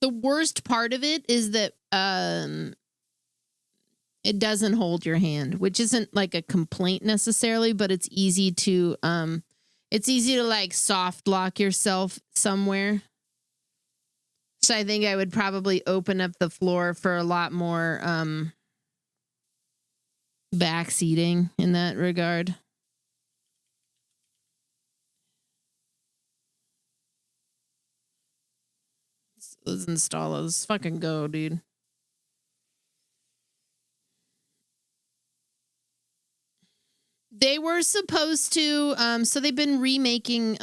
The worst part of it is that it doesn't hold your hand, which isn't like a complaint necessarily, but it's easy to like soft lock yourself somewhere. So I think I would probably open up the floor for a lot more backseating in that regard. Let's install it. Let's fucking go, dude. They were supposed to so they've been remaking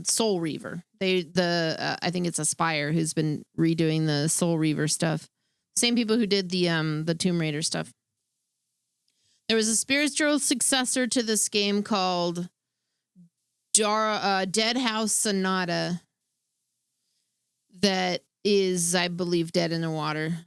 Soul Reaver. I think it's Aspire who's been redoing the Soul Reaver stuff. Same people who did the Tomb Raider stuff. There was a spiritual successor to this game called Dead House Sonata that is, I believe, dead in the water.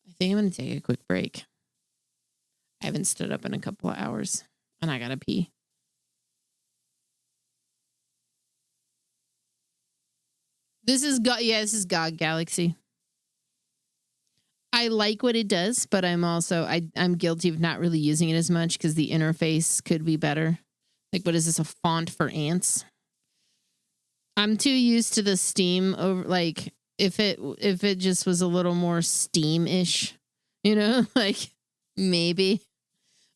I think I'm going to take a quick break. I haven't stood up in a couple of hours, and I got to pee. This is GOG Galaxy. I like what it does, but I'm guilty of not really using it as much because the interface could be better. Like, what is this, a font for ants? I'm too used to the Steam over, like, if it just was a little more Steam-ish, you know, like maybe.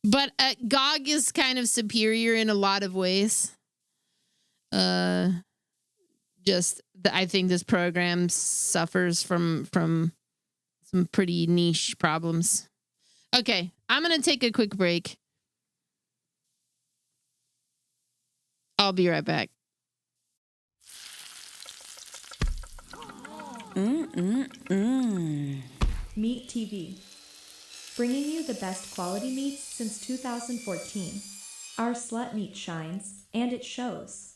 But GOG is kind of superior in a lot of ways. I think this program suffers from some pretty niche problems. Okay, I'm going to take a quick break. I'll be right back. Meat TV, bringing you the best quality meats since 2014. Our slut meat shines, and it shows.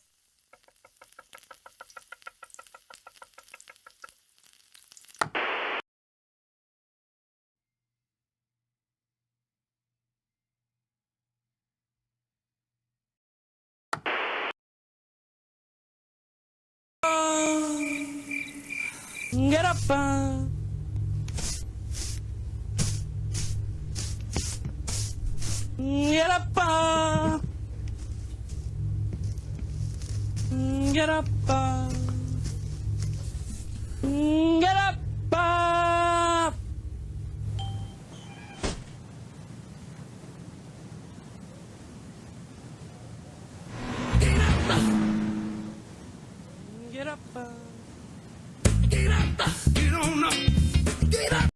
Get up! Get up! Get up! Get up! Get up! Get up! Get on up! Get up!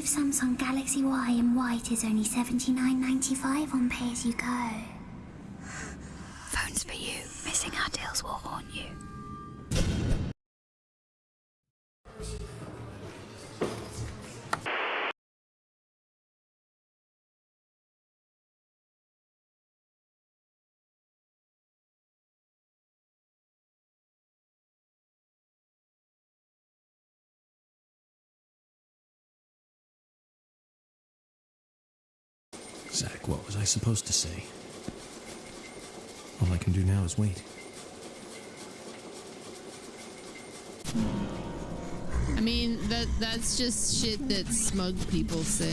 exclusive Samsung Galaxy Y in white is only $79.95 on pay-as-you-go. Phones for you. Missing our deals will haunt you. Zach, what was I supposed to say? All I can do now is wait. I mean, that's just shit that smug people say.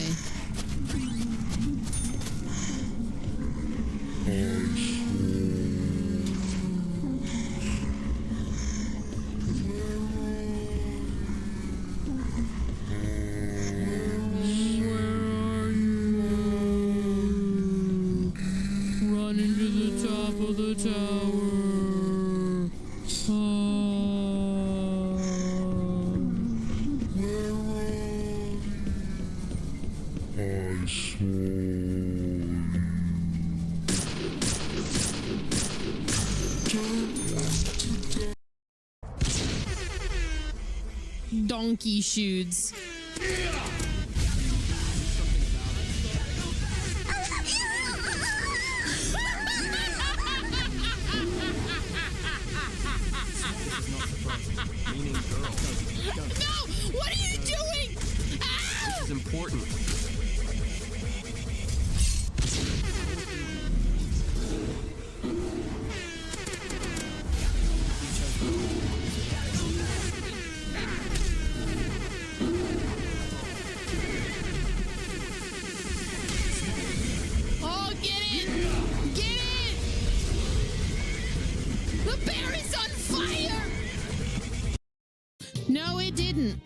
Donkey shoes. No! What are you doing? Ah! This is important. Oh, get it! Get it! The bear is on fire! No, it didn't.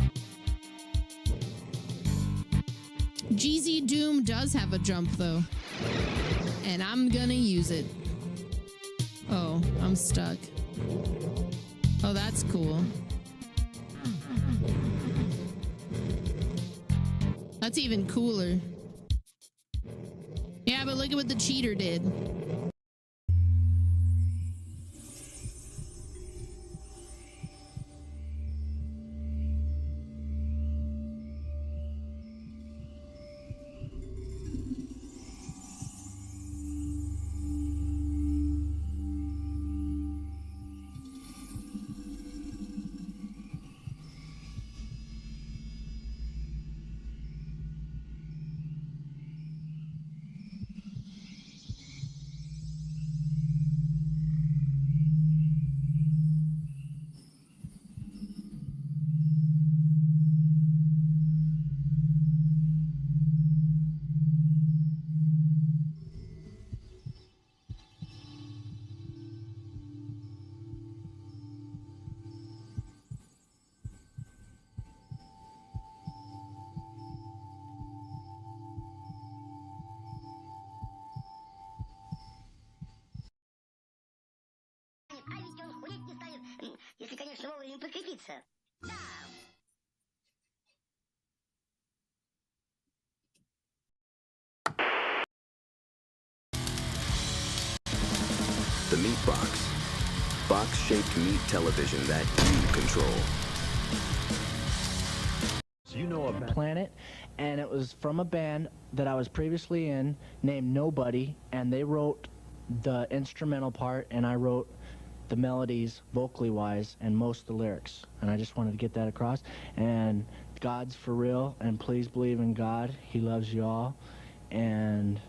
GZ Doom does have a jump, though. And I'm gonna use it. Oh, I'm stuck. Oh, that's cool. That's even cooler. Yeah, but look at what the cheater did. Если, конечно, вовремя подкрепиться. The Meat Box. Box-shaped meat television that you control. You know a planet, and it was from a band that I was previously in named Nobody, and they wrote the instrumental part, and I wrote the melodies vocally wise and most of the lyrics, and I just wanted to get that across. And God's for real, and please believe in God. He loves you all, and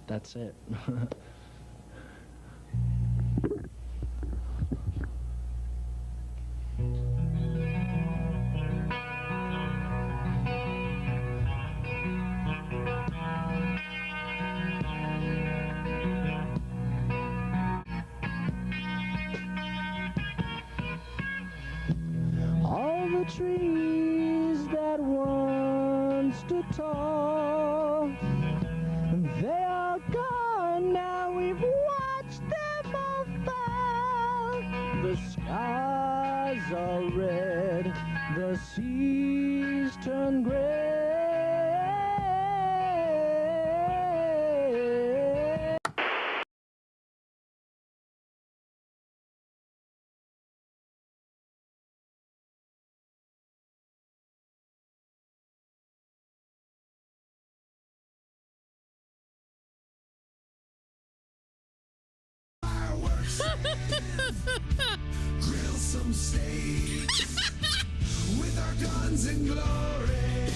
that's it. All the trees that once stood tall, they are gone now, we've watched them all fall. The skies are red, the seas turn gray. freedom stakes. With our guns and glory,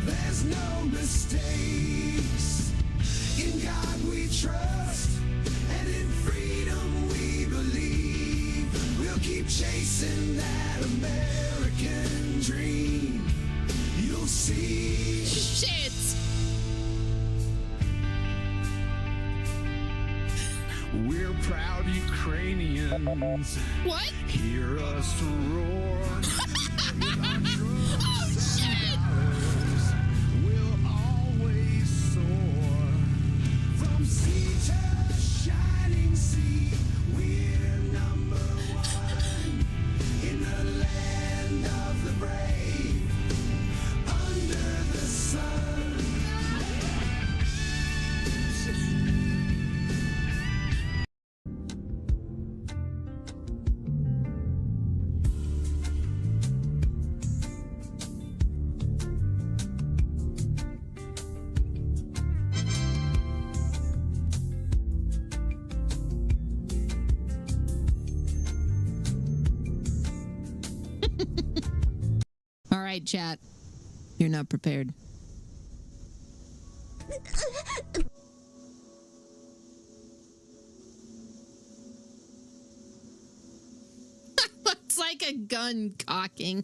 there's no mistakes. In God we trust, and in freedom we believe. We'll keep chasing that American dream. You'll see. Shit. We're proud Ukrainians. What? Hear us roar. Oh shit! We'll always soar. From sea to shining sea, we're number one. In the land of the brave, under the sun. All right, chat. You're not prepared. Looks like a gun cocking.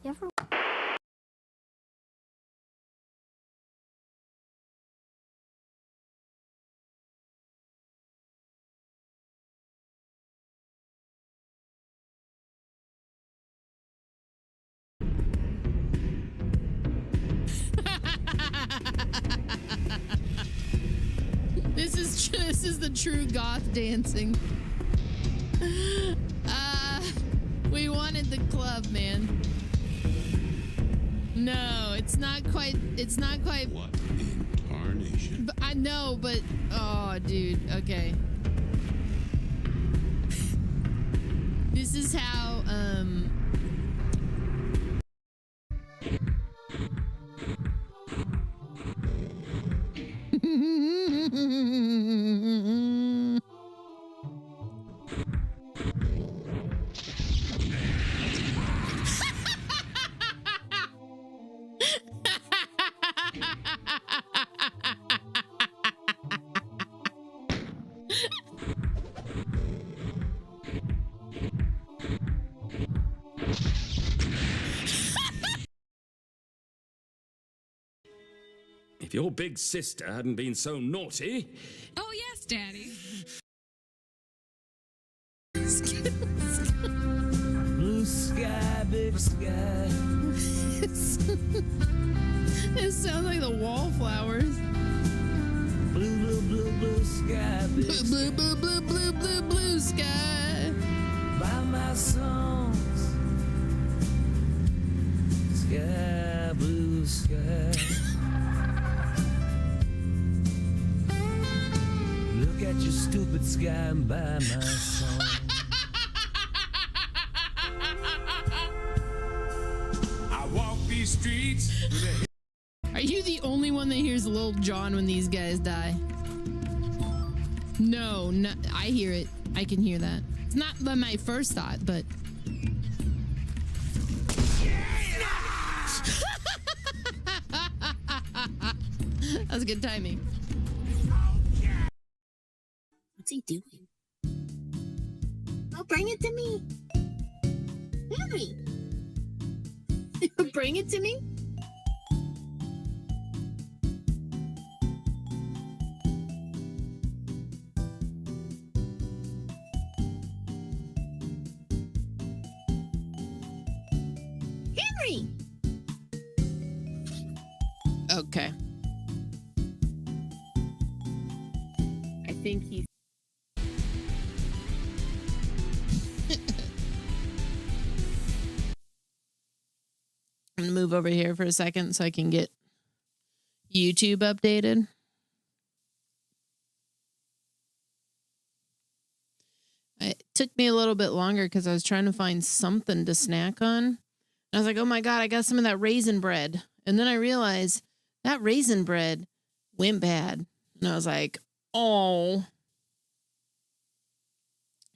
You ever... This is the true goth dancing. We wanted the club, man. No, it's not quite. It's not quite. What in tarnation? I know, but oh, dude. Okay. This is how. If your big sister hadn't been so naughty... Oh, yes, Daddy. Blue sky, big sky. It sounds like the wallflowers. Blue, blue, blue, blue sky, big blue, blue, blue, blue, blue, blue, blue sky. By my songs, sky, blue sky. Look at your stupid sky and buy my song. I walk these streets with a... Are you the only one that hears Lil Jon when these guys die? No, I hear it. I can hear that. It's not my first thought, but That was good timing. What's he doing? Oh, bring it to me. Henry. Bring it to me. Henry. Okay. I think he's. I'm gonna move over here for a second so I can get YouTube updated. It took me a little bit longer because I was trying to find something to snack on. And I was like, oh my God, I got some of that raisin bread. And then I realized that raisin bread went bad. And I was like, oh.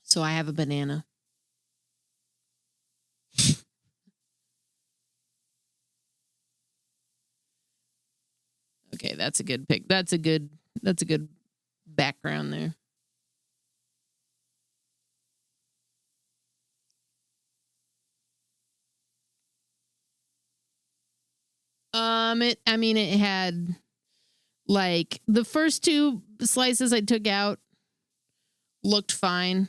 So I have a banana. Okay, that's a good pick. That's a good background there. It had like the first two slices I took out looked fine.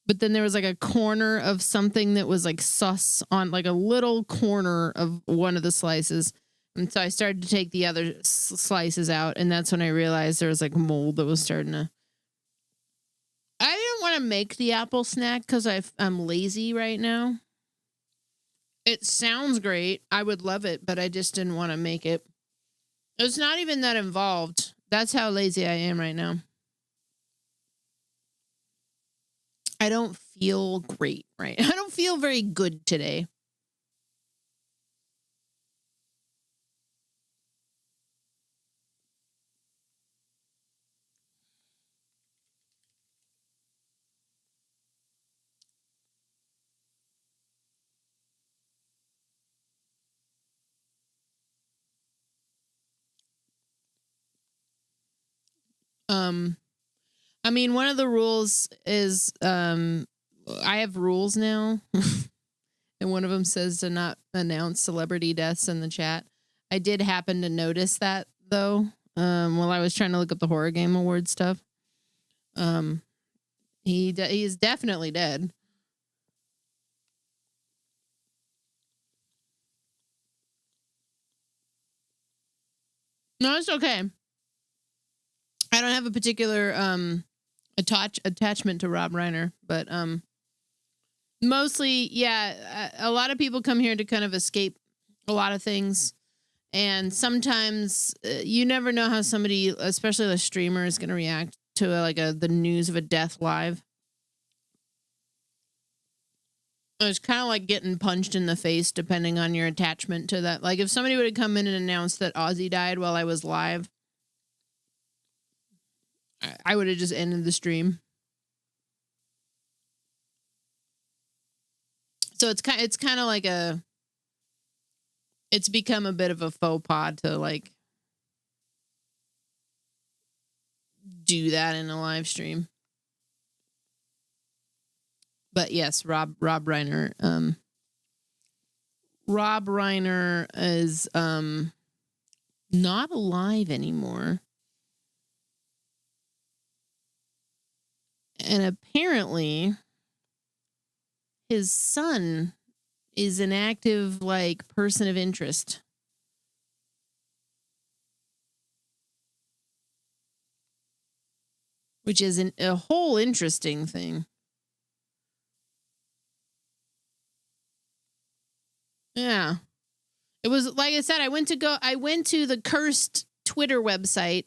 But then there was like a corner of something that was like sus on like a little corner of one of the slices. And so I started to take the other slices out. And that's when I realized there was like mold that was starting to. I didn't want to make the apple snack because I'm lazy right now. It sounds great. I would love it, but I just didn't want to make it. It's not even that involved. That's how lazy I am right now. I don't feel great, right? I don't feel very good today. One of the rules is I have rules now. And one of them says to not announce celebrity deaths in the chat. I did happen to notice that though, while I was trying to look up the horror game award stuff. He's definitely dead. No, it's okay. I don't have a particular attachment to Rob Reiner, but mostly, yeah, a lot of people come here to kind of escape a lot of things. And sometimes you never know how somebody, especially a streamer, is going to react to the news of a death live. It's kind of like getting punched in the face depending on your attachment to that. Like if somebody would have come in and announced that Ozzy died while I was live, I would have just ended the stream. So it's kind of like it's become a bit of a faux pas to like do that in a live stream. But yes, Rob Reiner. Rob Reiner is not alive anymore. And apparently his son is an active person of interest. Which is a whole interesting thing. Yeah. It was like I said, I went to the cursed Twitter website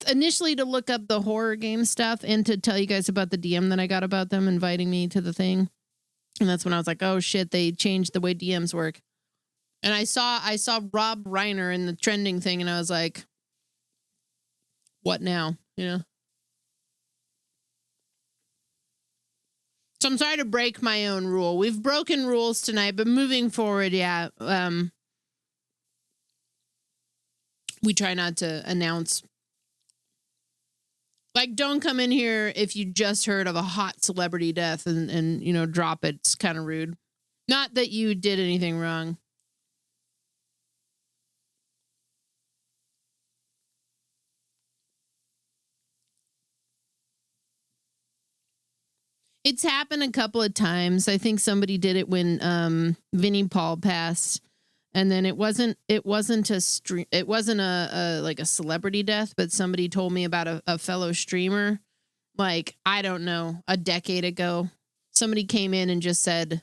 initially to look up the horror game stuff and to tell you guys about the DM that I got about them inviting me to the thing. And that's when I was like, oh shit, they changed the way DMs work. And I saw Rob Reiner in the trending thing and I was like, what now? You know? So I'm sorry to break my own rule. We've broken rules tonight, but moving forward, yeah. we try not to announce. Like, don't come in here if you just heard of a hot celebrity death and you know, drop it. It's kind of rude. Not that you did anything wrong. It's happened a couple of times. I think somebody did it when Vinnie Paul passed, and then it wasn't a like a celebrity death, but somebody told me about a fellow streamer, like, I don't know, a decade ago. Somebody came in and just said,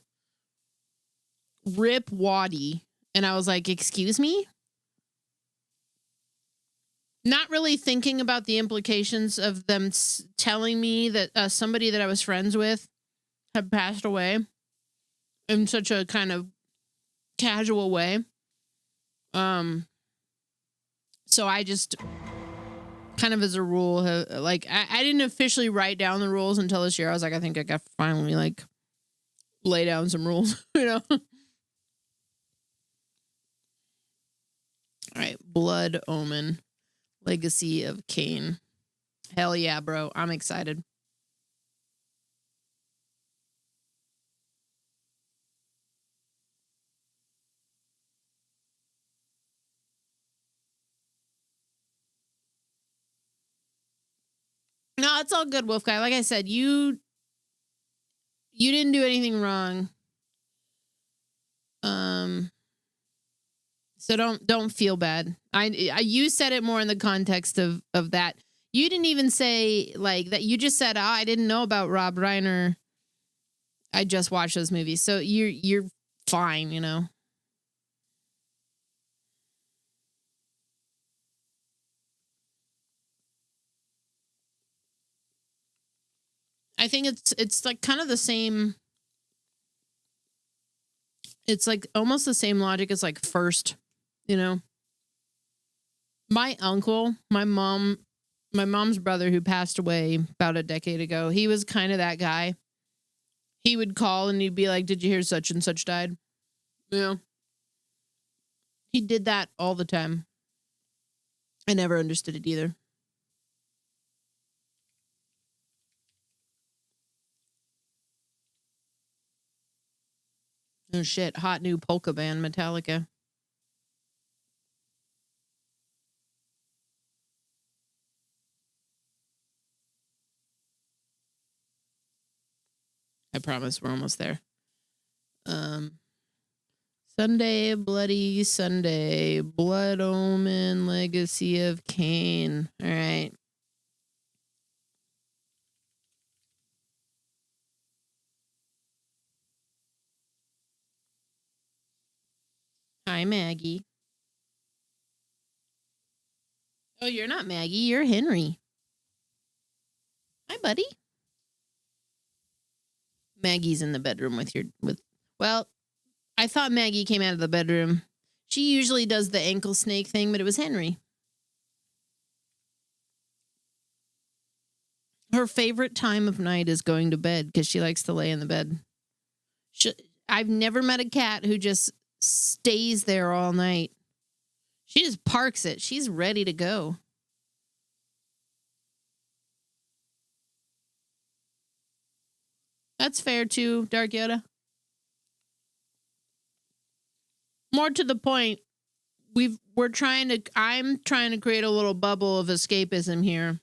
"Rip Waddy," and I was like, "Excuse me?" Not really thinking about the implications of them telling me that somebody that I was friends with had passed away in such a kind of casual way. So I just kind of, as a rule, like, I didn't officially write down the rules until this year. I was like, I think I got finally like lay down some rules, you know? All right. Blood Omen. Legacy of Kain. Hell yeah, bro. I'm excited. No, it's all good, Wolf Guy. Like I said, you didn't do anything wrong. So don't feel bad. You said it more in the context of that. You didn't even say like that. You just said, "Oh, I didn't know about Rob Reiner. I just watched those movies." So you're fine, you know. I think it's like kind of the same. It's like almost the same logic as like First, you know. My uncle, my mom's brother, who passed away about a decade ago, he was kind of that guy. He would call and he'd be like, "Did you hear such and such died?" You know. He did that all the time. I never understood it either. Oh shit, hot new polka band, Metallica. I promise we're almost there. Sunday, Bloody Sunday, Blood Omen, Legacy of Kain. All right. Hi, Maggie. Oh, you're not Maggie. You're Henry. Hi, buddy. Maggie's in the bedroom well, I thought Maggie came out of the bedroom. She usually does the ankle snake thing, but it was Henry. Her favorite time of night is going to bed because she likes to lay in the bed. I've never met a cat who just stays there all night. She just parks it. She's ready to go. That's fair too, Dark Yoda. More to the point, I'm trying to create a little bubble of escapism here.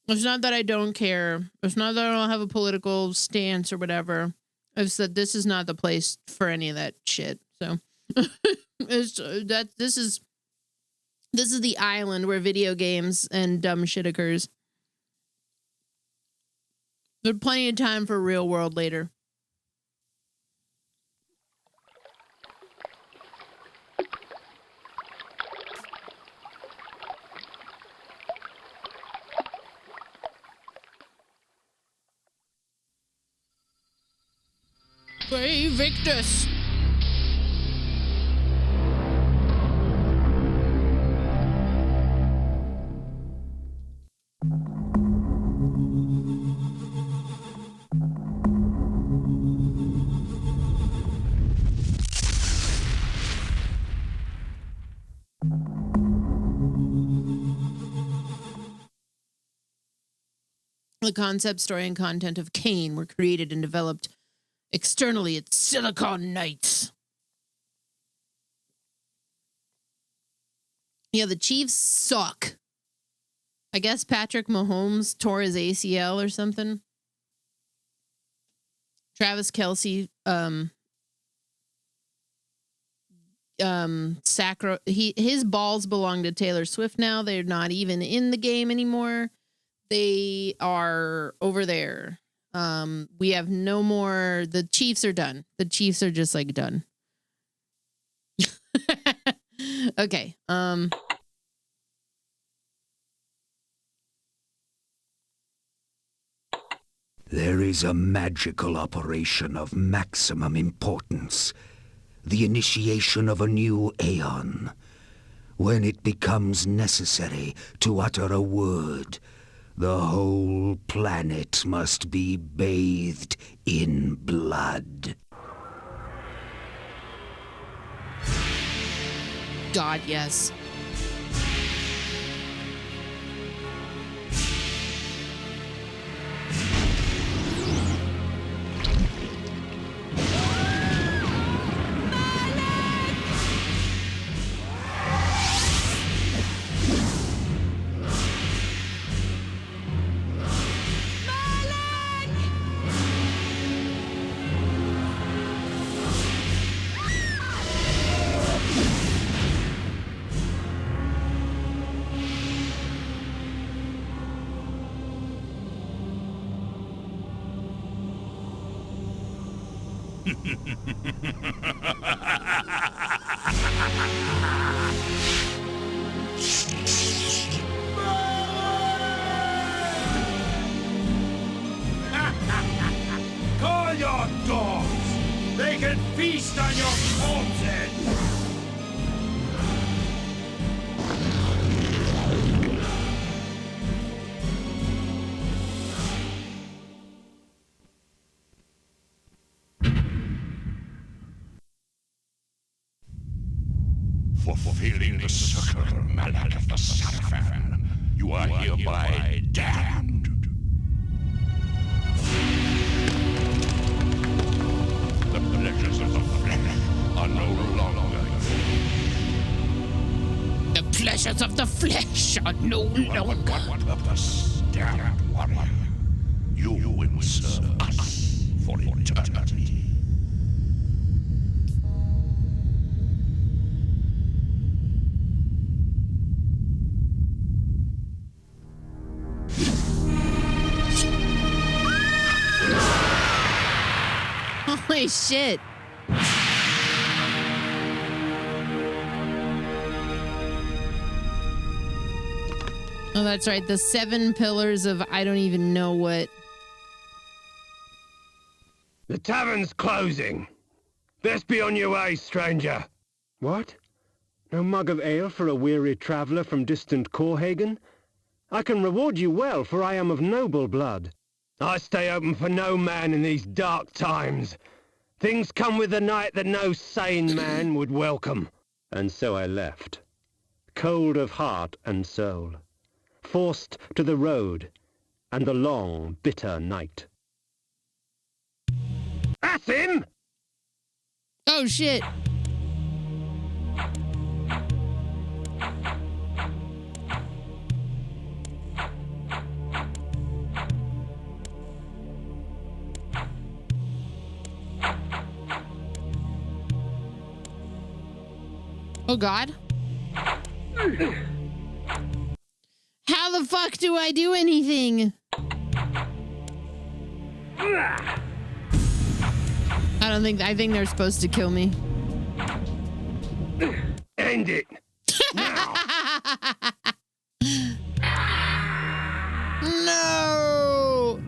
It's not that I don't care. It's not that I don't have a political stance or whatever. It's that this is not the place for any of that shit. So this is the island where video games and dumb shit occurs. There's plenty of time for real world later. Brave Victus. The concept, story, and content of Kain were created and developed externally at Silicon Knights. Yeah, the Chiefs suck. I guess Patrick Mahomes tore his ACL or something. Travis Kelce, his balls belong to Taylor Swift now. They're not even in the game anymore. They are over there. We have no more. The Chiefs are done. The Chiefs are just like done. Okay. There is a magical operation of maximum importance. The initiation of a new aeon. When it becomes necessary to utter a word, the whole planet must be bathed in blood. God, yes. Call your dogs! They can feast on your corpses! For fulfilling the circle mallet of the Sapphire, you are hereby damned. The pleasures of the flesh are no longer. The pleasures of the flesh are no longer. What purpose, damned warrior? You will serve us for eternity. Holy shit. Oh, that's right. The 7 pillars of I don't even know what. The tavern's closing. Best be on your way, stranger. What? No mug of ale for a weary traveller from distant Corhagen? I can reward you well, for I am of noble blood. I stay open for no man in these dark times. Things come with the night that no sane man would welcome. And so I left, cold of heart and soul, forced to the road and the long, bitter night. That's him! Oh, shit. Oh, God. How the fuck do I do anything? I think they're supposed to kill me. End it! No!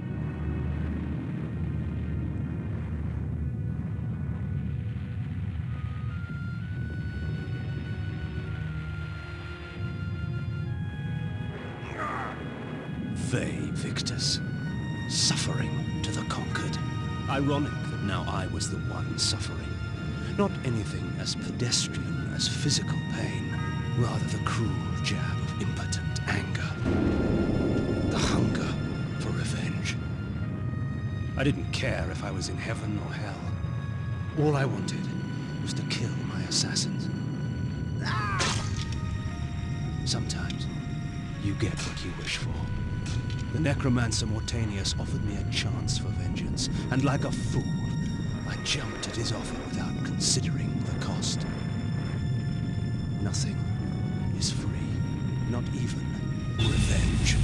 They victors, suffering to the conquered. Ironic that now I was the one suffering. Not anything as pedestrian as physical pain, rather the cruel jab of impotent anger. The hunger for revenge. I didn't care if I was in heaven or hell. All I wanted was to kill my assassins. Sometimes, you get what you wish for. The necromancer Mortanius offered me a chance for vengeance, and like a fool, I jumped at his offer without considering the cost. Nothing is free, not even revenge.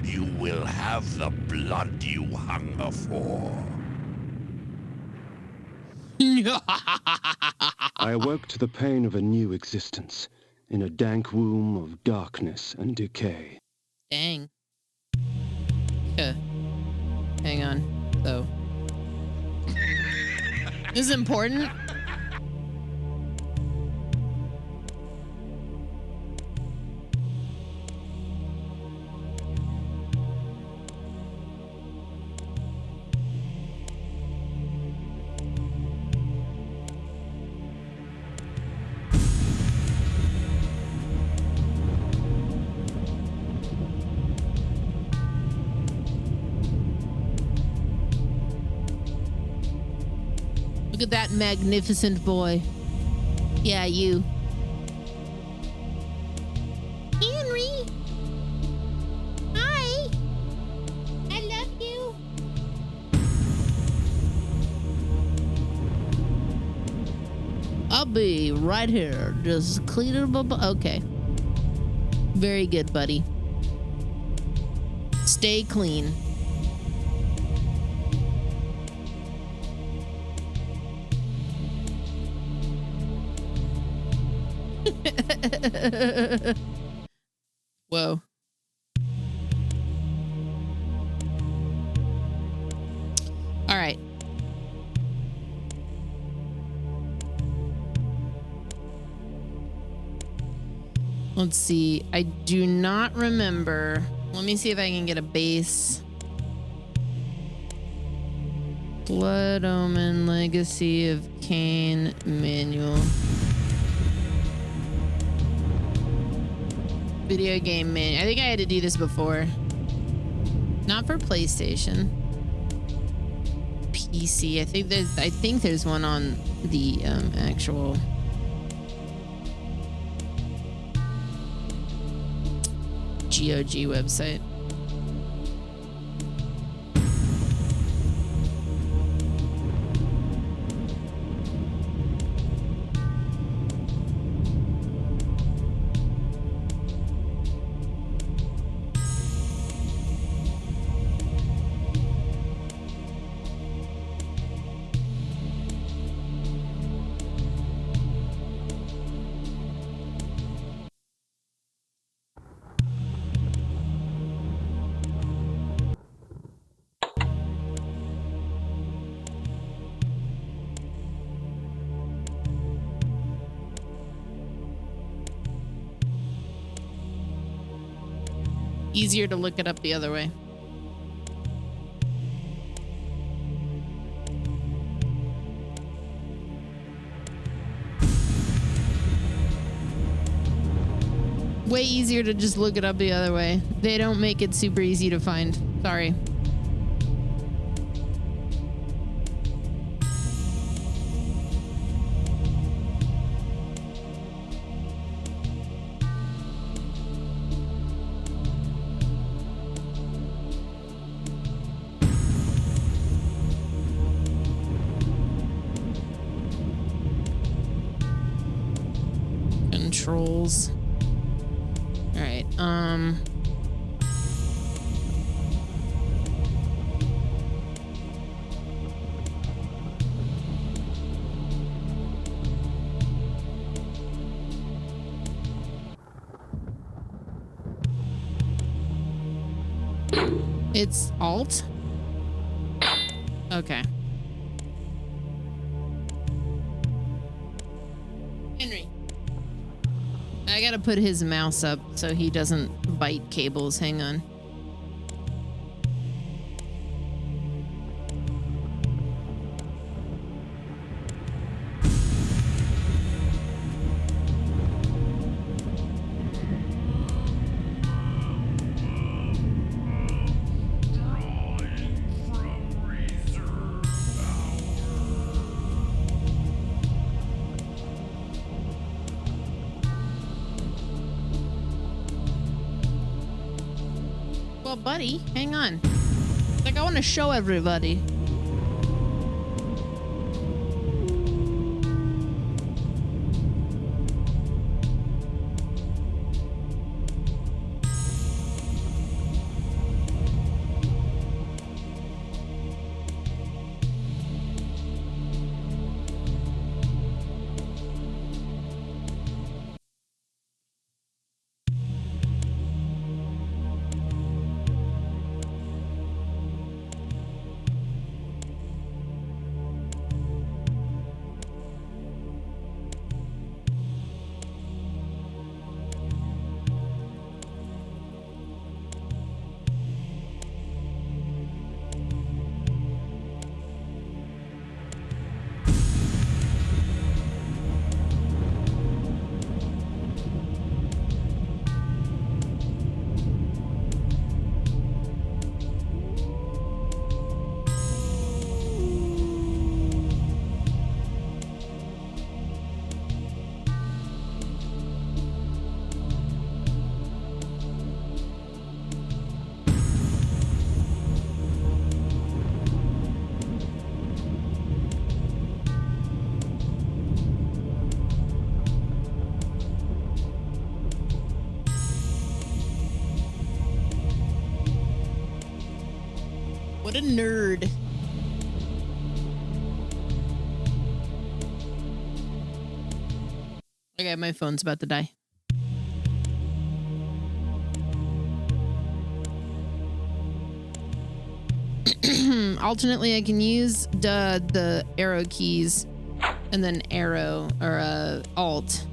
You will have the blood you hunger for. I awoke to the pain of a new existence, in a dank womb of darkness and decay. Dang. Hang on, though. This is important. Look at that magnificent boy. Yeah, you. Henry! Hi! I love you. I'll be right here. Just clean it up. Okay. Very good, buddy. Stay clean. Whoa. All right. Let's see. I do not remember. Let me see if I can get a base. Blood Omen Legacy of Kain manual. Video game manual. I think I had to do this before. Not for PlayStation. PC. I think there's one on the actual GOG website. Easier to look it up the other way. Way easier to just look it up the other way. They don't make it super easy to find. Sorry. Controls. All right. It's Alt? Okay. Henry. I gotta put his mouse up so he doesn't bite cables. Hang on. buddy, hang on. Like, I want to show everybody. What a nerd. Okay, my phone's about to die. Alternately, I can use the arrow keys and then arrow or alt.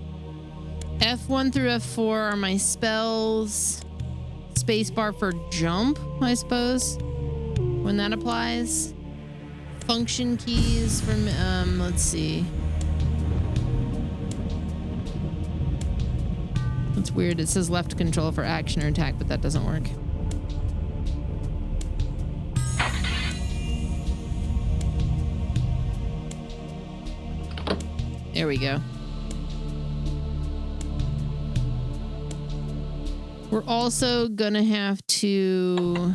F1 through F4 are my spells. Spacebar for jump, I suppose, when that applies. Function keys for let's see. That's weird. It says left control for action or attack, but that doesn't work. There we go. We're also gonna have to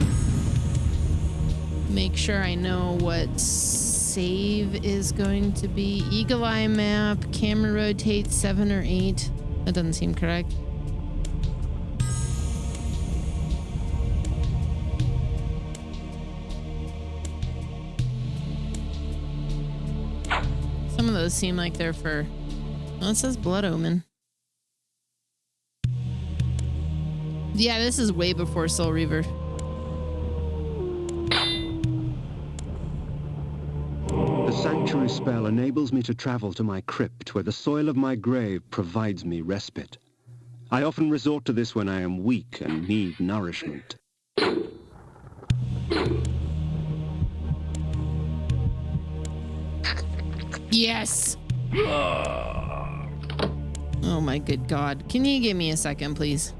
make sure I know what save is going to be. Eagle eye map, camera rotate 7 or 8. That doesn't seem correct. Some of those seem like they're for... Oh, it says Blood Omen. Yeah, this is way before Soul Reaver. The sanctuary spell enables me to travel to my crypt, where the soil of my grave provides me respite. I often resort to this when I am weak and need nourishment. Yes! Oh my good God. Can you give me a second, please?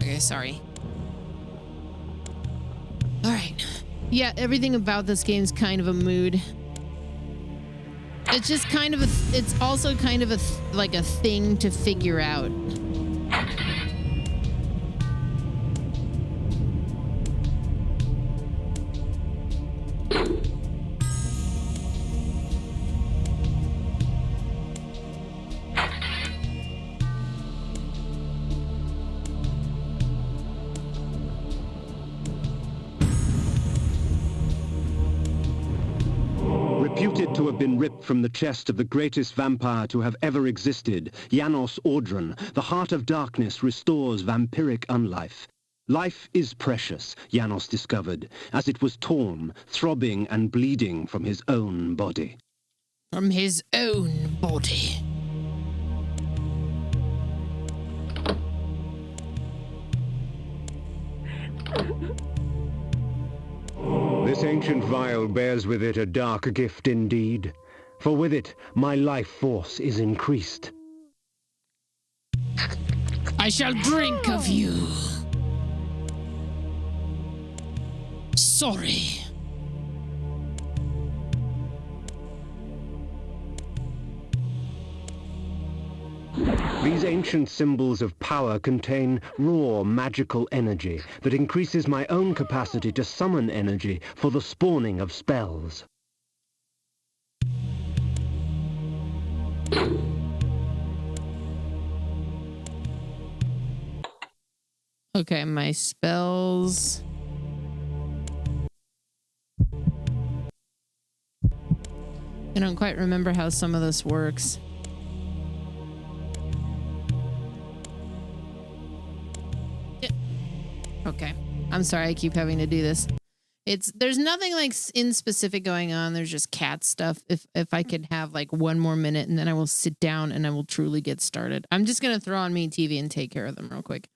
Okay, sorry. All right. Yeah, everything about this game's kind of a mood. It's just kind of a... It's also kind of a like a thing to figure out. Reputed to have been ripped from the chest of the greatest vampire to have ever existed, Janos Audron, the Heart of Darkness restores vampiric unlife. Life is precious, Janos discovered, as it was torn, throbbing and bleeding from his own body. From his own body. This ancient vial bears with it a dark gift indeed, for with it my life force is increased. I shall drink of you. Sorry. These ancient symbols of power contain raw magical energy that increases my own capacity to summon energy for the spawning of spells. Okay, my spells. I don't quite remember how some of this works. Okay. I'm sorry I keep having to do this. There's nothing like in specific going on. There's just cat stuff. If I could have like one more minute and then I will sit down and I will truly get started. I'm just going to throw on me TV and take care of them real quick.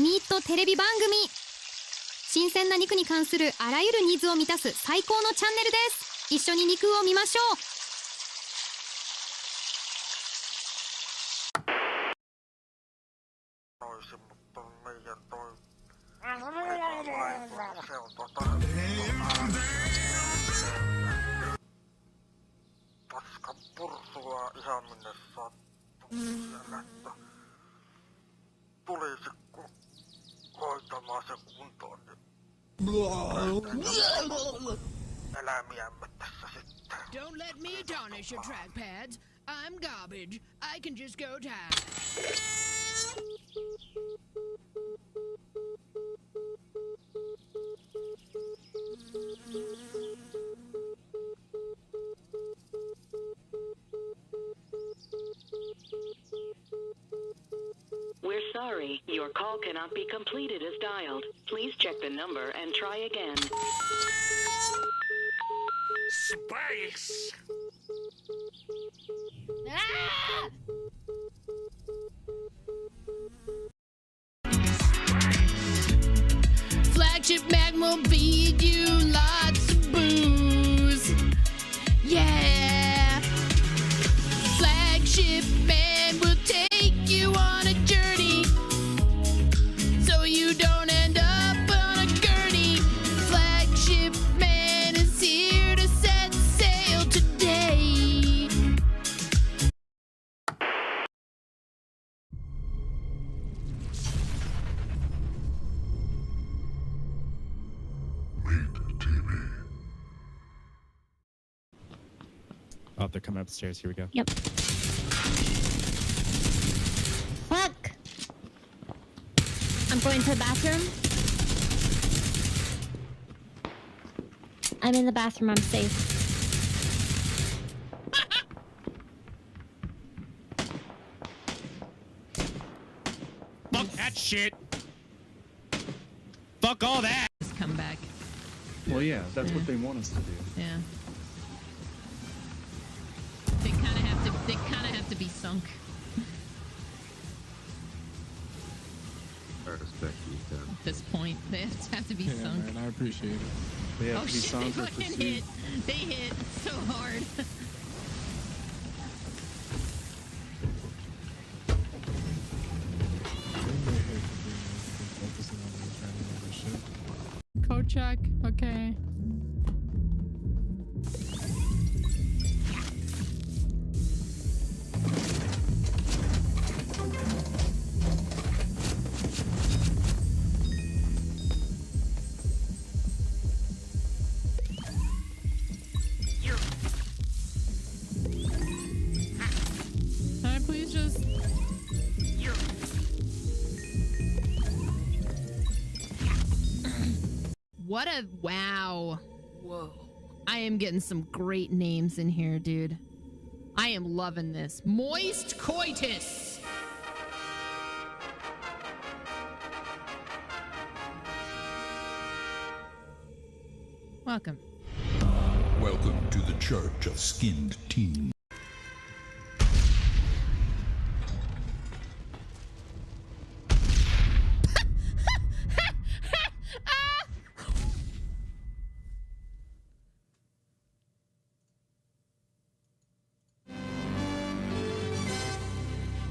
ミートテレビ番組。新鮮な肉に関するあらゆるニーズを満たす最高のチャンネルです。一緒に肉を見ましょう。Don't let me tarnish your trackpads. I'm garbage. I can just go down. We're sorry, your call cannot be completed as dialed. Please check the number and try again. Space! Ah! Flagship Mag will feed you lots of booze. Yeah. Flagship Man will take you on a journey so you don't end up on a gurney. Flagship Man is here to set sail today. Oh, they're coming upstairs. Here we go. Yep. Fuck! I'm going to the bathroom. I'm in the bathroom. I'm safe. Fuck that shit! Fuck all that! Just come back. Well, yeah, that's what they want us to do. Yeah. They kind of have to be sunk. I respect you, Tim. At this point, they have to be sunk. Man, I appreciate it. They have Oh to be shit, sunk they or fucking pursued. hit. They hit so hard. Kochak, okay. Can I please just... what a wow. Whoa. I am getting some great names in here, dude. I am loving this. Moist Coitus. Welcome. Welcome to the Church of Skinned Teen.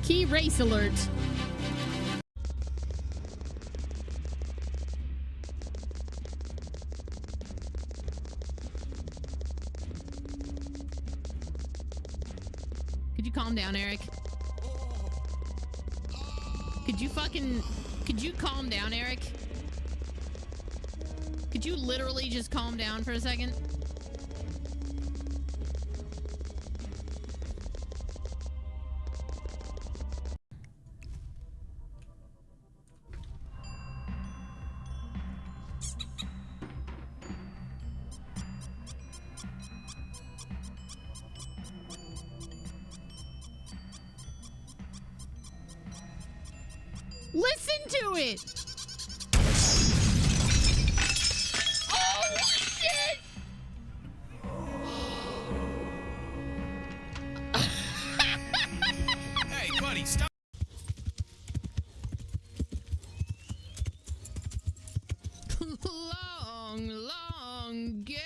Key race alert. Could you calm down, Eric? Could you calm down, Eric? Could you literally just calm down for a second? Listen to it! Oh, shit! Hey, buddy, stop. Long game.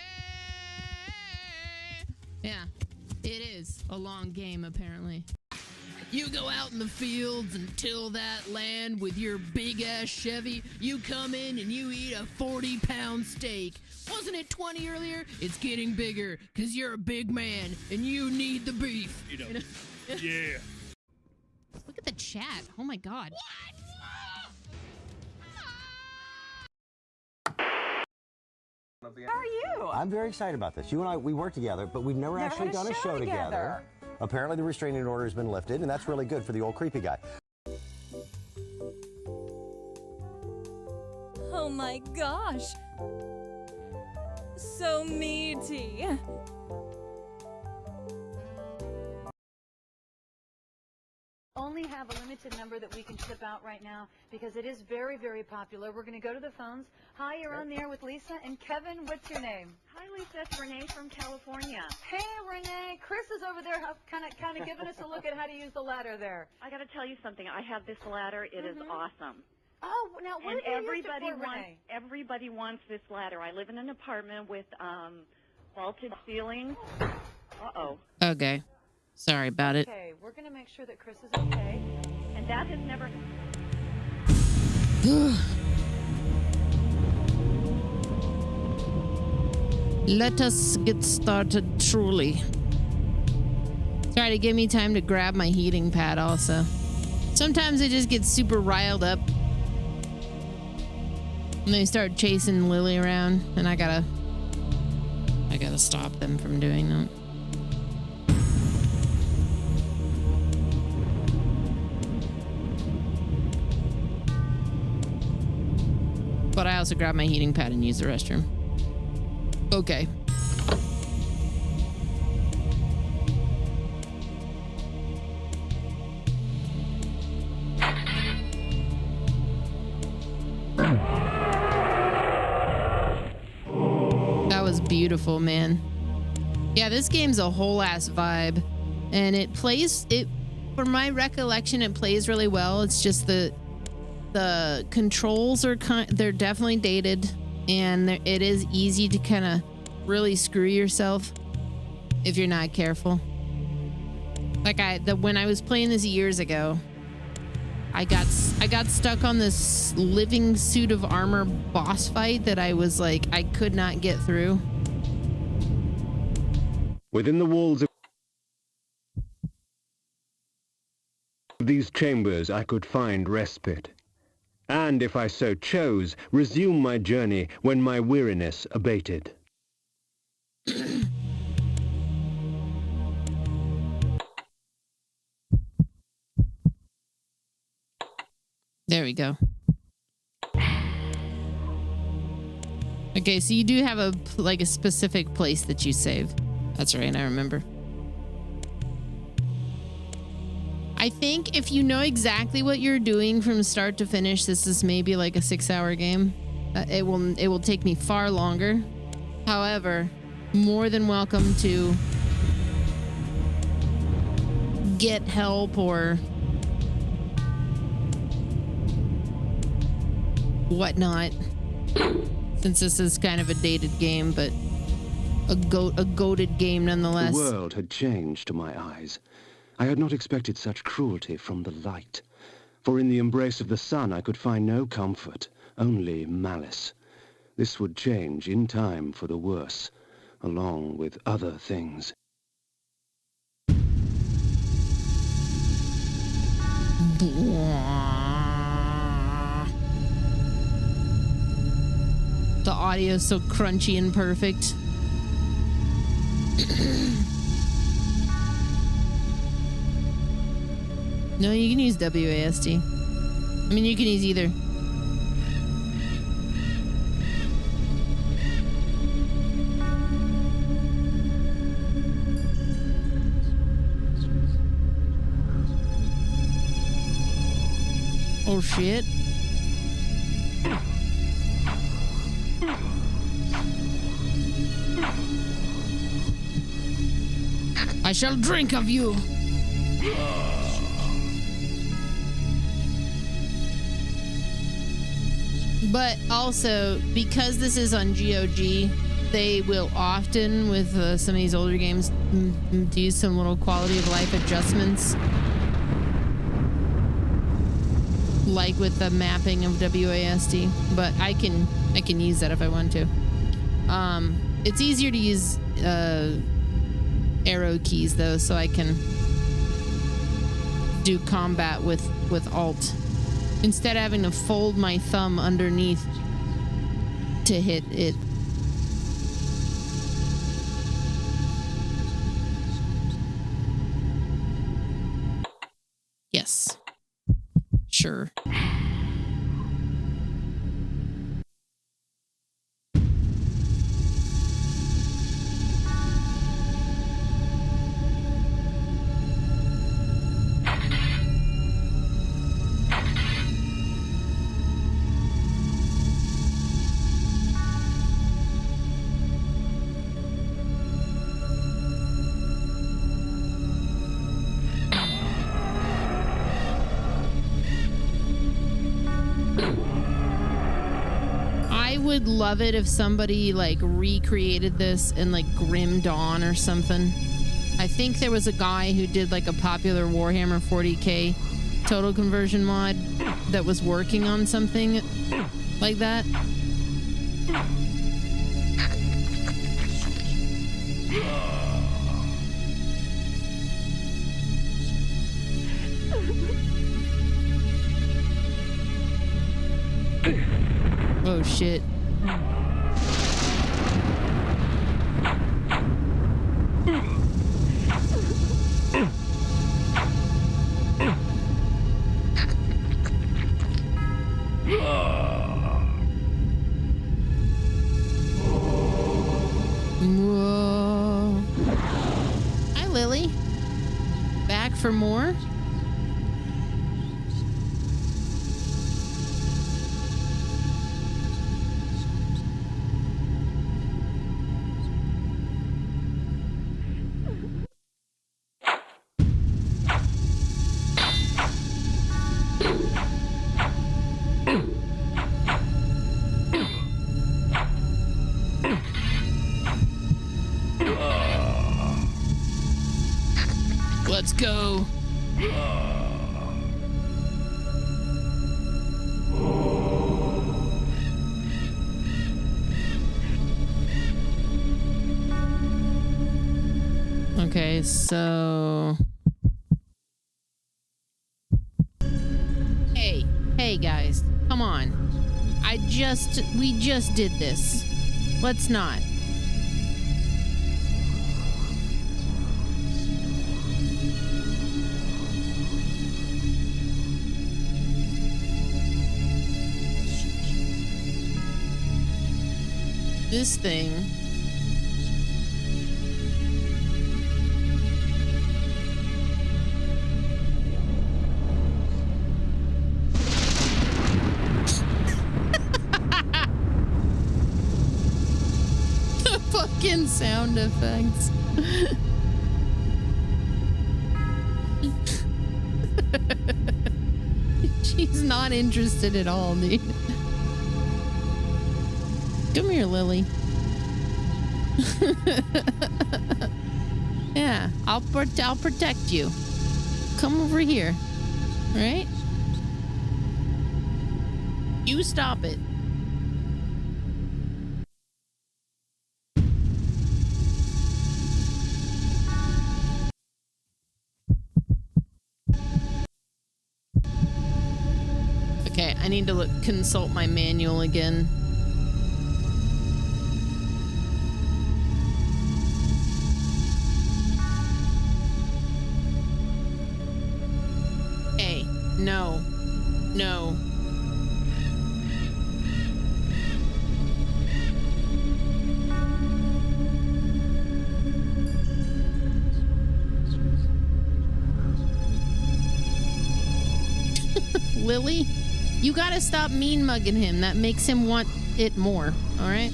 Yeah, it is a long game, apparently. You go out in the fields and till that land with your big-ass Chevy. You come in and you eat a 40-pound steak. Wasn't it 20 earlier? It's getting bigger because you're a big man and you need the beef. You know? Yeah. Look at the chat. Oh, my God. How are you? I'm very excited about this. You and I, we work together, but we've never actually done a show together. Apparently the restraining order has been lifted, and that's really good for the old creepy guy. Oh my gosh. So meaty. Only have a limited number that we can ship out right now because it is very, very popular. We're going to go to the phones. Hi, you're on the air with Lisa. And Kevin, what's your name? Hi, Lisa. It's Renee from California. Hey, Renee. Chris is over there kind of giving us a look at how to use the ladder there. I got to tell you something. I have this ladder. It is awesome. Oh, now what and do you use it for, Renee? Everybody wants this ladder. I live in an apartment with vaulted ceilings. Uh-oh. Okay. Sorry about it. Okay, we're going to make sure that Chris is okay. And that has never... Let us get started truly. Try to give me time to grab my heating pad also. Sometimes I just get super riled up. And they start chasing Lily around, and I gotta stop them from doing that. But I also grab my heating pad and use the restroom. Okay. That was beautiful, man. Yeah, this game's a whole ass vibe. And it plays, from my recollection, it plays really well. It's just the controls are they're definitely dated, and it is easy to kind of really screw yourself if you're not careful. Like when I was playing this years ago, I got stuck on this living suit of armor boss fight that I was like, I could not get through. Within the walls of these chambers I could find respite, and if I so chose, resume my journey when my weariness abated. There we go. Okay, so you do have a specific place that you save. That's right, I remember. I think if you know exactly what you're doing from start to finish, this is maybe like a 6-hour game. It will take me far longer. However, more than welcome to get help or whatnot. Since this is kind of a dated game, but a goated game nonetheless. The world had changed to my eyes. I had not expected such cruelty from the light. For in the embrace of the sun I could find no comfort, only malice. This would change in time for the worse, along with other things. The audio is so crunchy and perfect. No, you can use WASD. I mean, you can use either. Oh, shit. I shall drink of you. But also, because this is on GOG, they will often, with some of these older games, do some little quality of life adjustments. Like with the mapping of WASD. But I can use that if I want to. It's easier to use arrow keys though, so I can do combat with Alt instead of having to fold my thumb underneath to hit it. Yes. Sure. Would love it if somebody like recreated this in like Grim Dawn or something. I think there was a guy who did like a popular Warhammer 40k total conversion mod that was working on something like that. Oh shit. Whoa. Hi, Lily. Back for more? Let's go. Okay, so... Hey guys, come on. We just did this. Let's not. This thing. The fucking sound effects. She's not interested at all, dude. Come here, Lily. Yeah, I'll protect you. Come over here. Right? You stop it. Okay, I need to consult my manual again. Hey, no. No. Lily? You gotta stop mean mugging him. That makes him want it more. All right?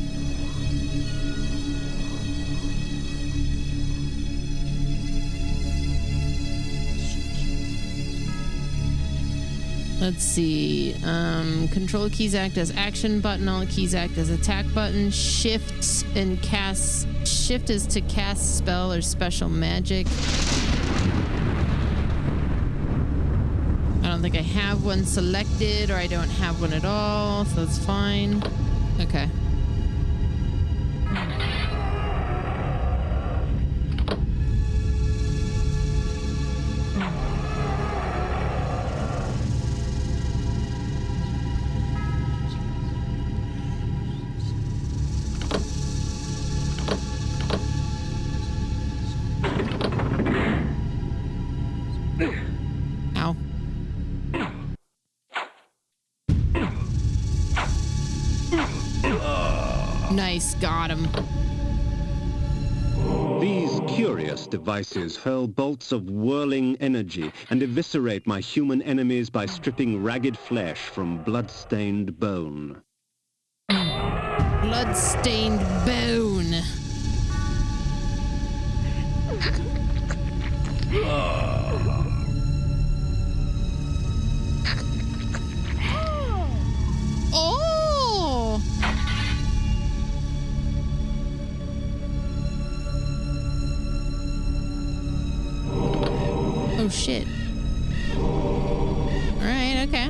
Let's see. Control keys act as action button. All keys act as attack button. Shift and cast. Shift is to cast spell or special magic. I don't think I have one selected, or I don't have one at all, so that's fine. Okay. Ow. Nice, got him. These curious devices hurl bolts of whirling energy and eviscerate my human enemies by stripping ragged flesh from blood-stained bone. Blood-stained bone. Oh! Oh shit. Alright, okay.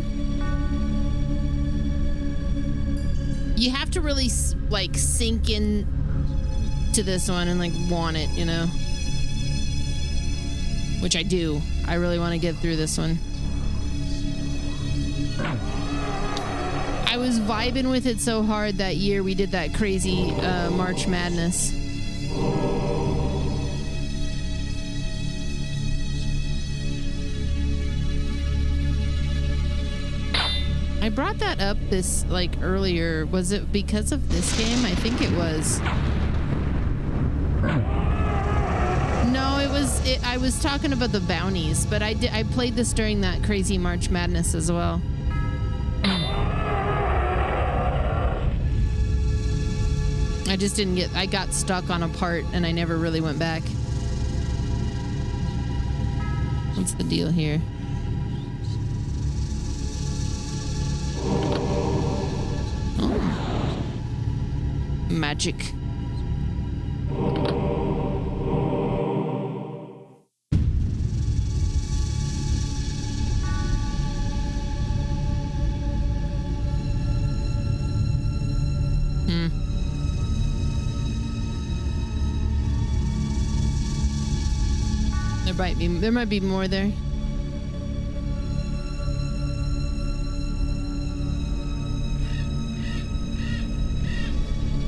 You have to really like sink in to this one and like want it, you know? Which I do. I really want to get through this one. I was vibing with it so hard that year we did that crazy March Madness. I brought that up this like earlier. Was it because of this game? I think it was. No, it was. I was talking about the bounties, but I played this during that crazy March Madness as well. I just didn't get. I got stuck on a part and I never really went back. What's the deal here? Oh. Magic. There might be more there.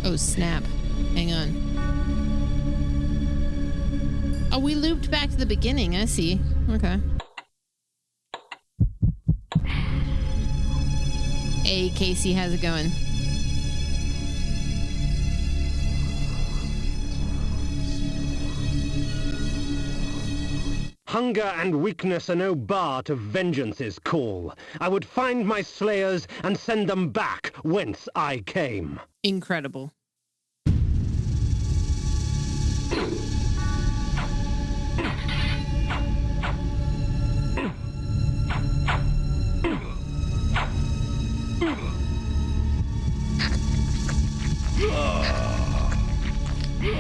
Oh, snap. Hang on. Oh, we looped back to the beginning. I see. Okay. Hey, Casey, how's it going? Hunger and weakness are no bar to vengeance's call. I would find my slayers and send them back whence I came. Incredible.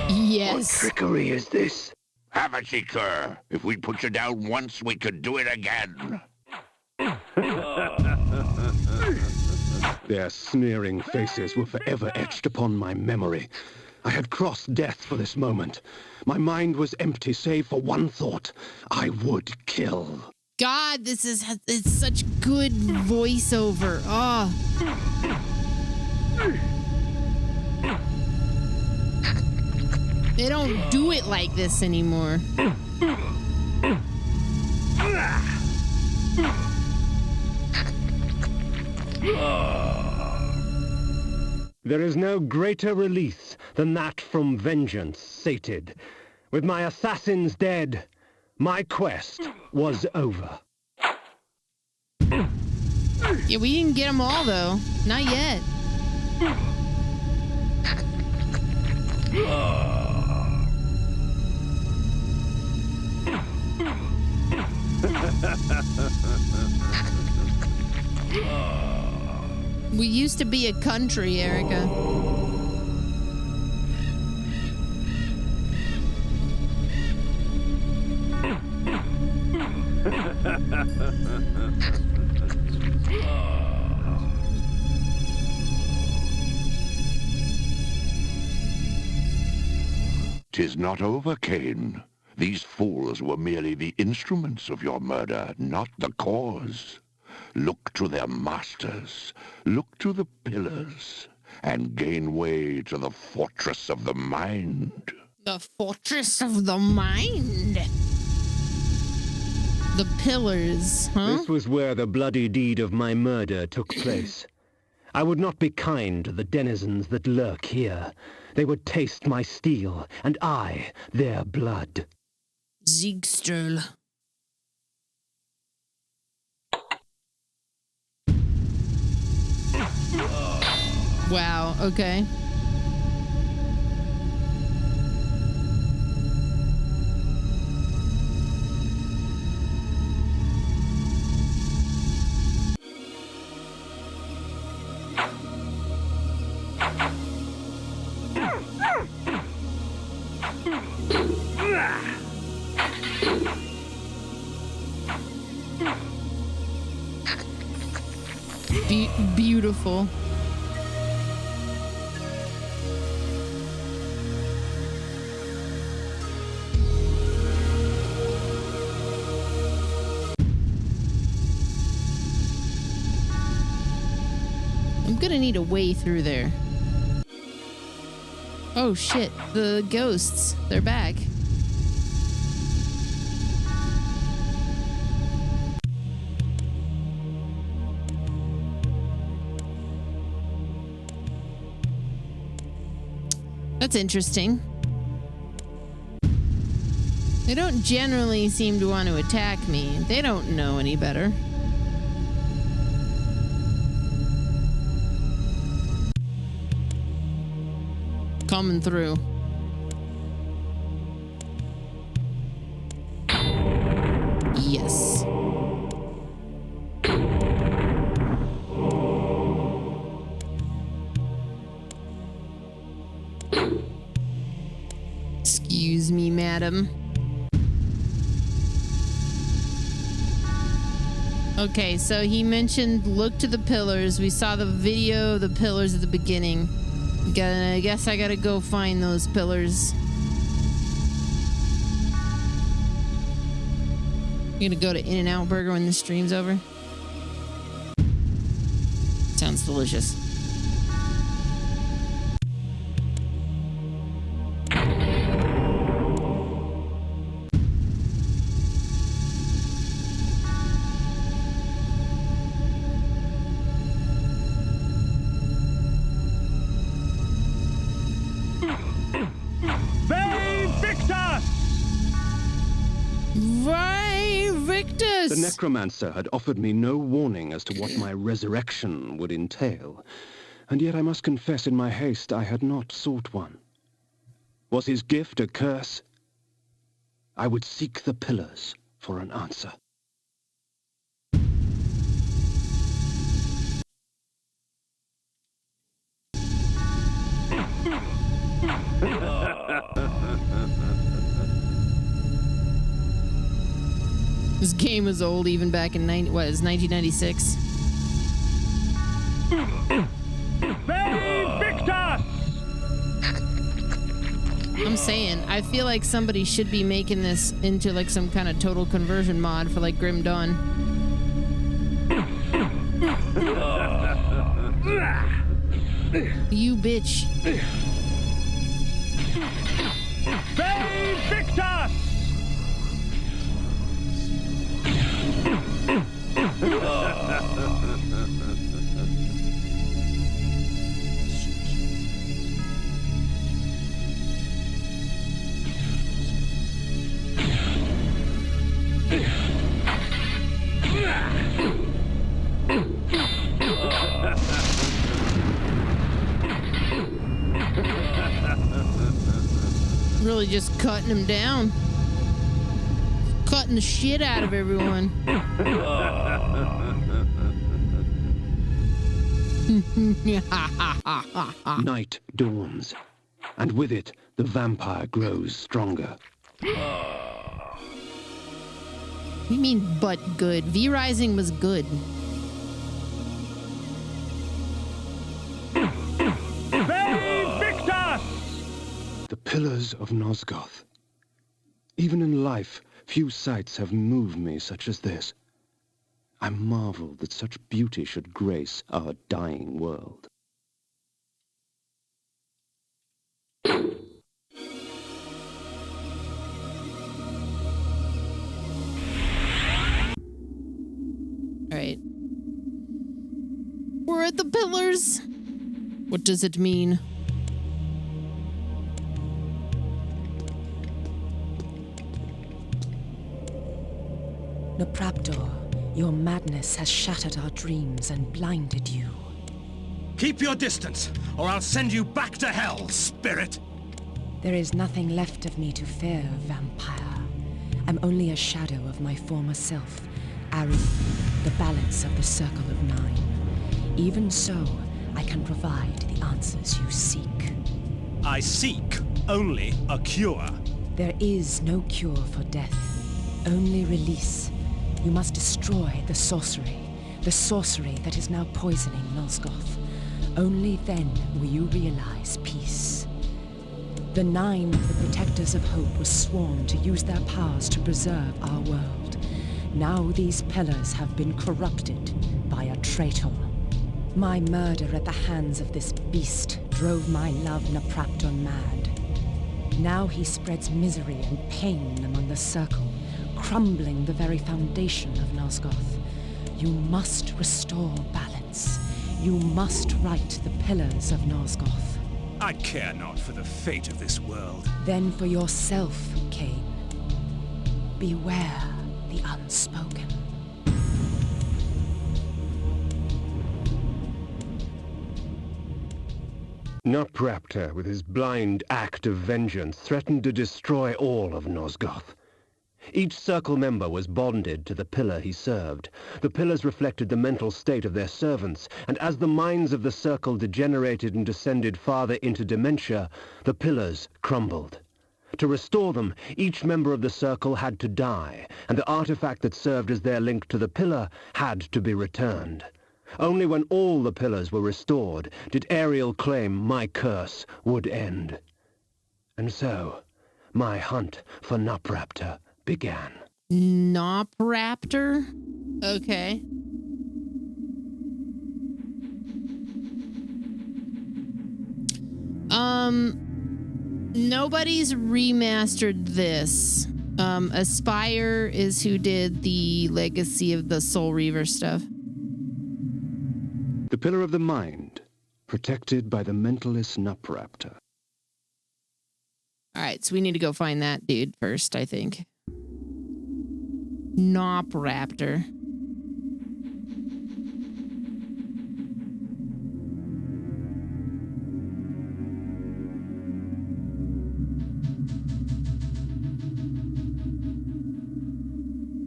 Yes. What trickery is this? Have a seat, sir. If we put you down once, we could do it again. Their sneering faces were forever etched upon my memory. I had crossed death for this moment. My mind was empty save for one thought. I would kill. God, it's such good voiceover. Oh. They don't do it like this anymore. There is no greater release than that from vengeance sated. With my assassins dead, my quest was over. Yeah, we didn't get them all, though. Not yet. We used to be a country, Erica. "'Tis not over, Kain. These fools were merely the instruments of your murder, not the cause. Look to their masters, look to the pillars, and gain way to the fortress of the mind." The fortress of the mind? The pillars, huh? This was where the bloody deed of my murder took place. I would not be kind to the denizens that lurk here. They would taste my steel, and I their blood. Ziegsterl. Wow, okay. Beautiful. I'm gonna need a way through there. Oh shit, the ghosts, they're back. That's interesting. They don't generally seem to want to attack me. They don't know any better. Coming through. Yes. Excuse me, madam. Okay, so he mentioned look to the pillars. We saw the video of the pillars at the beginning. I guess I gotta go find those pillars. You gonna go to In-N-Out Burger when the stream's over? Sounds delicious. Right. Yes! The necromancer had offered me no warning as to what my resurrection would entail, and yet I must confess in my haste I had not sought one. Was his gift a curse? I would seek the pillars for an answer. This game was old even back in 1996. I'm saying, I feel like somebody should be making this into like some kind of total conversion mod for like Grim Dawn. You bitch. Victus! Really just cutting him down. Cutting the shit out of everyone. Night dawns, and with it, the vampire grows stronger. You mean but good? V-Rising was good. The pillars of Nosgoth. Even in life, few sights have moved me such as this. I marvel that such beauty should grace our dying world. Alright. We're at the pillars. What does it mean? Nopraptor, your madness has shattered our dreams and blinded you. Keep your distance, or I'll send you back to hell, spirit! There is nothing left of me to fear, vampire. I'm only a shadow of my former self, Ari, the balance of the Circle of Nine. Even so, I can provide the answers you seek. I seek only a cure. There is no cure for death, only release. You must destroy the sorcery that is now poisoning Nosgoth. Only then will you realize peace. The Nine, the Protectors of Hope, were sworn to use their powers to preserve our world. Now these pillars have been corrupted by a traitor. My murder at the hands of this beast drove my love Nopraptor mad. Now he spreads misery and pain among the Circle, crumbling the very foundation of Nosgoth. You must restore balance. You must right the pillars of Nosgoth. I care not for the fate of this world. Then for yourself, Kain. Beware the unspoken. Nopraptor, with his blind act of vengeance, threatened to destroy all of Nosgoth. Each Circle member was bonded to the pillar he served. The pillars reflected the mental state of their servants, and as the minds of the Circle degenerated and descended farther into dementia, the pillars crumbled. To restore them, each member of the Circle had to die, and the artifact that served as their link to the pillar had to be returned. Only when all the pillars were restored did Ariel claim my curse would end. And so, my hunt for Nopraptor began. Nopraptor? Okay. Nobody's remastered this. Aspire is who did the Legacy of the Soul Reaver stuff. The Pillar of the Mind, protected by the mentalist Nopraptor. All right, so we need to go find that dude first, I think. Nop Raptor.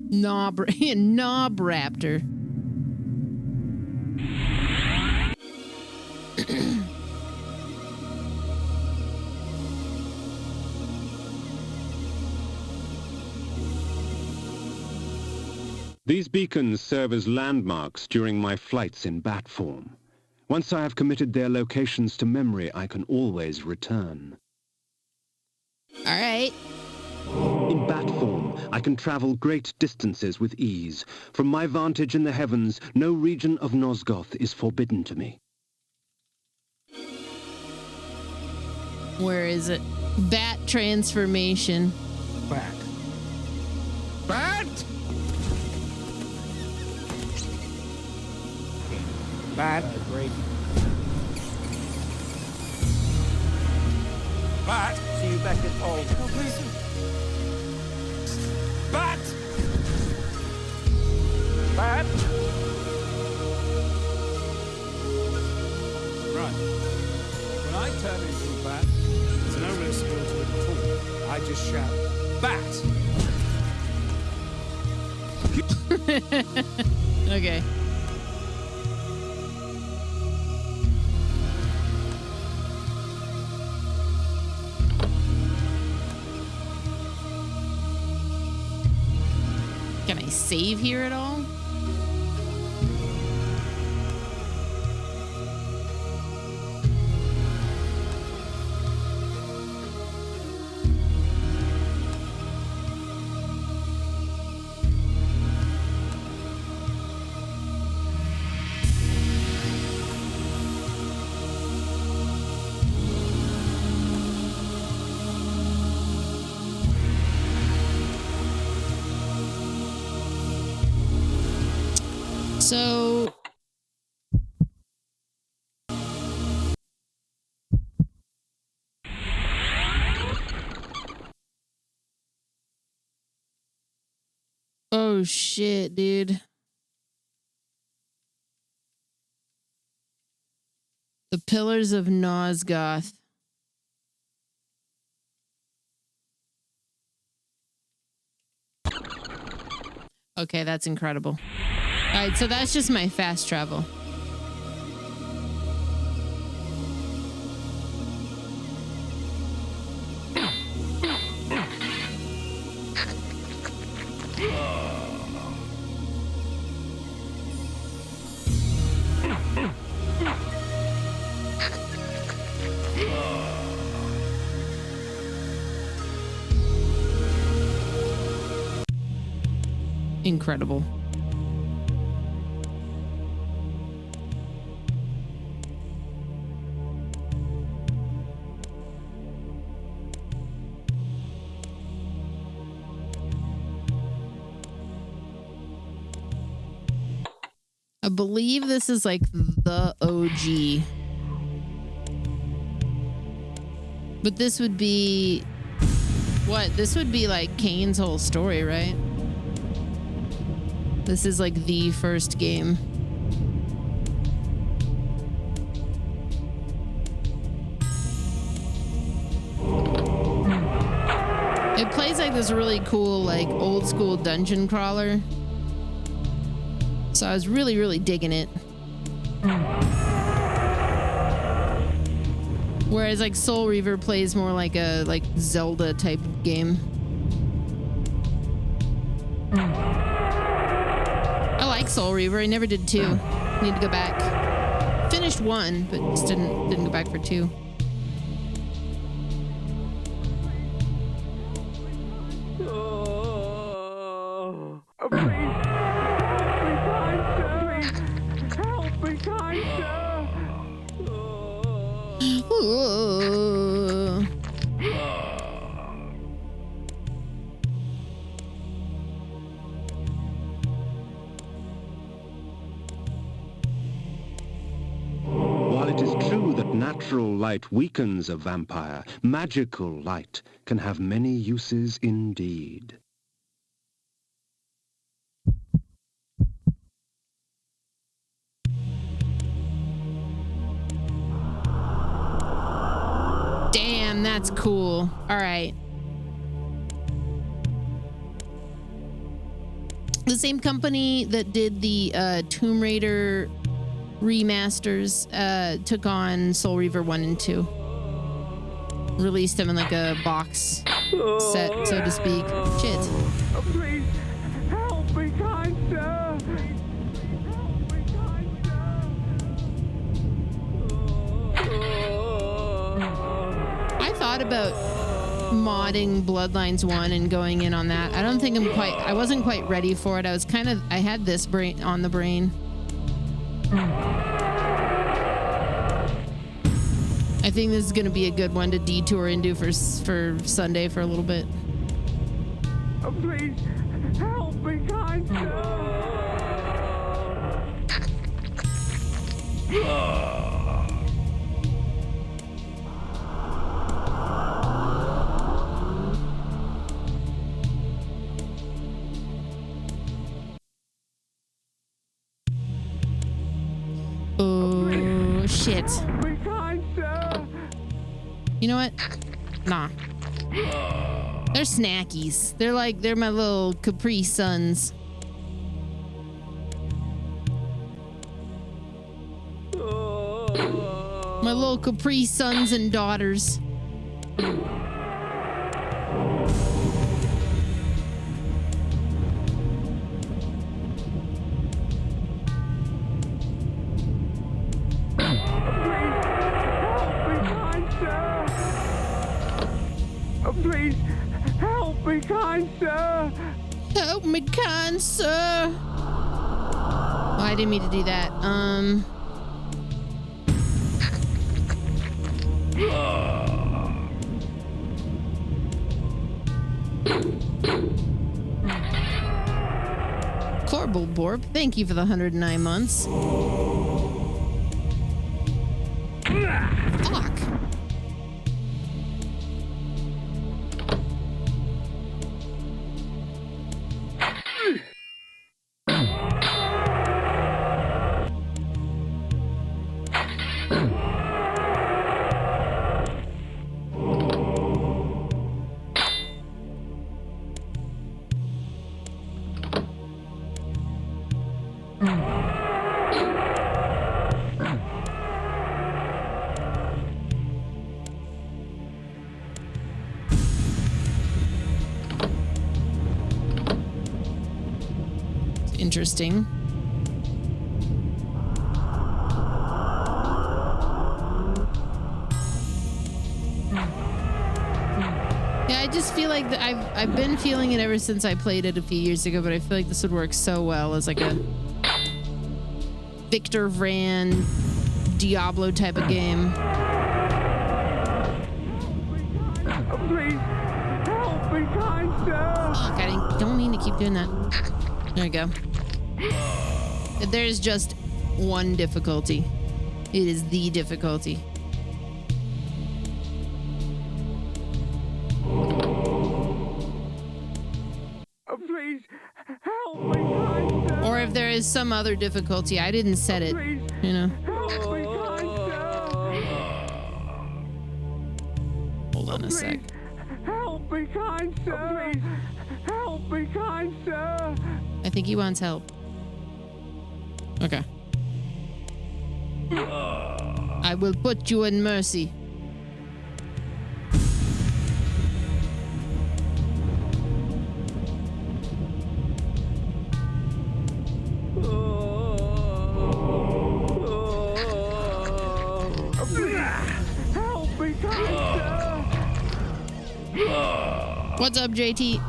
Knob Raptor. These beacons serve as landmarks during my flights in bat form. Once I have committed their locations to memory, I can always return. All right. In bat form, I can travel great distances with ease. From my vantage in the heavens, no region of Nosgoth is forbidden to me. Where is it? Bat transformation. Bat. Bat? Bat. Great. Bat. See you back at home. Oh, please. Bat. Bat. Right. When I turn into a bat, there's no risk to it at all. I just shout, bat. Okay. Can I save here at all? So oh shit, dude. The Pillars of Nosgoth. Okay, that's incredible. All right, so that's just my fast travel. Incredible. I believe this is like the OG. But this would be... What? This would be like Kain's whole story, right? This is like the first game. It plays like this really cool, like old school dungeon crawler. So I was really, really digging it. Whereas like Soul Reaver plays more like a Zelda type game. I like Soul Reaver. I never did 2. Need to go back. Finished 1, but just didn't go back for 2. While it is true that natural light weakens a vampire, magical light can have many uses indeed. Man, that's cool. All right. The same company that did the Tomb Raider remasters took on Soul Reaver 1 and 2. Released them in like a box set, so to speak. Shit. Please help me, kind sir. I thought about modding Bloodlines 1 and going in on that. I don't think I wasn't quite ready for it. I had this brain on the brain. I think this is going to be a good one to detour into for Sunday for a little bit. Please help me, kind sir. Oh, shit. You know what? Nah. They're snackies. They're my little Capri Suns. My little Capri Sons and daughters. Please help me, kind sir. Help me, kind sir. Oh, I didn't mean to do that. Corbel Borb, thank you for the 109 months. Fuck. Interesting. Yeah, I just feel like I've been feeling it ever since I played it a few years ago, but I feel like this would work so well as like a Victor Vran Diablo type of game. Please help me, kind sir. Fuck, I don't mean to keep doing that. There we go. There's just one difficulty. It is the difficulty. Please help me, kind sir. Or if there is some other difficulty, I didn't set it. You know. Help me, kind sir. Hold on a sec. Help me, kind sir. Please help me, kind sir. I think he wants help. Okay. I will put you in mercy. Help me, kind sir. What's up, JT?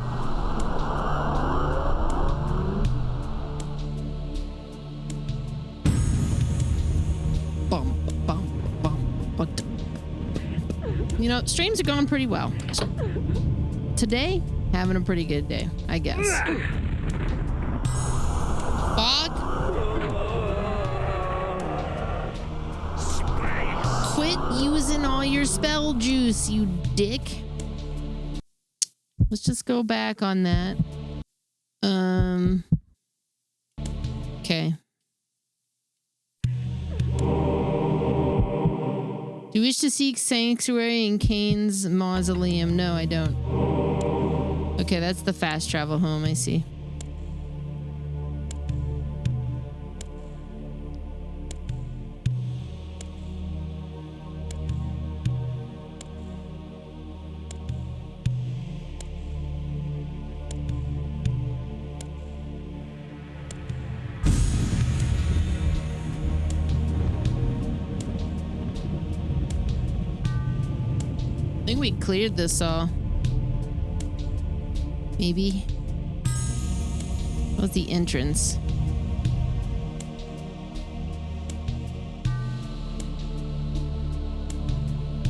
You know, streams are going pretty well. Today, having a pretty good day, I guess. Fuck. Quit using all your spell juice, you dick. Let's just go back on that. Okay. Do you wish to seek sanctuary in Kain's mausoleum? No, I don't. Okay, that's the fast travel home, I see. I think we cleared this all. Maybe. What's the entrance?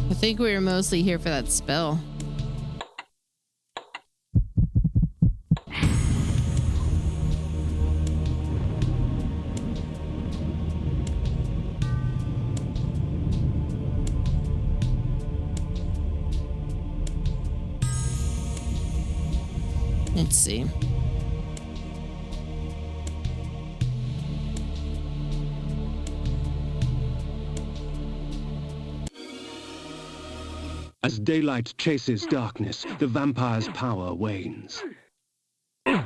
I think we were mostly here for that spell. Let's see. As daylight chases darkness, the vampire's power wanes. I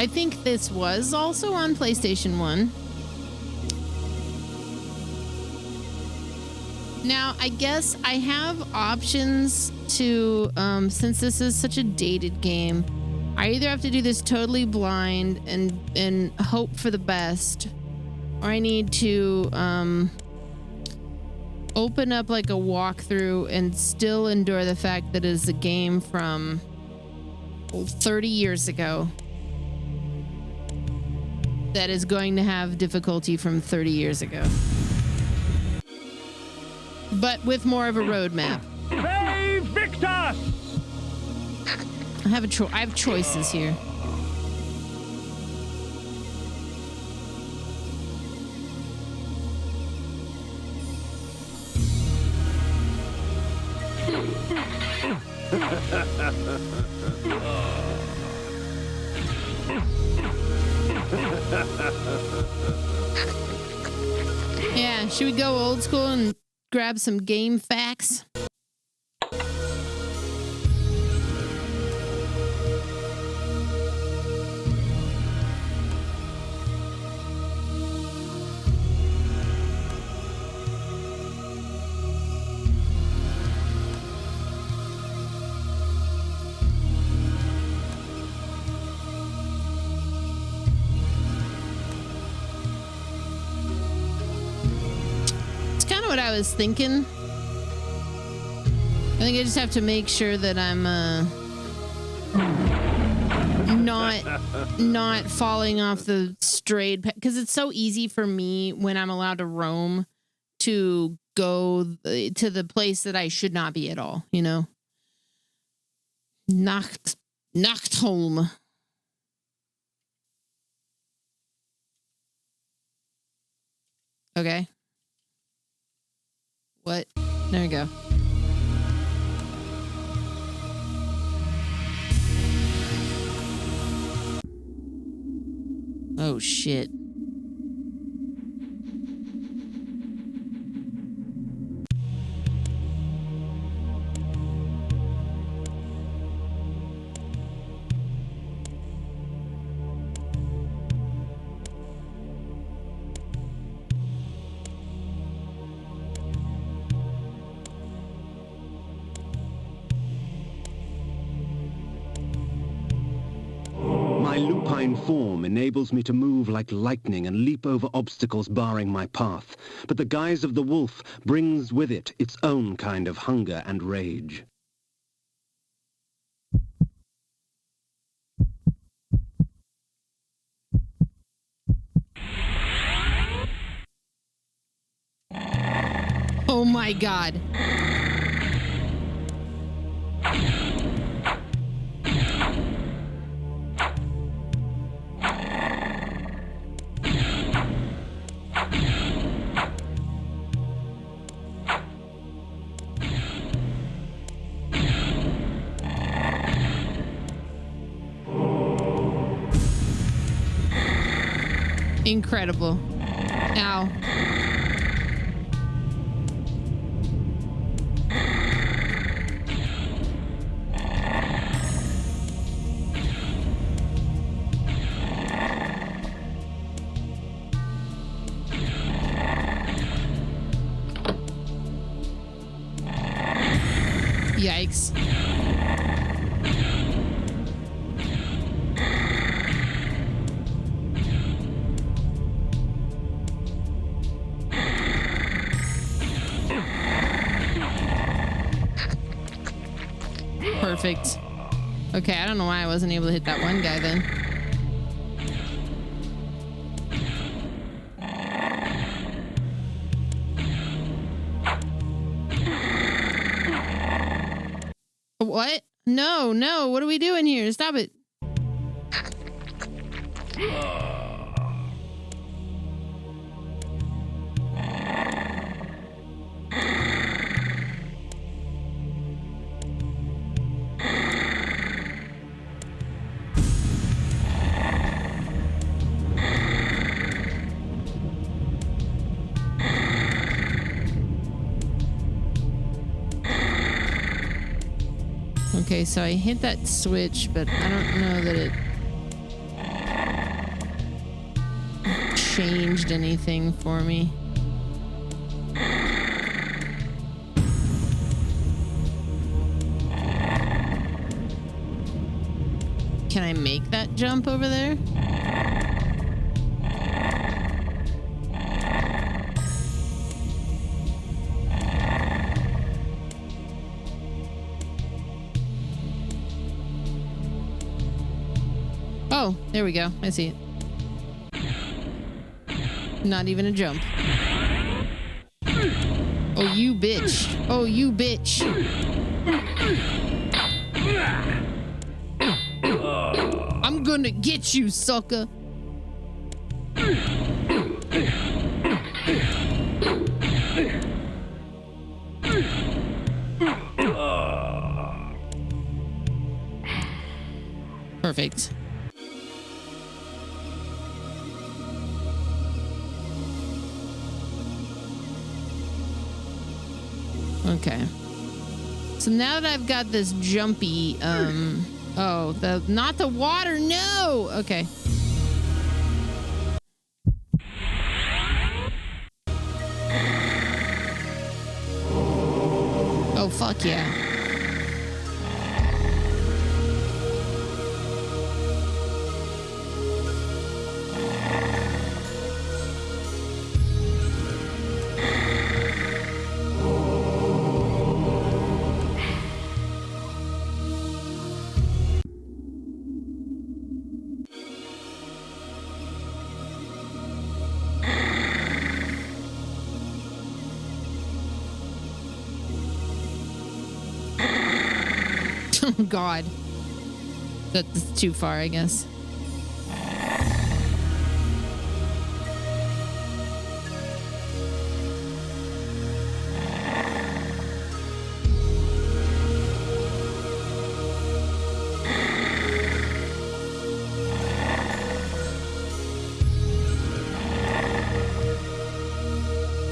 think this was also on PlayStation 1. Now, I guess I have options to, since this is such a dated game, I either have to do this totally blind and hope for the best, or I need to open up like a walkthrough and still endure the fact that it is a game from 30 years ago that is going to have difficulty from 30 years ago. But with more of a roadmap. Hey, Victor! I have choices here. Yeah, should we go old school and grab some game facts? What I was thinking. I think I just have to make sure that I'm not falling off the strayed, because it's so easy for me when I'm allowed to roam to go to the place that I should not be at all, you know. Nachtholm. Okay. What? There we go. Oh, shit. My lupine form enables me to move like lightning and leap over obstacles barring my path, but the guise of the wolf brings with it its own kind of hunger and rage. Oh my God. Incredible. Ow. Yikes. Perfect. Okay, I don't know why I wasn't able to hit that one guy then. What? No, no. What are we doing here? Stop it. Okay, so I hit that switch, but I don't know that it changed anything for me. Can I make that jump over there? Oh, there we go. I see it. Not even a jump. Oh, you bitch. Oh, you bitch. I'm gonna get you, sucker. Perfect. Okay. So now that I've got this jumpy, oh, not the water, no! Okay. Oh, fuck yeah. Oh, God. That's too far, I guess.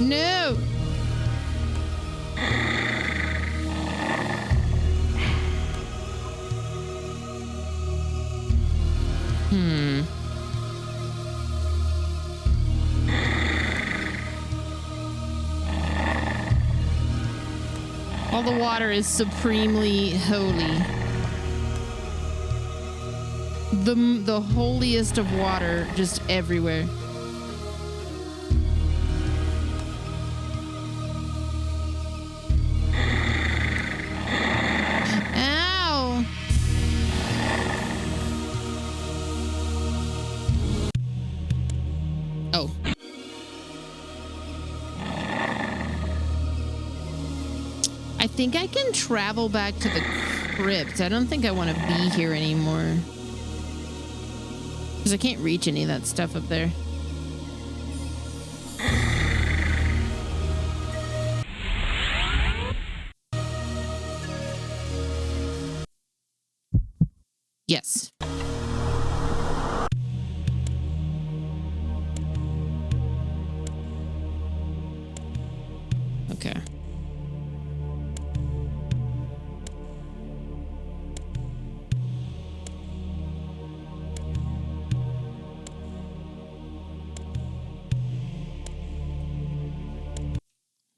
No! All the water is supremely holy. The holiest of water just everywhere. Ow! Oh. I think I can travel back to the crypt. I don't think I want to be here anymore. Because I can't reach any of that stuff up there. Yes. Okay.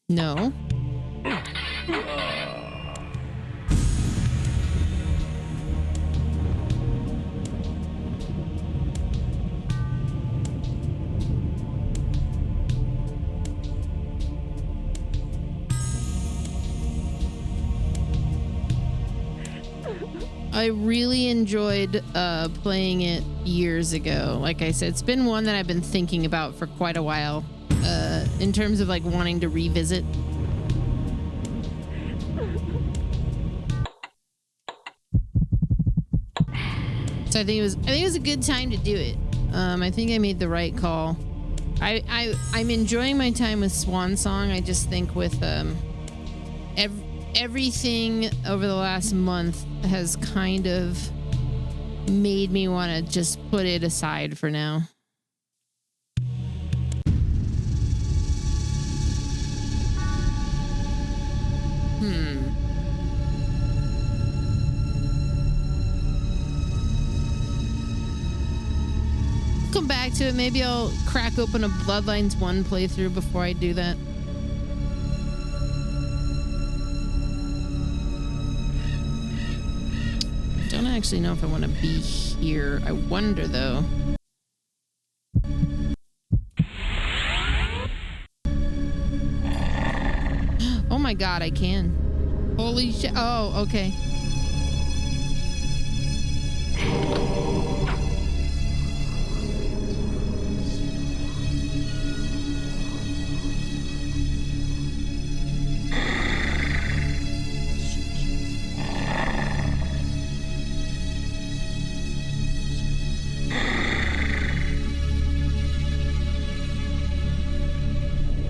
No. I really enjoyed playing it years ago. Like I said, it's been one that I've been thinking about for quite a while, in terms of like wanting to revisit. So I think it was a good time to do it. I think I made the right call. I'm enjoying my time with Swan Song. I just think with everything over the last month has kind of made me want to just put it aside for now. Come back to it. Maybe I'll crack open a Bloodlines 1 playthrough before I do that. Don't actually know if I want to be here. I wonder though. Oh my god, I can. Holy shit. Oh, okay.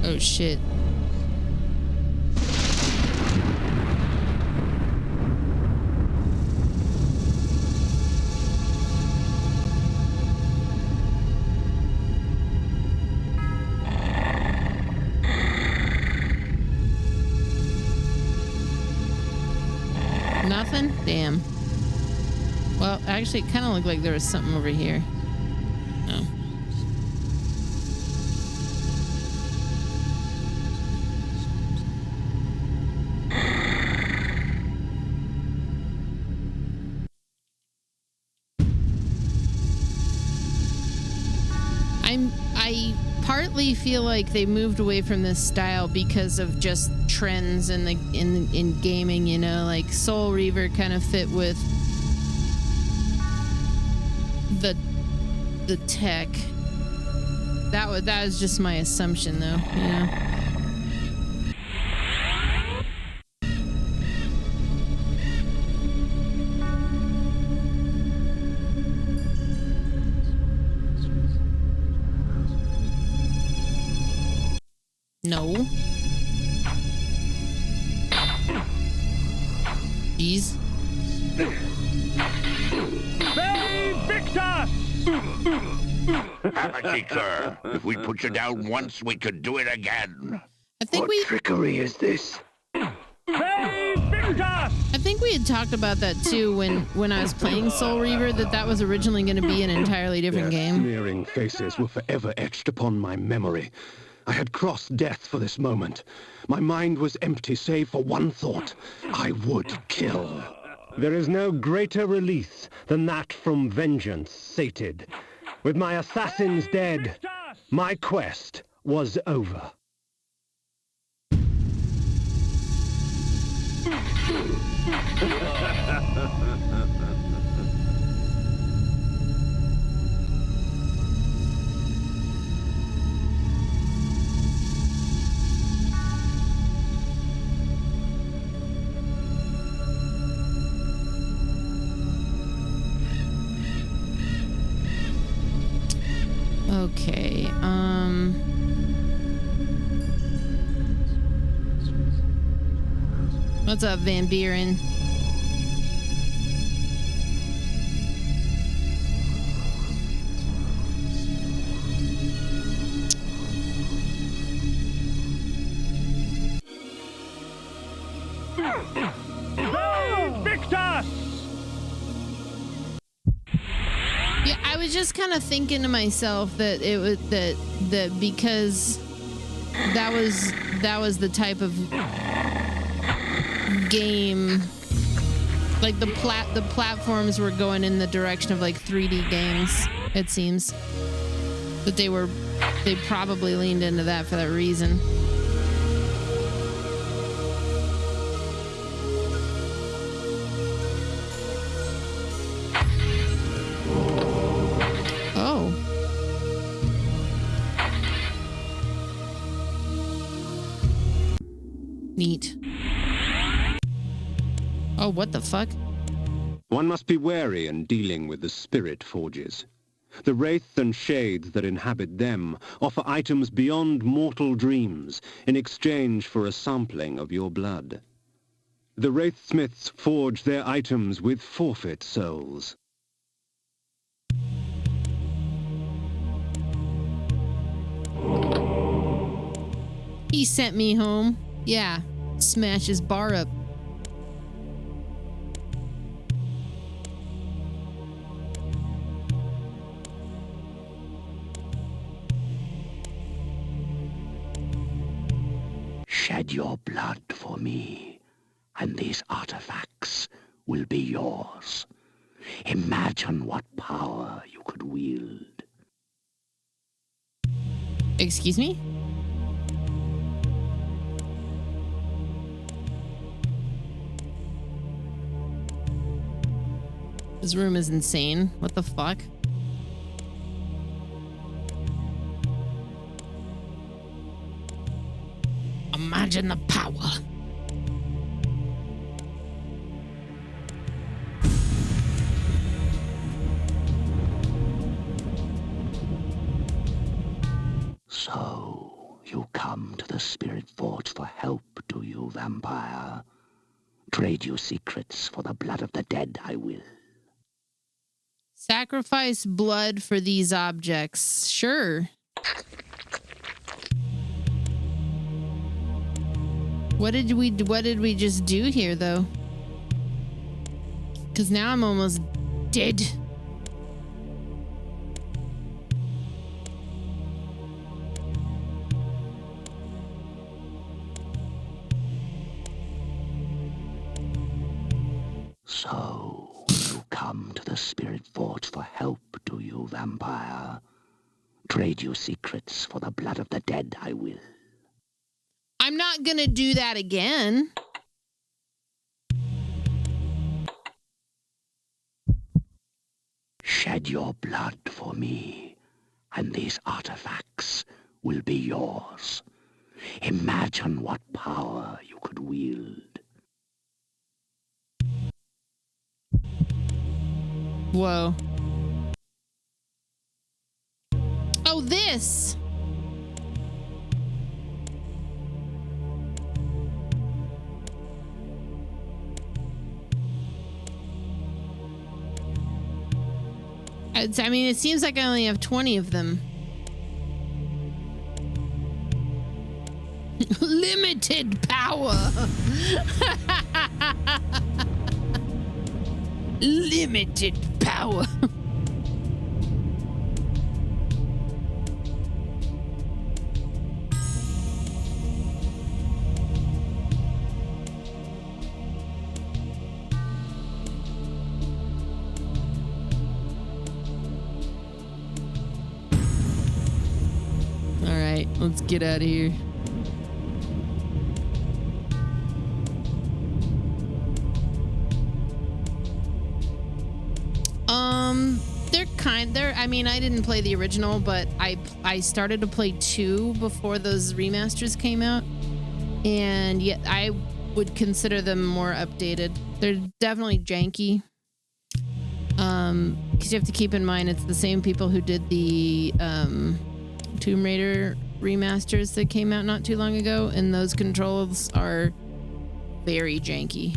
Oh shit. Nothing? Damn. Well, actually, it kind of looked like there was something over here. Oh. I partly feel like they moved away from this style because of just trends in gaming, you know, like Soul Reaver kind of fit with the tech. That was just my assumption though, you know. No. Jeez. Victor! Have a seat, sir. If we put you down once, we could do it again. I think what trickery is this? I think we had talked about that too when I was playing Soul Reaver, that was originally going to be an entirely different Their game. sneering faces were forever etched upon my memory. I had crossed death for this moment. My mind was empty save for one thought. I would kill. There is no greater release than that from vengeance sated. With my assassins dead, my quest was over. Okay, what's up, Van Buren? Victor! Yeah, I was just kind of thinking to myself that it was that because that was the type of game, like the platforms were going in the direction of like 3D games. It seems that they probably leaned into that for that reason. Oh. Neat. Oh, what the fuck? One must be wary in dealing with the spirit forges. The wraith and shades that inhabit them offer items beyond mortal dreams in exchange for a sampling of your blood. The wraithsmiths forge their items with forfeit souls. He sent me home. Yeah, smash his bar up. Shed your blood for me, and these artifacts will be yours. Imagine what power you could wield. Excuse me? This room is insane. What the fuck? Imagine the power. So, you come to the Spirit Forge for help, do you, vampire? Trade you secrets for the blood of the dead, I will. Sacrifice blood for these objects. Sure. What did we just do here, though? Because now I'm almost dead. So, you come to the Spirit Forge for help, do you, vampire? Trade you secrets for the blood of the dead, I will. I'm not gonna do that again. Shed your blood for me, and these artifacts will be yours. Imagine what power you could wield. Whoa. Oh, this! I mean, it seems like I only have 20 of them. Limited power. Limited power. All right, let's get out of here. I mean, I didn't play the original, but I started to play 2 before those remasters came out, and yet I would consider them more updated. They're definitely janky. Because you have to keep in mind it's the same people who did the Tomb Raider remasters that came out not too long ago, and those controls are very janky.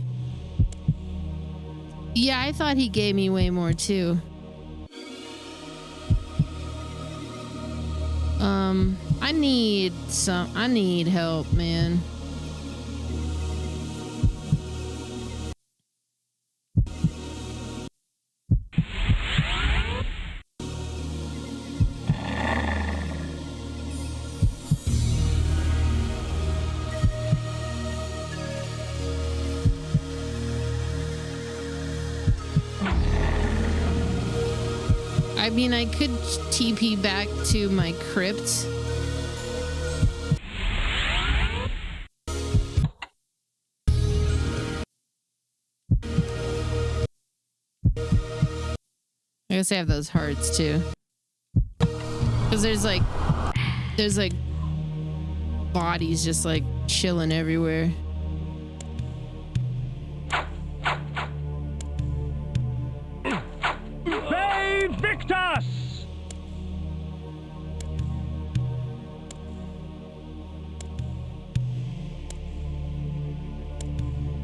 Yeah, I thought he gave me way more too. I need help, man. mean, I could TP back to my crypt. I guess I have those hearts too. Because there's like bodies just like chilling everywhere. They Victus!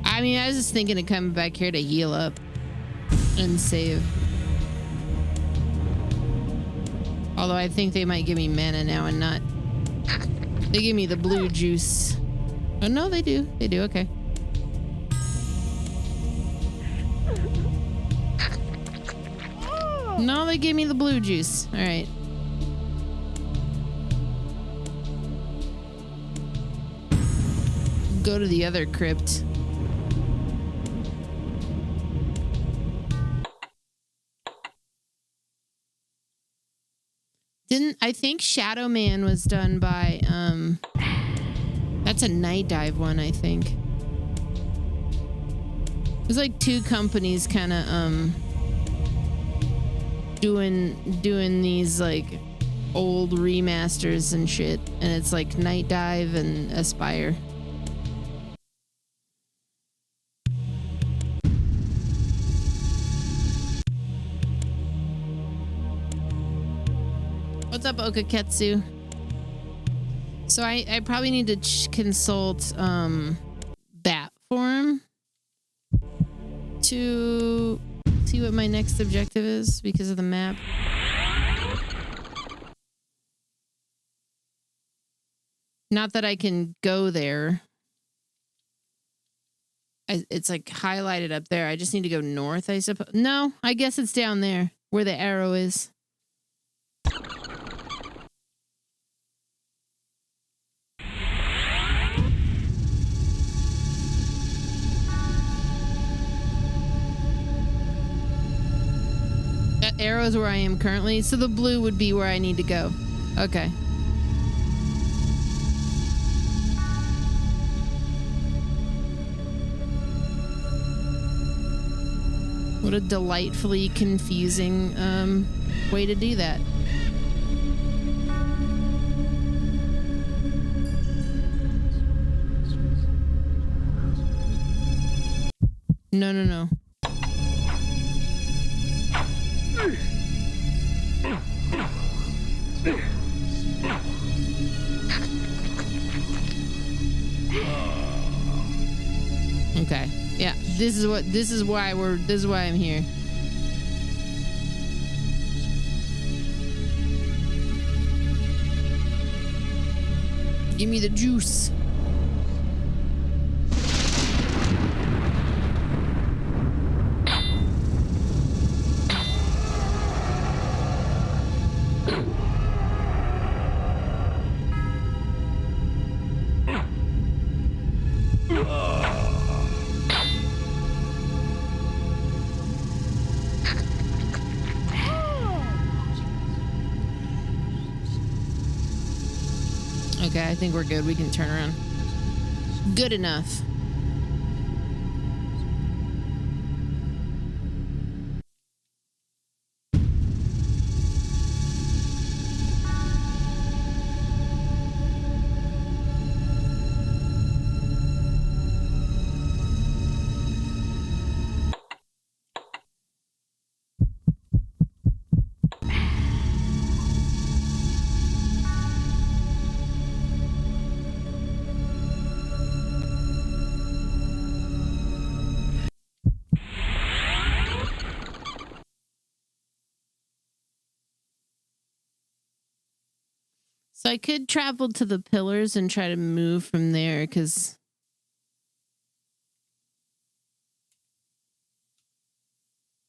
I mean, I was just thinking of coming back here to heal up and save. Although I think they might give me mana now and not. They give me the blue juice. Oh, no, they do. They do. Okay. No, they give me the blue juice. All right. Go to the other crypt. I think Shadow Man was done by that's a night dive one, I think. There's like two companies kind of doing these like old remasters and shit, and it's like Night Dive and Aspire. What's up, Okaketsu? So I probably need to consult Bat Form to see what my next objective is because of the map. Not that I can go there. It's like highlighted up there. I just need to go north, I suppose. No, I guess it's down there where the arrow is. That arrow is where I am currently, so the blue would be where I need to go. Okay. What a delightfully confusing way to do that. No, no, no. Okay. Yeah, this is why I'm here. Give me the juice. Okay, I think we're good. We can turn around. Good enough. So I could travel to the pillars and try to move from there, because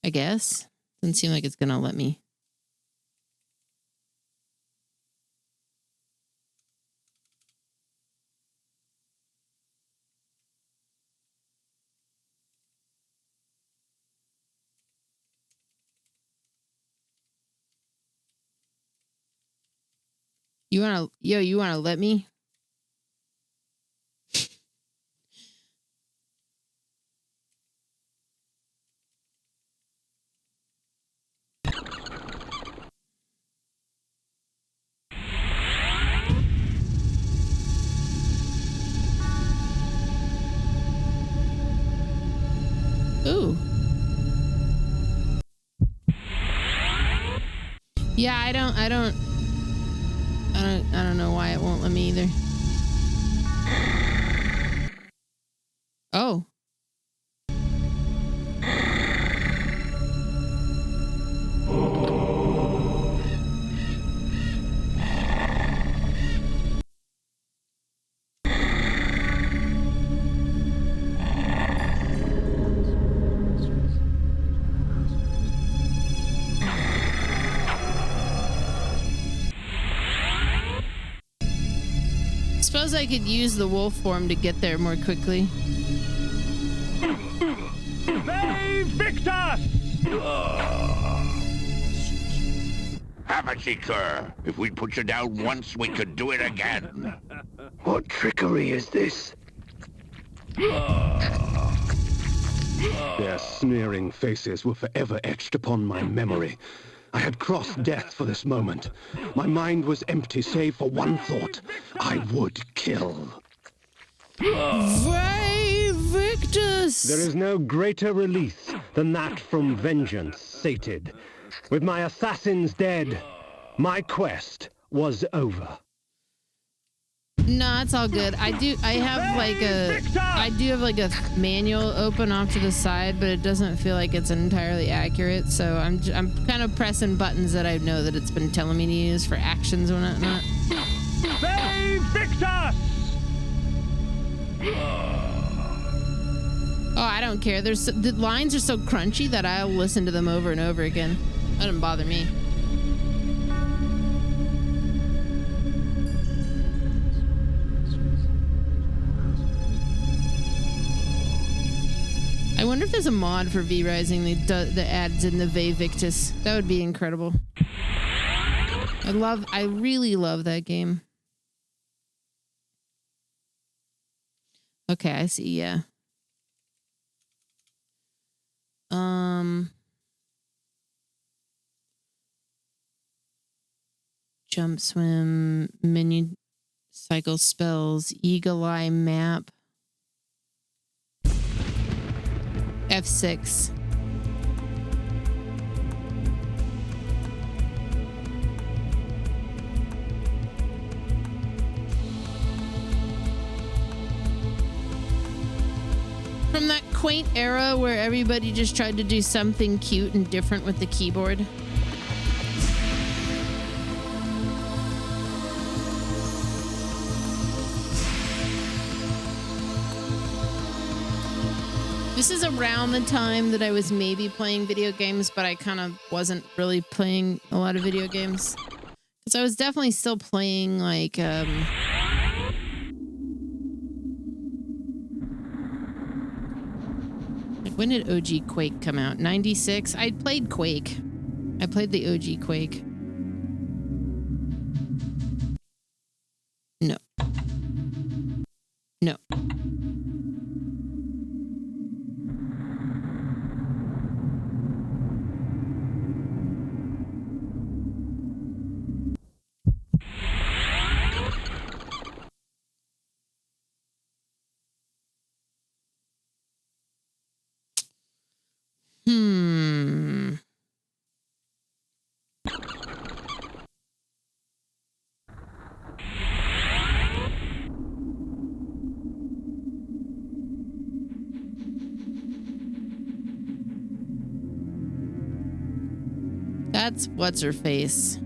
I guess doesn't seem like it's gonna let me. You wanna let me? Ooh. Yeah, I don't know why it won't let me either. Oh. Suppose I could use the wolf form to get there more quickly. They Victus! Have a seat, sir. If we put you down once, we could do it again. What trickery is this? Their sneering faces were forever etched upon my memory. I had crossed death for this moment. My mind was empty save for one thought. I would kill. Victus! There is no greater release than that from vengeance sated. With my assassins dead, my quest was over. No, it's all good. I do have like a manual open off to the side, but it doesn't feel like it's entirely accurate. So I'm kind of pressing buttons that I know that it's been telling me to use for actions and whatnot. Save Victus! Oh, I don't care. The lines are so crunchy that I'll listen to them over and over again. That doesn't bother me. I wonder if there's a mod for V-Rising that adds in the Ve Victus. That would be incredible. I really love that game. Okay, I see, yeah. Jump, swim, menu, cycle spells, eagle eye map. F6. From that quaint era where everybody just tried to do something cute and different with the keyboard. This is around the time that I was maybe playing video games, but I kind of wasn't really playing a lot of video games. Because I was definitely still playing, like, when did OG Quake come out? 96? I played Quake. I played the OG Quake. No. No. That's what's her face.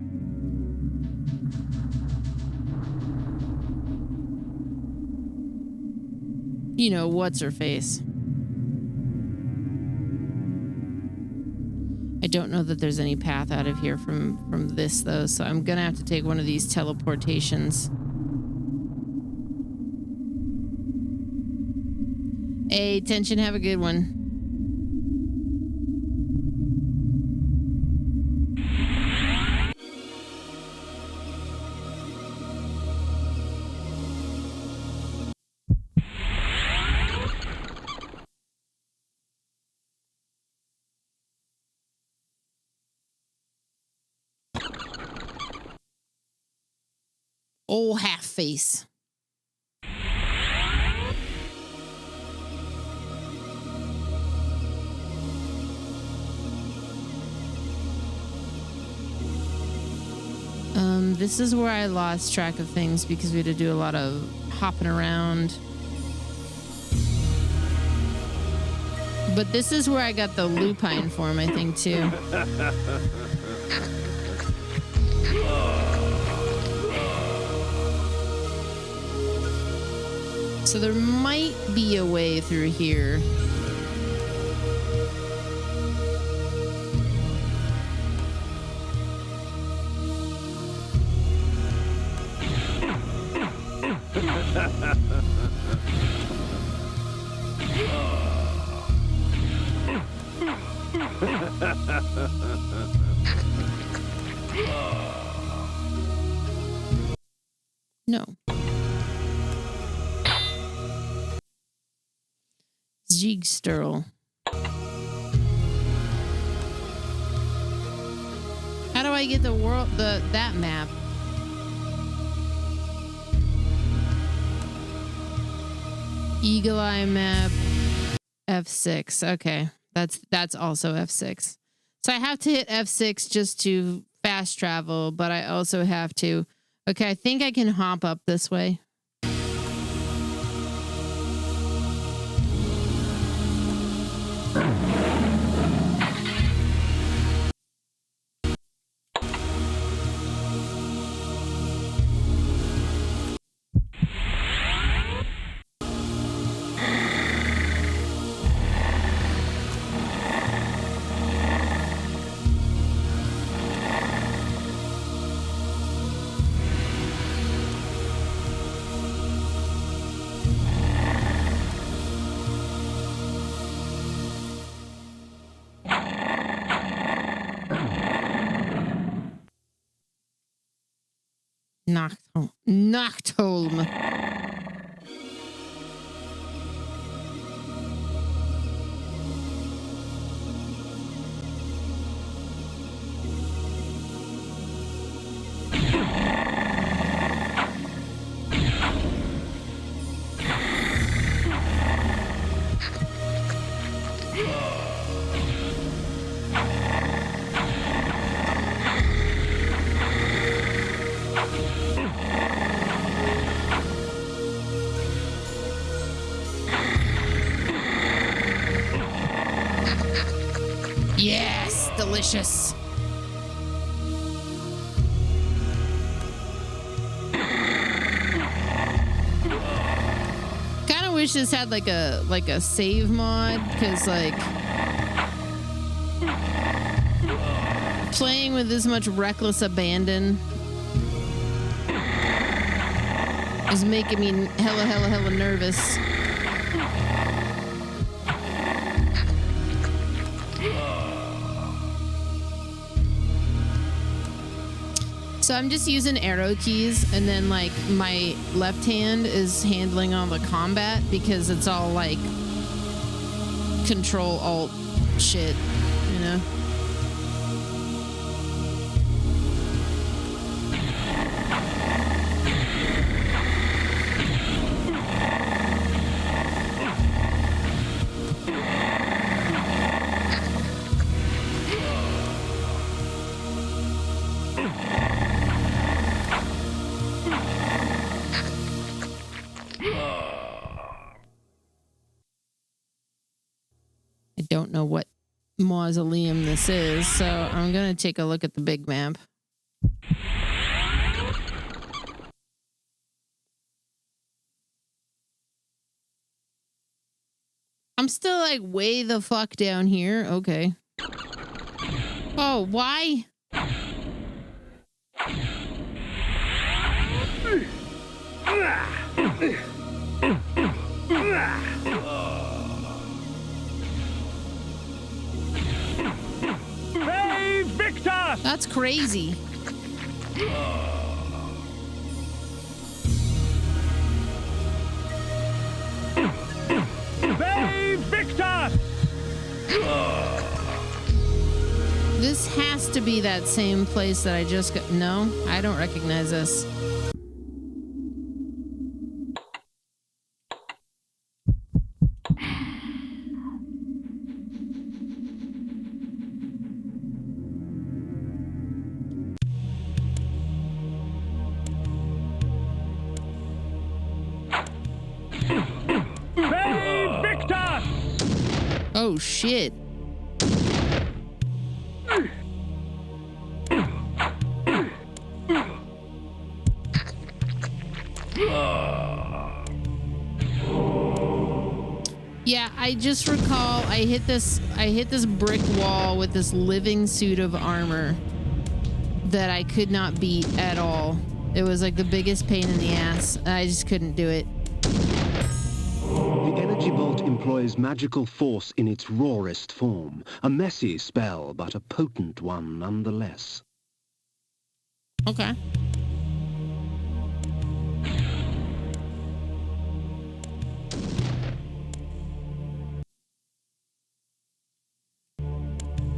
You know, what's her face. I don't know that there's any path out of here from this though, so I'm gonna have to take one of these teleportations. Hey, Tension, have a good one. Oh, half face. This is where I lost track of things because we had to do a lot of hopping around. But this is where I got the lupine form, I think, too. So there might be a way through here. No. Ziegsterl. How do I get the world that map? Eagle Eye map. F6. Okay. That's also F6. So I have to hit F6 just to fast travel, but I also have to. Okay, I think I can hop up this way. Nachtholm. Yes, delicious. Kind of wish this had like a save mod, because like playing with this much reckless abandon is making me hella nervous. So I'm just using arrow keys, and then like my left hand is handling all the combat because it's all like control alt shit, you know? Don't know what mausoleum this is, so I'm gonna take a look at the big map. I'm still like way the fuck down here. Okay. Oh, why? Hey, Victor! That's crazy. Hey, Victor! This has to be that same place that I just got. No, I don't recognize this. Oh, shit. Yeah, I just recall I hit this brick wall with this living suit of armor that I could not beat at all. It was like the biggest pain in the ass. I just couldn't do it. The energy bolt employs magical force in its rawest form. A messy spell, but a potent one nonetheless. Okay.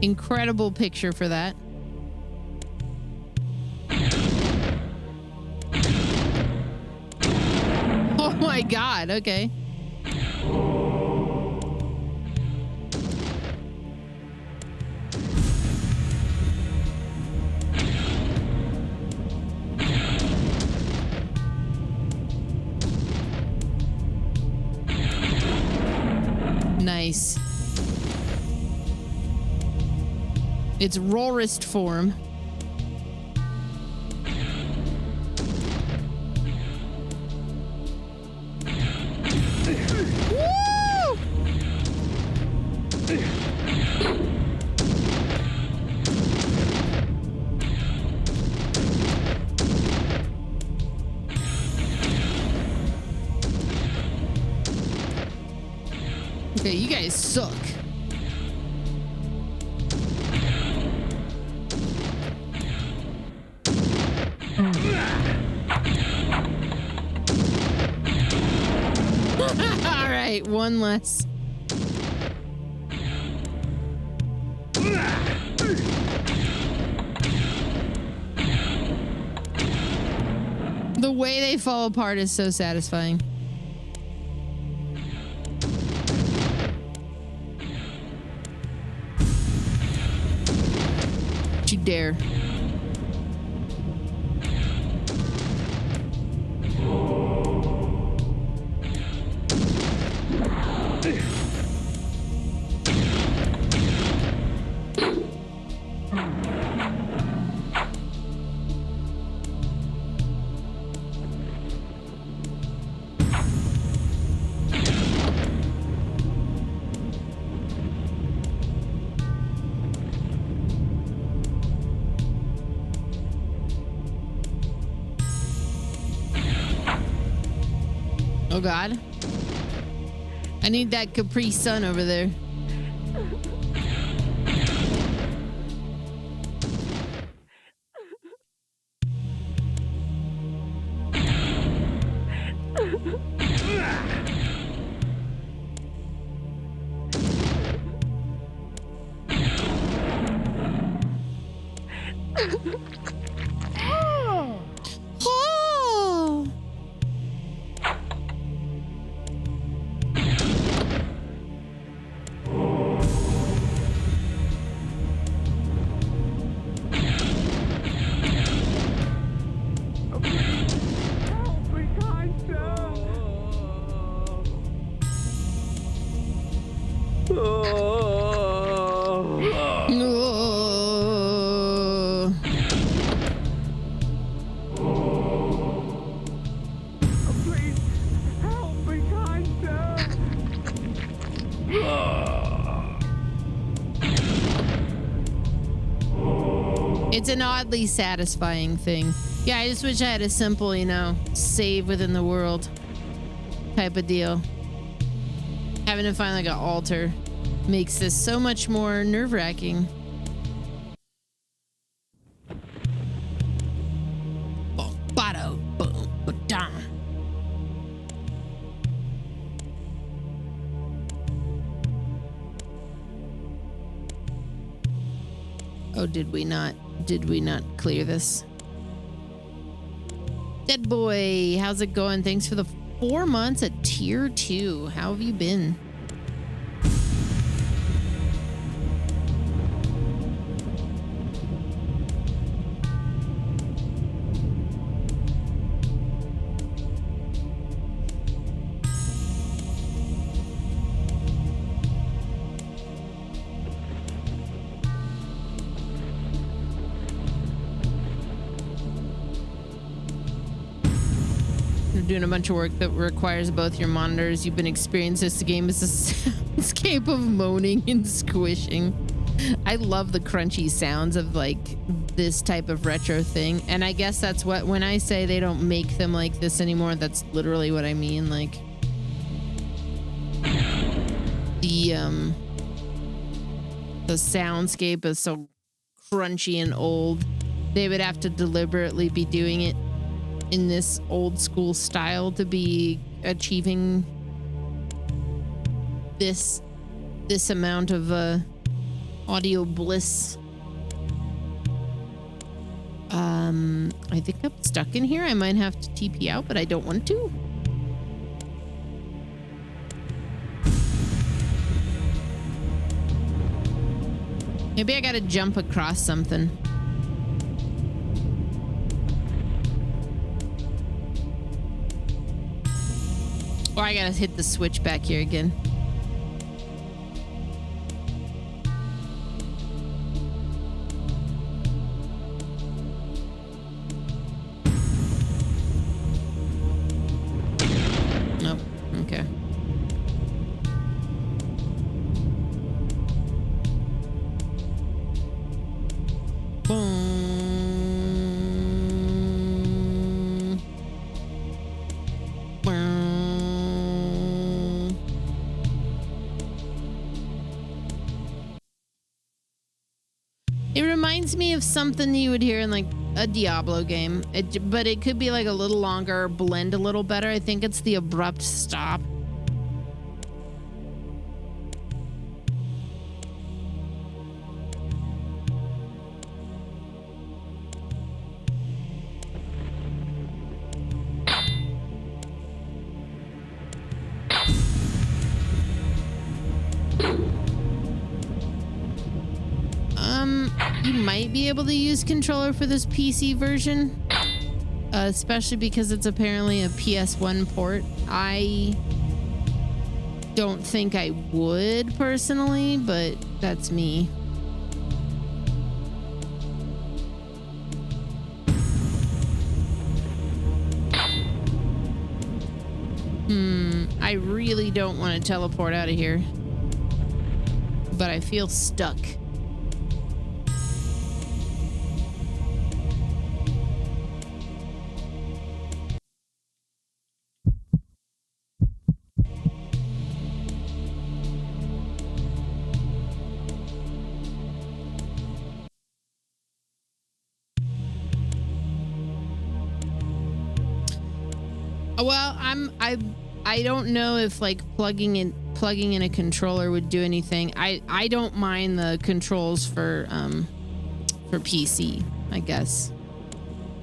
Incredible picture for that. Oh my god, okay. Nice. Its rawest form. Woo! Okay, you guys suck. All right, one less. The way they fall apart is so satisfying. Don't you dare. Oh god. I need that Capri Sun over there. Oh. Oh. Please help me, kind sir. It's an oddly satisfying thing. Yeah, I just wish I had a simple, you know, save within the world type of deal. Having to find like an altar makes this so much more nerve-wracking. Oh, did we not clear this? Dead boy, how's it going? Thanks for the 4 months at tier 2. How have you been? doing a bunch of work that requires both your monitors. You've been experiencing this game as a soundscape of moaning and squishing. I love the crunchy sounds of like this type of retro thing. And I guess that's what, when I say they don't make them like this anymore, that's literally what I mean. Like the soundscape is so crunchy and old. They would have to deliberately be doing it in this old school style to be achieving this amount of audio bliss. I think I'm stuck in here. I might have to TP out, but I don't want to. Maybe I gotta jump across something. Or I gotta hit the switch back here again. Nope. Okay. Boom. It reminds me of something you would hear in like a Diablo game, but it could be like a little longer, blend a little better. I think it's the abrupt stop. You might be able to use controller for this PC version, especially because it's apparently a PS1 port. I don't think I would personally, but that's me. I really don't want to teleport out of here, but I feel stuck. Well, I don't know if like plugging in a controller would do anything. I don't mind the controls for PC, I guess,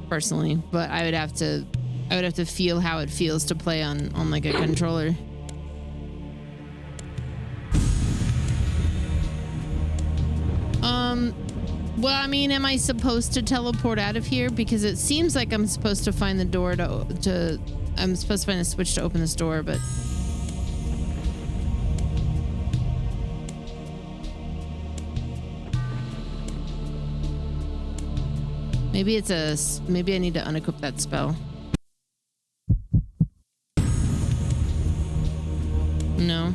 personally, but I would have to feel how it feels to play on like a controller. Well, I mean, am I supposed to teleport out of here? Because it seems like I'm supposed to find the door I'm supposed to find a switch to open this door, but maybe I need to unequip that spell. No.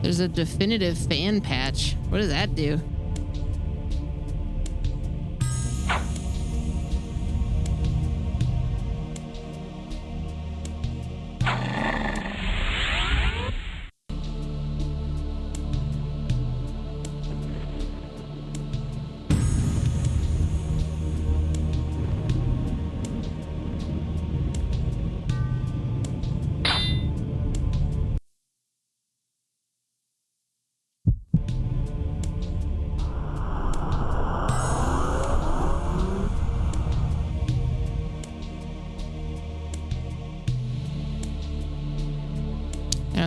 There's a definitive fan patch. What does that do?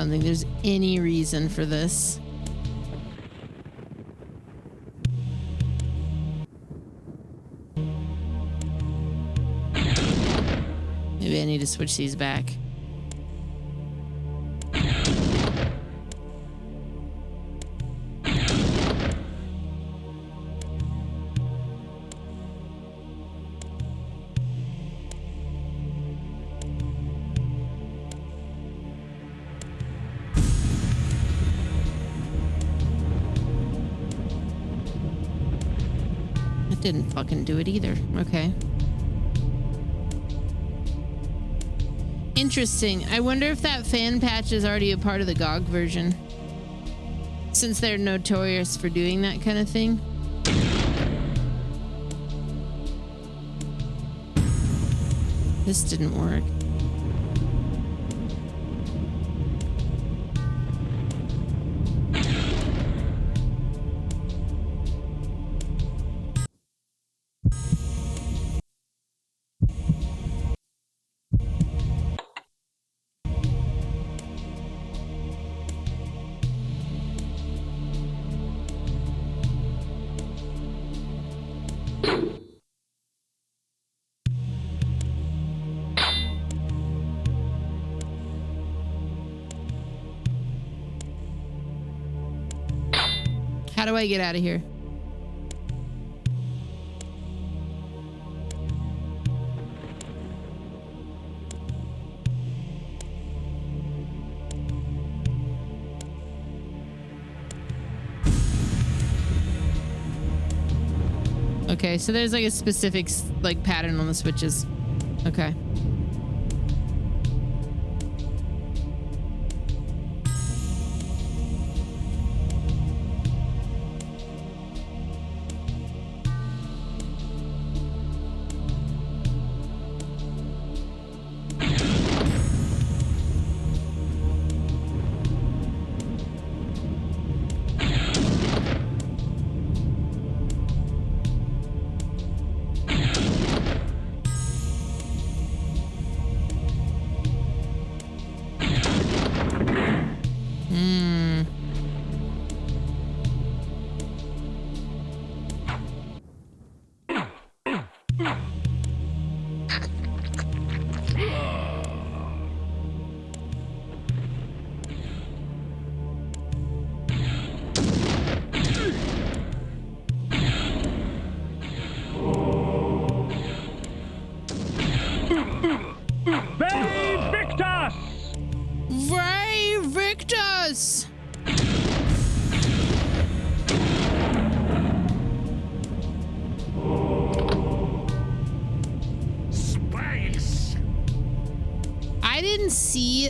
don't think there's any reason for this. Maybe I need to switch these back. That didn't fucking do it either. Okay. Interesting. I wonder if that fan patch is already a part of the GOG version, since they're notorious for doing that kind of thing. This didn't work. How do I get out of here? Okay, so there's like a specific like pattern on the switches. Okay.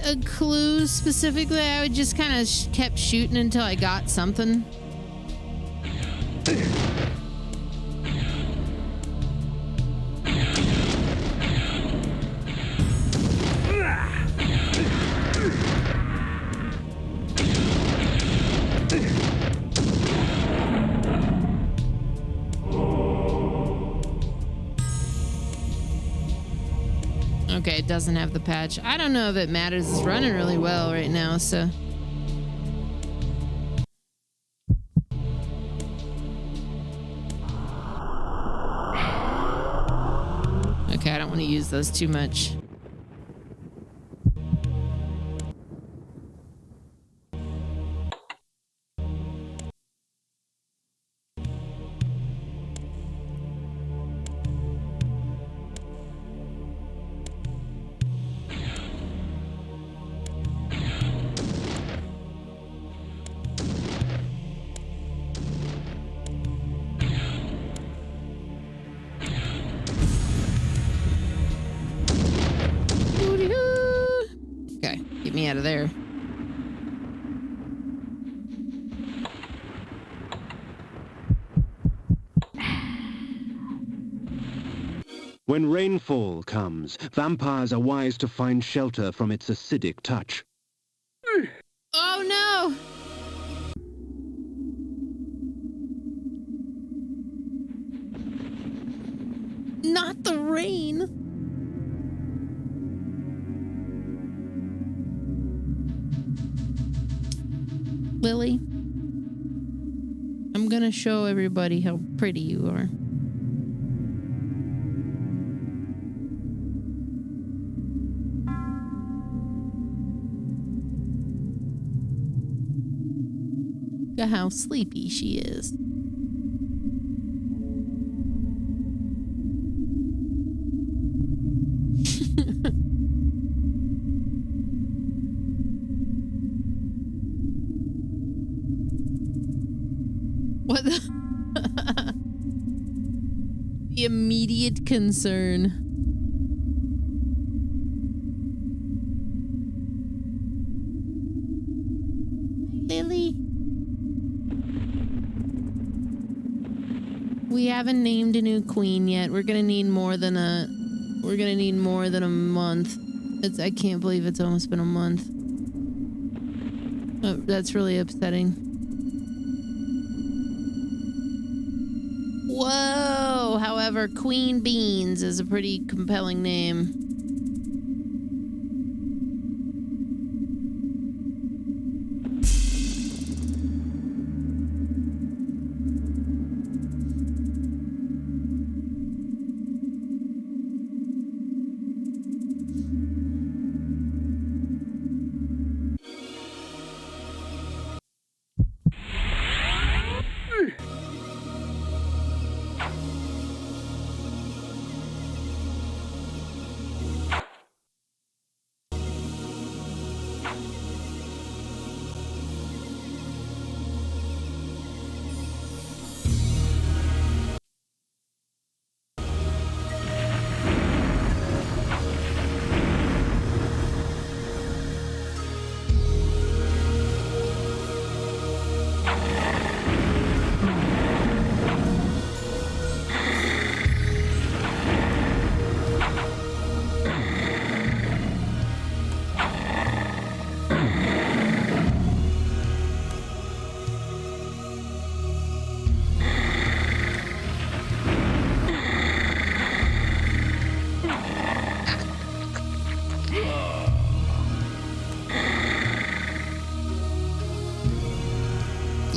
A clue specifically. I would just kind of kept shooting until I got something. Okay, it doesn't have the patch. I don't know if it matters. It's running really well right now, so. Okay, I don't want to use those too much. Out of there. When rainfall comes, vampires are wise to find shelter from its acidic touch. Oh no! Not the rain. Lily. I'm gonna show everybody how pretty you are. Look at how sleepy she is. What the? The immediate concern. Lily. We haven't named a new queen yet. We're gonna need more than a month. I can't believe it's almost been a month. Oh, that's really upsetting. Whoa! However, Queen Beans is a pretty compelling name.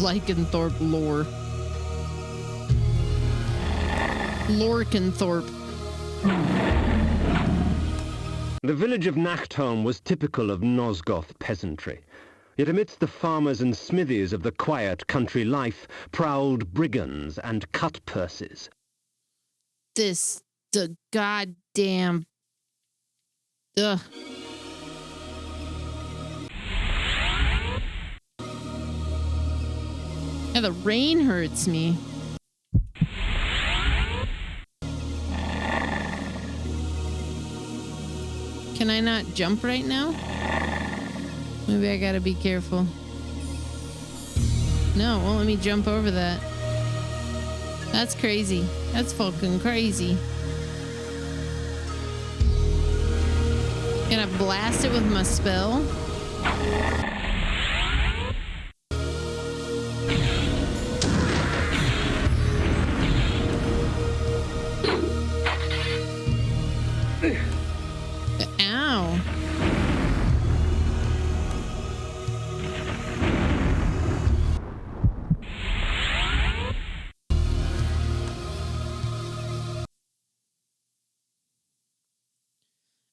Lycanthorpe lore. Lorcanthorpe. The village of Nachtholm was typical of Nosgoth peasantry. Yet amidst the farmers and smithies of the quiet country life prowled brigands and cut-purses. The goddamn... Ugh. Yeah, the rain hurts me. Can I not jump right now? Maybe I gotta be careful. No, it won't let me jump over that. That's crazy. That's fucking crazy. Can I blast it with my spell? Ow.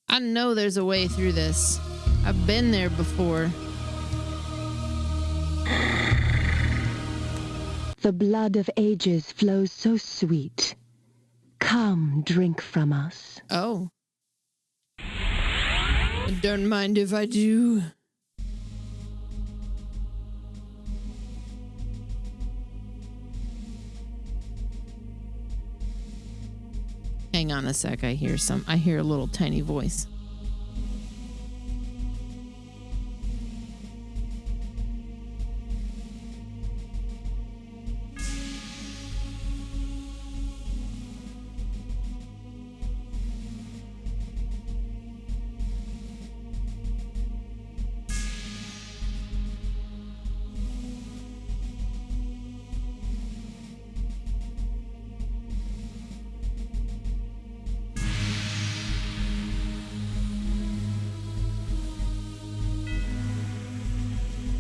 I know there's a way through this. I've been there before. The blood of ages flows so sweet. Come, drink from us. Oh. Don't mind if I do. Hang on a sec, I hear a little tiny voice.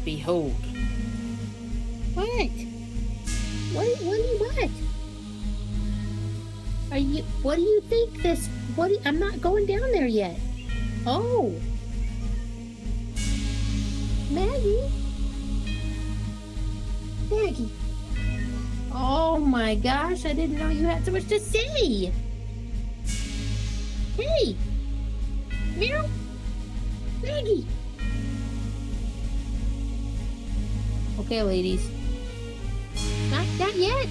Behold, What do you think this? I'm not going down there yet. Oh, Maggie. Oh my gosh! I didn't know you had so much to say. Hey, meow, Maggie. Okay, ladies. Not yet. Not yet.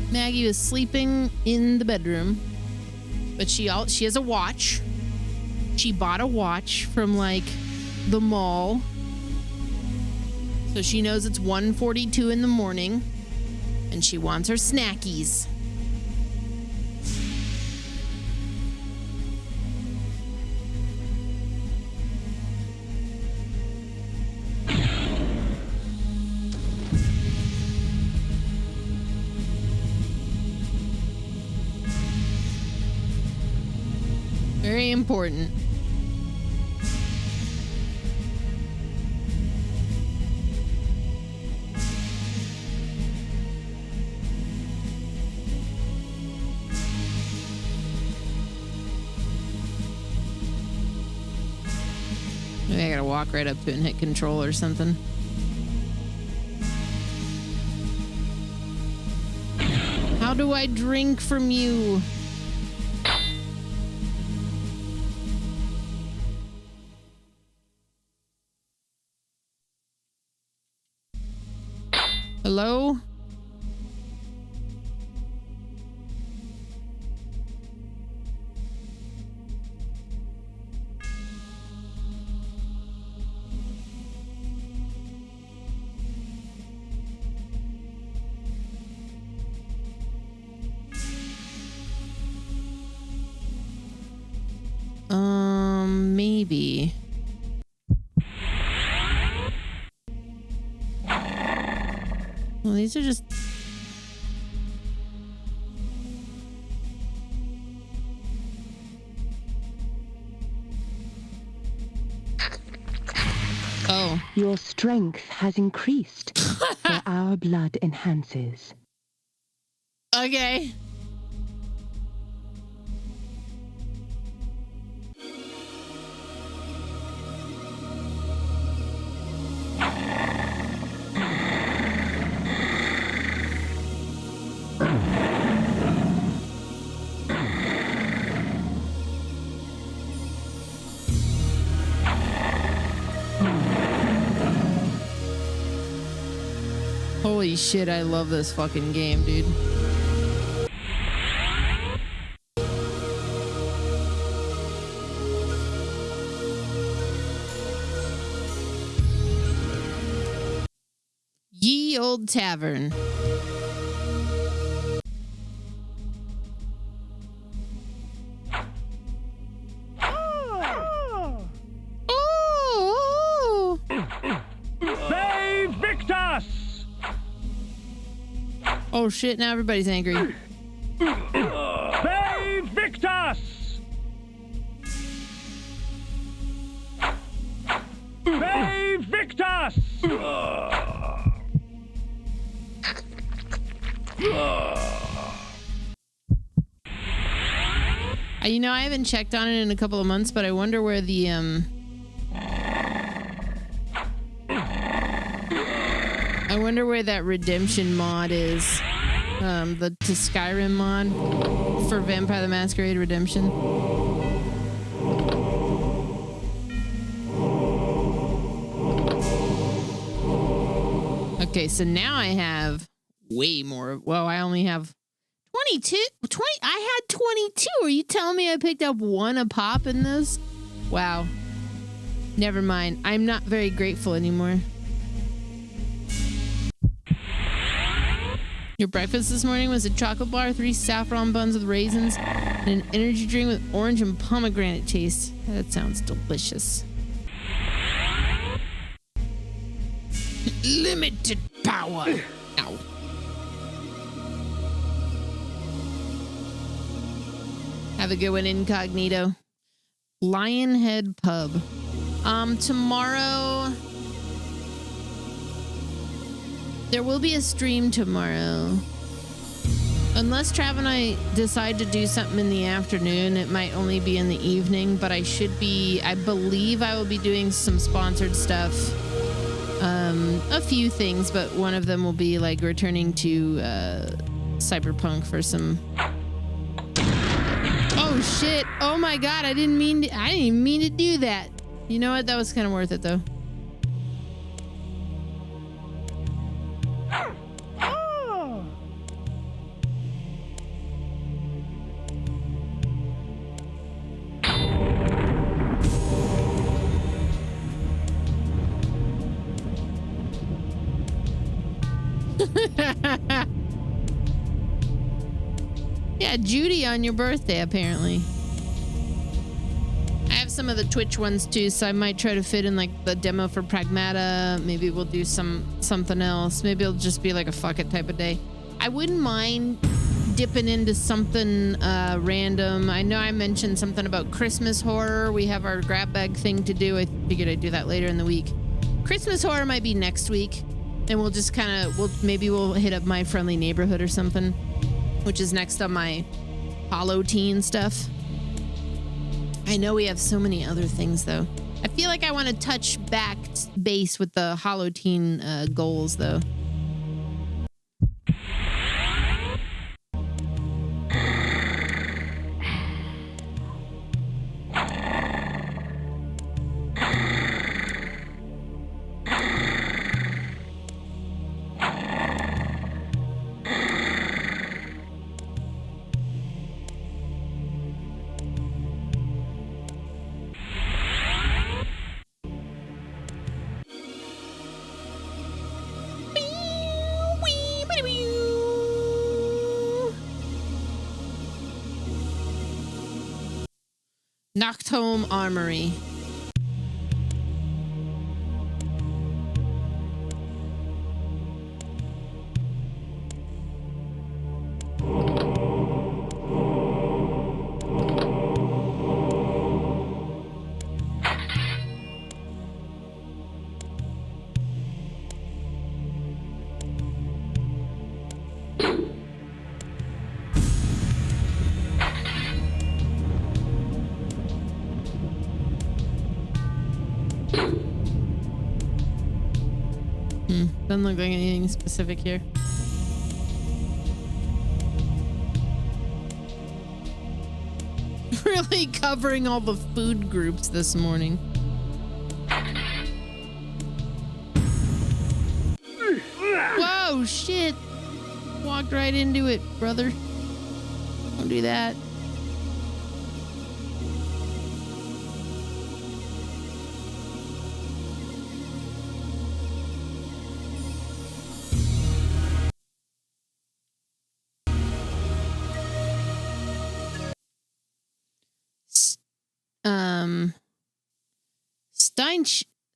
Maggie was sleeping in the bedroom, but she has a watch. She bought a watch from like the mall, so she knows it's 1:42 in the morning, and she wants her snackies. Very important. Maybe I gotta walk right up to it and hit control or something. How do I drink from you? Hello? Maybe. Well, these are just... Oh. Your strength has increased, for our blood enhances. Okay. Holy shit, I love this fucking game, dude. Ye Old Tavern. They Victus! Oh shit, now everybody's angry. They Victus! They Victus! You know, I haven't checked on it in a couple of months, but I wonder where the I wonder where that redemption mod is. The to Skyrim mod for Vampire the Masquerade Redemption. Okay, so now I have way more. Well, I only have 22. I had 22. Are you telling me I picked up one a pop in this? Wow. Never mind. I'm not very grateful anymore. Your breakfast this morning was a chocolate bar, 3 saffron buns with raisins, and an energy drink with orange and pomegranate taste. That sounds delicious. Limited power. Ow. Have a good one, Incognito. Lionhead Pub. Tomorrow there will be a stream tomorrow. Unless Trav and I decide to do something in the afternoon, it might only be in the evening, but I believe I will be doing some sponsored stuff. A few things, but one of them will be like returning to Cyberpunk for some. Oh shit! Oh my god! I didn't even mean to do that. You know what? That was kind of worth it though. Yeah, Judy on your birthday, apparently. I have some of the Twitch ones too, so I might try to fit in like the demo for Pragmata. Maybe we'll do something else. Maybe it'll just be like a fuck it type of day. I wouldn't mind dipping into something random. I know I mentioned something about Christmas horror. We have our grab bag thing to do. I figured I'd do that later in the week. Christmas horror might be next week. And we'll just kind of, maybe we'll hit up My Friendly Neighborhood or something, which is next on my Hollow Teen stuff. I know we have so many other things though. I feel like I want to touch back base with the Hollow Teen goals though. Noctome Armory. Doesn't look like anything specific here. Really covering all the food groups this morning. Whoa, shit. Walked right into it, brother. Don't do that.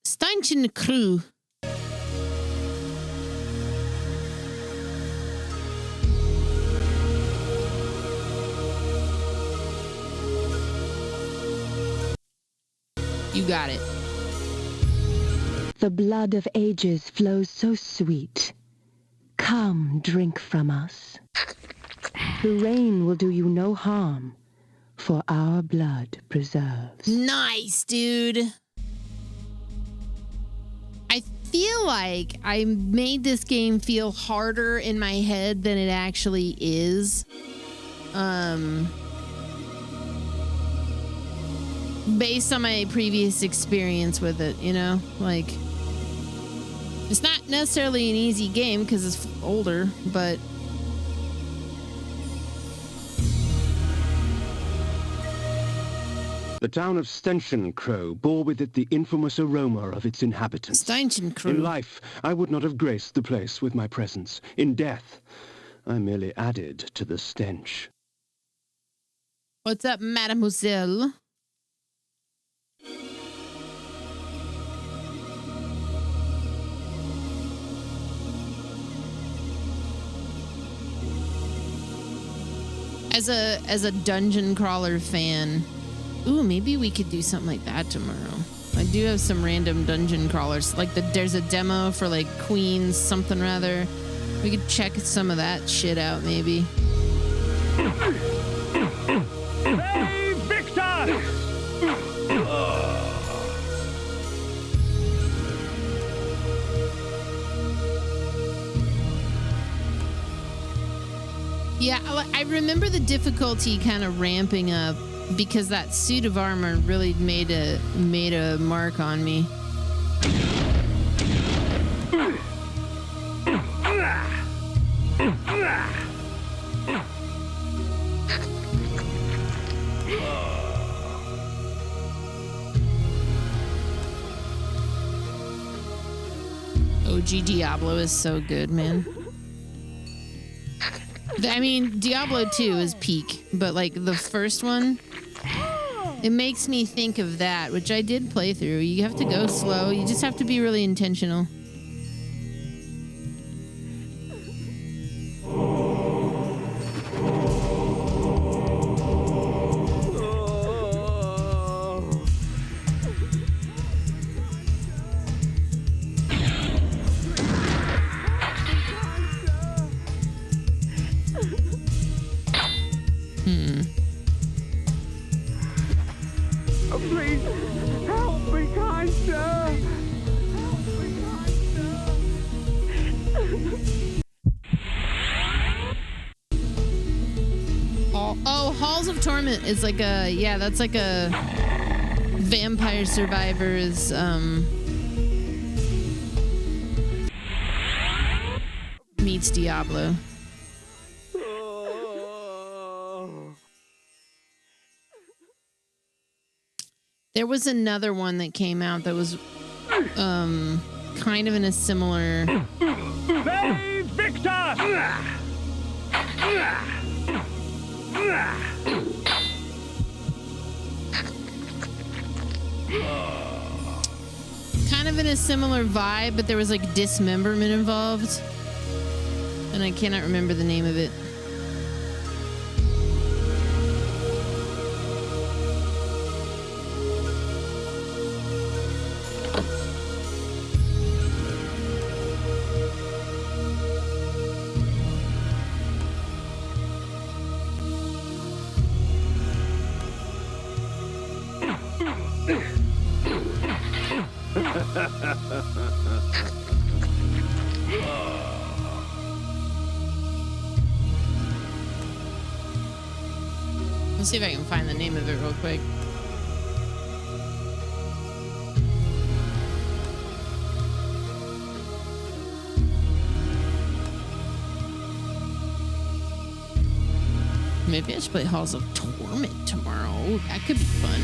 Steinchen Crew. You got it. The blood of ages flows so sweet. Come, drink from us. The rain will do you no harm, for our blood preserves. Nice, dude. I feel like I made this game feel harder in my head than it actually is. Based on my previous experience with it, you know? Like, it's not necessarily an easy game because it's older, but... The town of Steinchenkroh bore with it the infamous aroma of its inhabitants. Steinchenkroh. In life, I would not have graced the place with my presence. In death, I merely added to the stench. What's up, mademoiselle? As a dungeon crawler fan, Ooh, maybe we could do something like that tomorrow. I do have some random dungeon crawlers. Like there's a demo for like Queens something rather. We could check some of that shit out maybe. Hey, Victor! Yeah, I remember the difficulty kind of ramping up because that suit of armor really made a mark on me. OG Diablo is so good, man. I mean, Diablo 2 is peak, but like the first one, it makes me think of that, which I did play through. You have to go slow. You just have to be really intentional. Please, help me, kind sir! Oh, Halls of Torment is like a, yeah, that's like a Vampire Survivors, meets Diablo. There was another one that came out that was kind of in a similar... Save Victor! Kind of in a similar vibe, but there was like dismemberment involved. And I cannot remember the name of it. Let's see if I can find the name of it real quick. Maybe I should play Halls of Torment tomorrow. Ooh, that could be fun.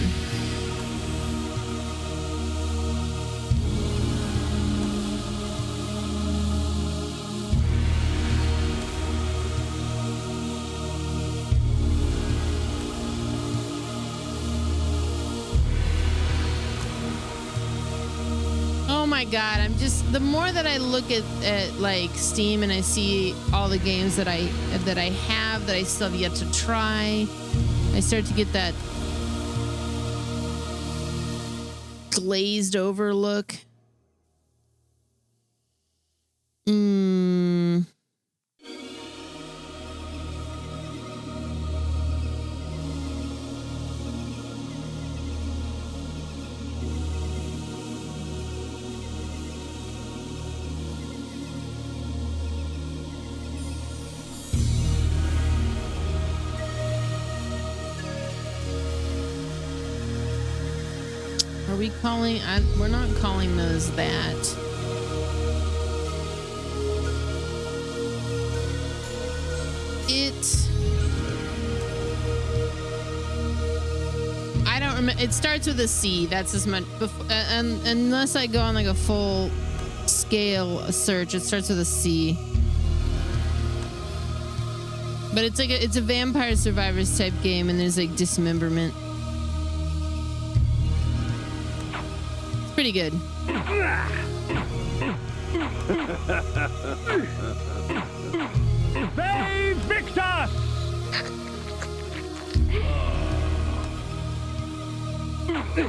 Oh my god, I'm just, the more that I look at like Steam and I see all the games that I have that I still have yet to try, I start to get that glazed over look. Are we calling? We're not calling those that. I don't remember. It starts with a C. That's as much. Unless I go on like a full scale search, it starts with a C. But it's like it's a Vampire Survivors type game, and there's like dismemberment. Pretty good. Save Victor! They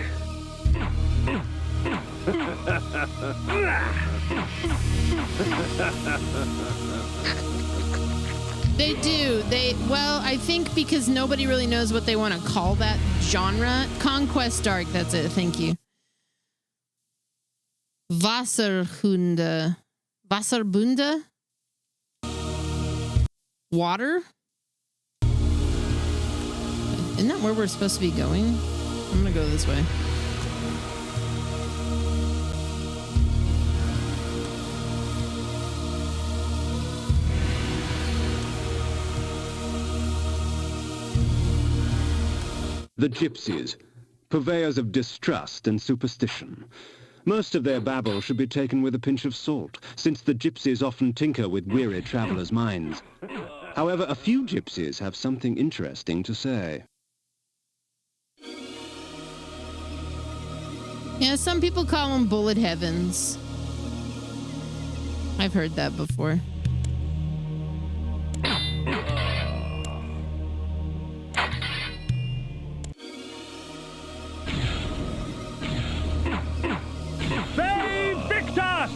do. Well, I think because nobody really knows what they want to call that genre. Conquest Dark, that's it. Thank you. Wasserhunde. Wasserbunde? Water? Isn't that where we're supposed to be going? I'm gonna go this way. The gypsies, purveyors of distrust and superstition. Most of their babble should be taken with a pinch of salt, since the gypsies often tinker with weary travelers' minds. However, a few gypsies have something interesting to say. Yeah, some people call them bullet heavens. I've heard that before. Victus!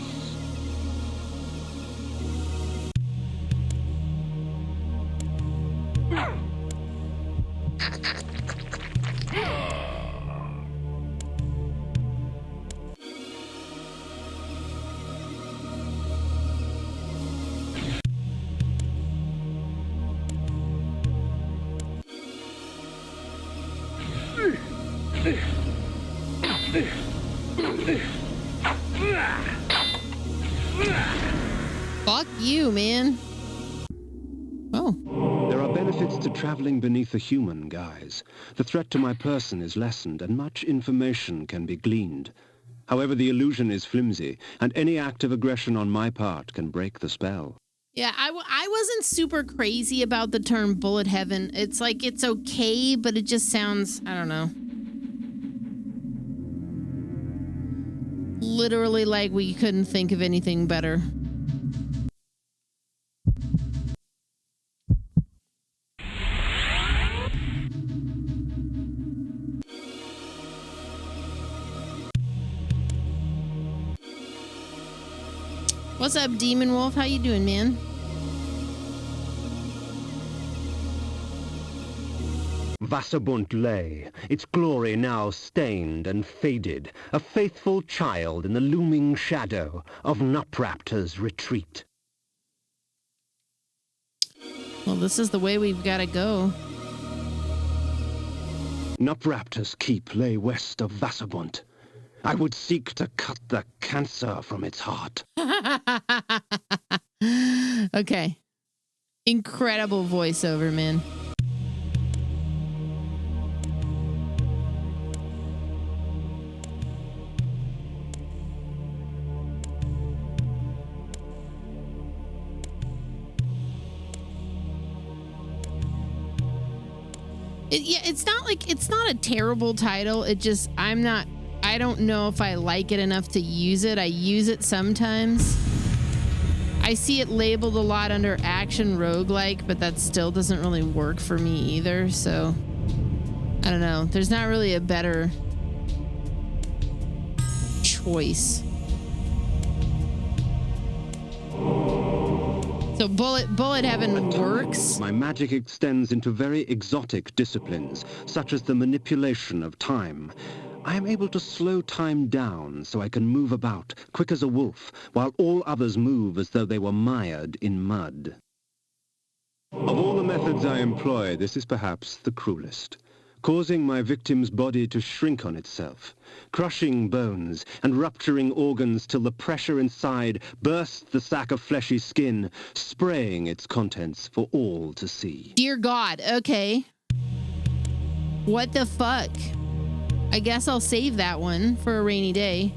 Fuck you, man. Oh. There are benefits to traveling beneath a human, guys. The threat to my person is lessened, and much information can be gleaned. However, the illusion is flimsy, and any act of aggression on my part can break the spell. Yeah, I wasn't super crazy about the term bullet heaven. It's like, it's okay, but it just sounds, I don't know. Literally like we couldn't think of anything better. What's up, Demon Wolf? How you doing, man? Wasserbunt lay, its glory now stained and faded, a faithful child in the looming shadow of Nupraptor's retreat. Well, this is the way we've got to go. Nupraptor's keep lay west of Wasserbunt. I would seek to cut the cancer from its heart. Okay. Incredible voiceover, man. It's not a terrible title. It just, I don't know if I like it enough to use it. I use it sometimes. I see it labeled a lot under action roguelike, but that still doesn't really work for me either. So I don't know. There's not really a better choice. So bullet heaven works. My magic extends into very exotic disciplines, such as the manipulation of time. I am able to slow time down so I can move about, quick as a wolf, while all others move as though they were mired in mud. Of all the methods I employ, this is perhaps the cruelest, causing my victim's body to shrink on itself, crushing bones and rupturing organs till the pressure inside bursts the sack of fleshy skin, spraying its contents for all to see. Dear God, okay. What the fuck? I guess I'll save that one for a rainy day.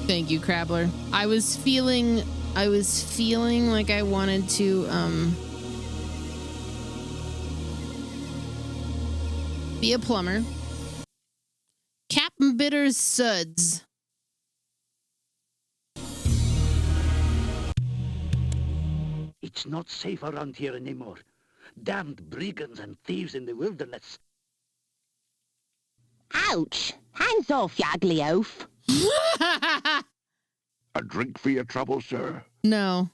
Thank you, Crabbler. I was feeling like I wanted to be a plumber. Cap bitter suds. It's not safe around here anymore. Damned brigands and thieves in the wilderness. Ouch! Hands off, you ugly oaf. A drink for your trouble, sir? No.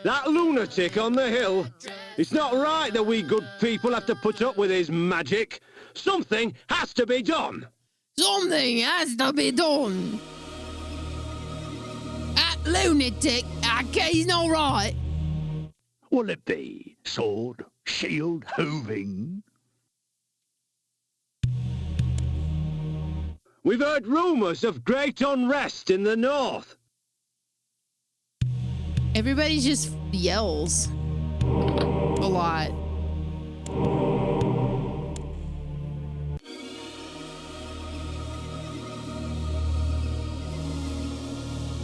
That lunatic on the hill. It's not right that we good people have to put up with his magic. Something has to be done. Something has to be done. That lunatic, he's not right. Will it be sword, shield, hoving? We've heard rumours of great unrest in the north. Everybody just yells a lot.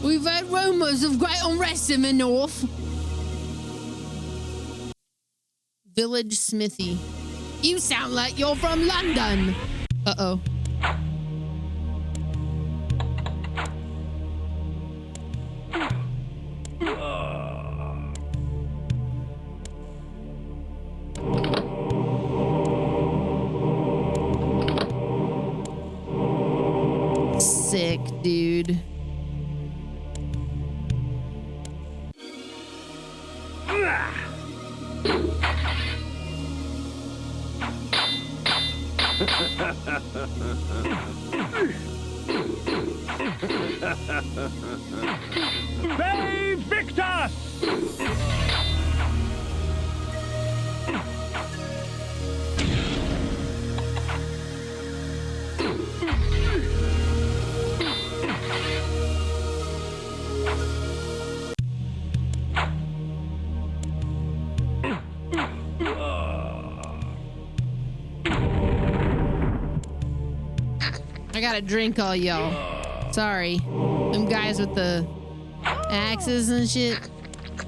We've heard rumours of great unrest in the north. Village Smithy. You sound like you're from London. Uh-oh. Sick, dude. Bay Victus! I gotta drink all y'all. Sorry. Them guys with the axes and shit.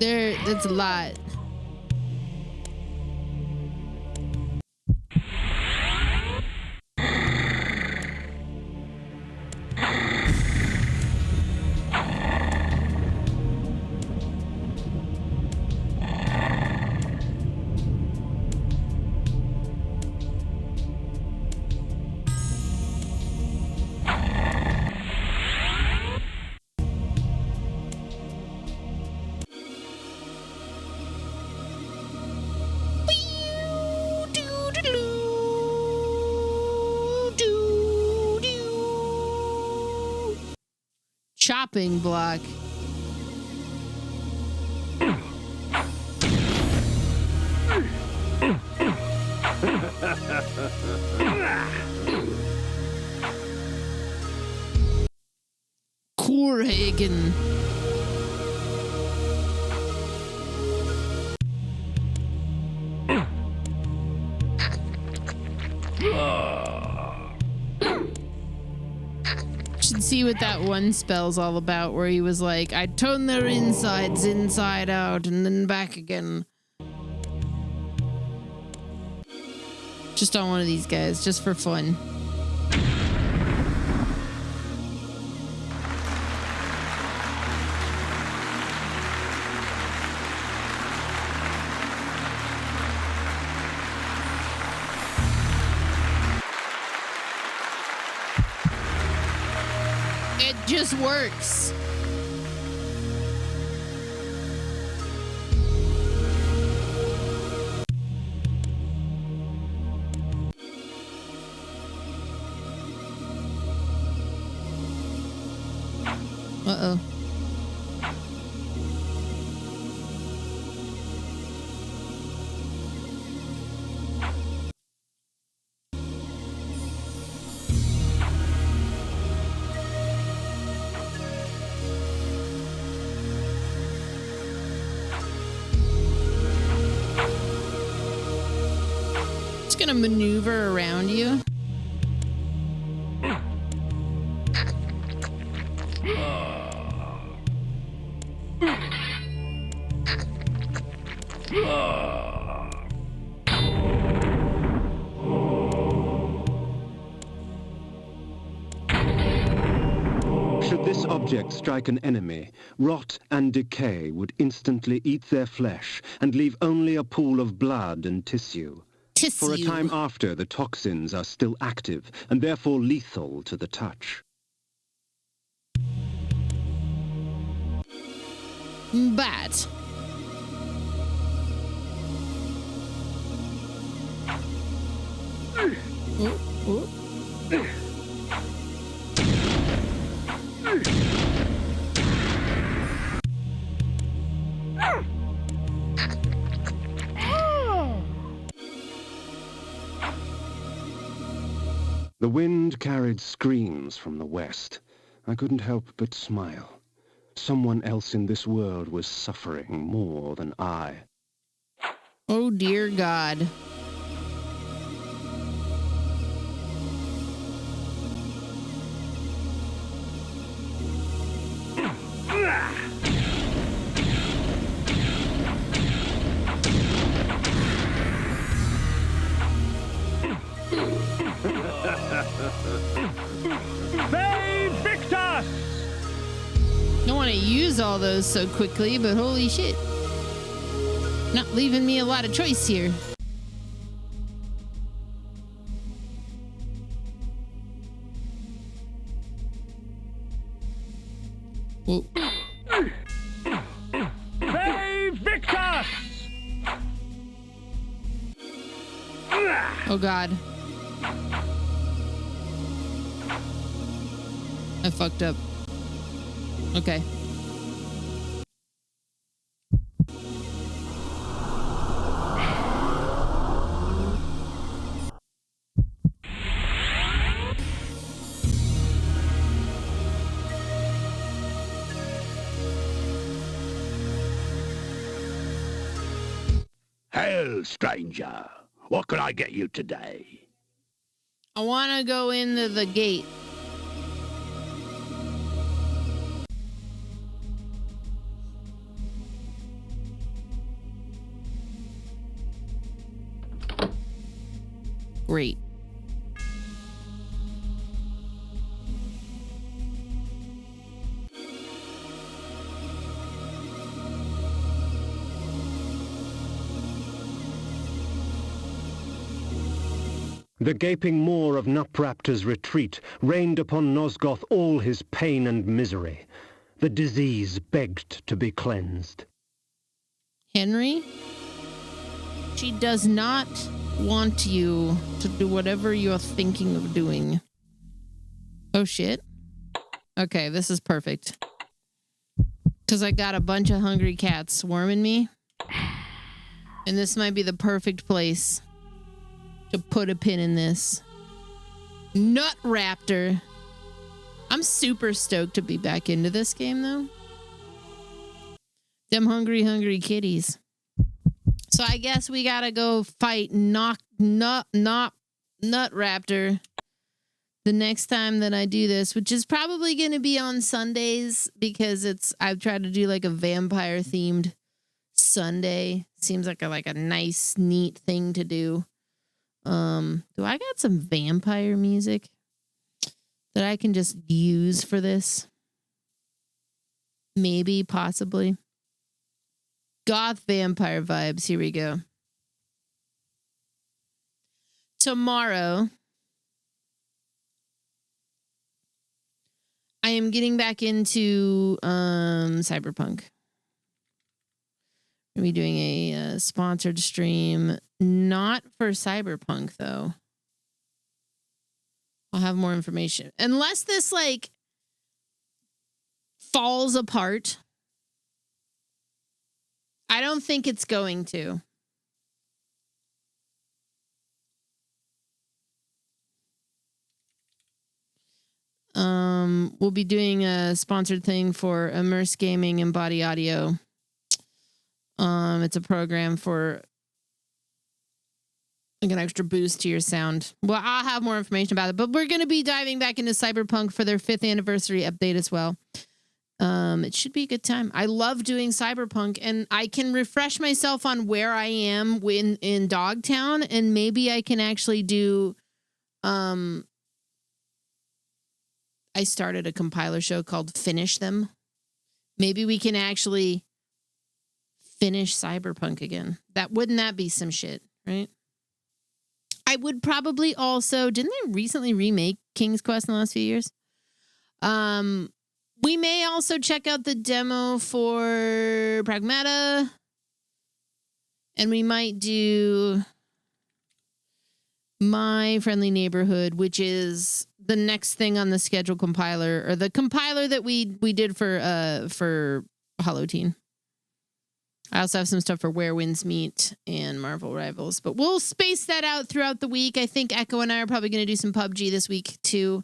That's a lot. Chopping block. Corhagen. Should see what that one spell's all about, where he was like, I turn their insides inside out and then back again. Just on one of these guys, just for fun. It just works. Uh-oh. It's gonna maneuver around you. object strike an enemy, rot and decay would instantly eat their flesh and leave only a pool of blood and tissue. For a time after, the toxins are still active and therefore lethal to the touch. But The wind carried screams from the west. I couldn't help but smile. Someone else in this world was suffering more than I. oh dear God. Victus! Don't want to use all those so quickly, but holy shit. Not leaving me a lot of choice here. Whoa. Victus! Oh God. I fucked up. Okay. Hail, stranger. What can I get you today? I want to go into the gate. Great. The gaping maw of Nupraptor's retreat rained upon Nosgoth all his pain and misery. The disease begged to be cleansed. Henry? She does not want you to do whatever you're thinking of doing. Oh shit. Okay, this is perfect. Because I got a bunch of hungry cats swarming me. And this might be the perfect place to put a pin in this. Nut Raptor. I'm super stoked to be back into this game though. Them hungry kitties. So I guess we gotta go fight Nut Raptor the next time that I do this, which is probably gonna be on Sundays because I've tried to do like a vampire themed Sunday. Seems like a nice, neat thing to do. Do I got some vampire music that I can just use for this? Maybe, possibly. Goth vampire vibes. Here we go. Tomorrow, I am getting back into Cyberpunk. We'll be doing a sponsored stream, not for Cyberpunk though. I'll have more information. Unless this falls apart. I don't think it's going to. We'll be doing a sponsored thing for Immerse Gaming and Body Audio. It's a program for like an extra boost to your sound. Well, I'll have more information about it, but we're going to be diving back into Cyberpunk for their 5th anniversary update as well. It should be a good time. I love doing Cyberpunk, and I can refresh myself on where I am in Dogtown, and maybe I can actually do I started a compiler show called Finish Them. Maybe we can actually finish Cyberpunk again. Wouldn't that be some shit, right? I would probably also, didn't they recently remake King's Quest in the last few years? We may also check out the demo for Pragmata. And we might do My Friendly Neighborhood, which is the next thing on the schedule compiler, or the compiler that we did for Hollow Teen. I also have some stuff for Where Winds Meet and Marvel Rivals, but we'll space that out throughout the week. I think Echo and I are probably going to do some PUBG this week too.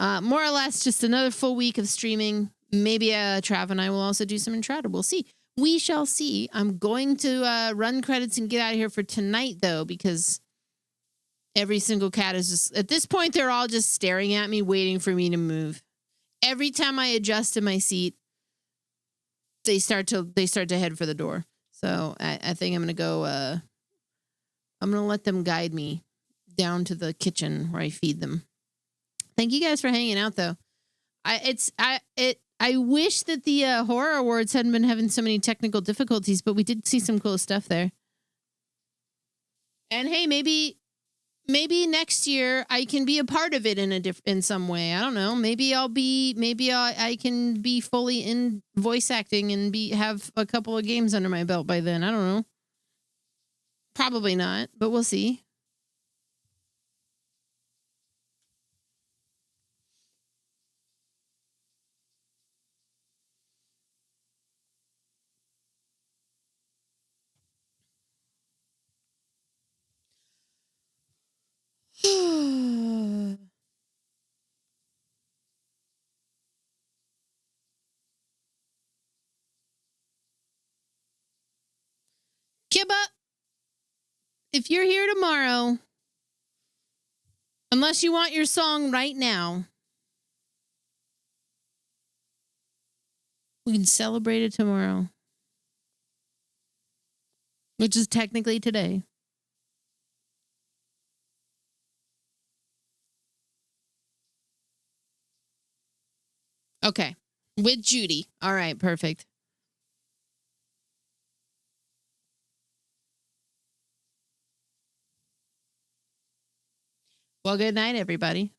More or less just another full week of streaming. Maybe Trav and I will also do some Entrada. We'll see. We shall see. I'm going to run credits and get out of here for tonight, though, because every single cat is just, at this point, they're all just staring at me, waiting for me to move. Every time I adjust to my seat, they start to head for the door. So I think I'm going to go, I'm going to let them guide me down to the kitchen where I feed them. Thank you guys for hanging out, though. I wish that the horror awards hadn't been having so many technical difficulties, but we did see some cool stuff there. And hey, maybe next year I can be a part of it in some way. I don't know. Maybe I can be fully in voice acting and have a couple of games under my belt by then. I don't know. Probably not, but we'll see. Kibba, if you're here tomorrow, unless you want your song right now, we can celebrate it tomorrow, which is technically today. Okay. With Judy. All right, perfect. Well, good night, everybody.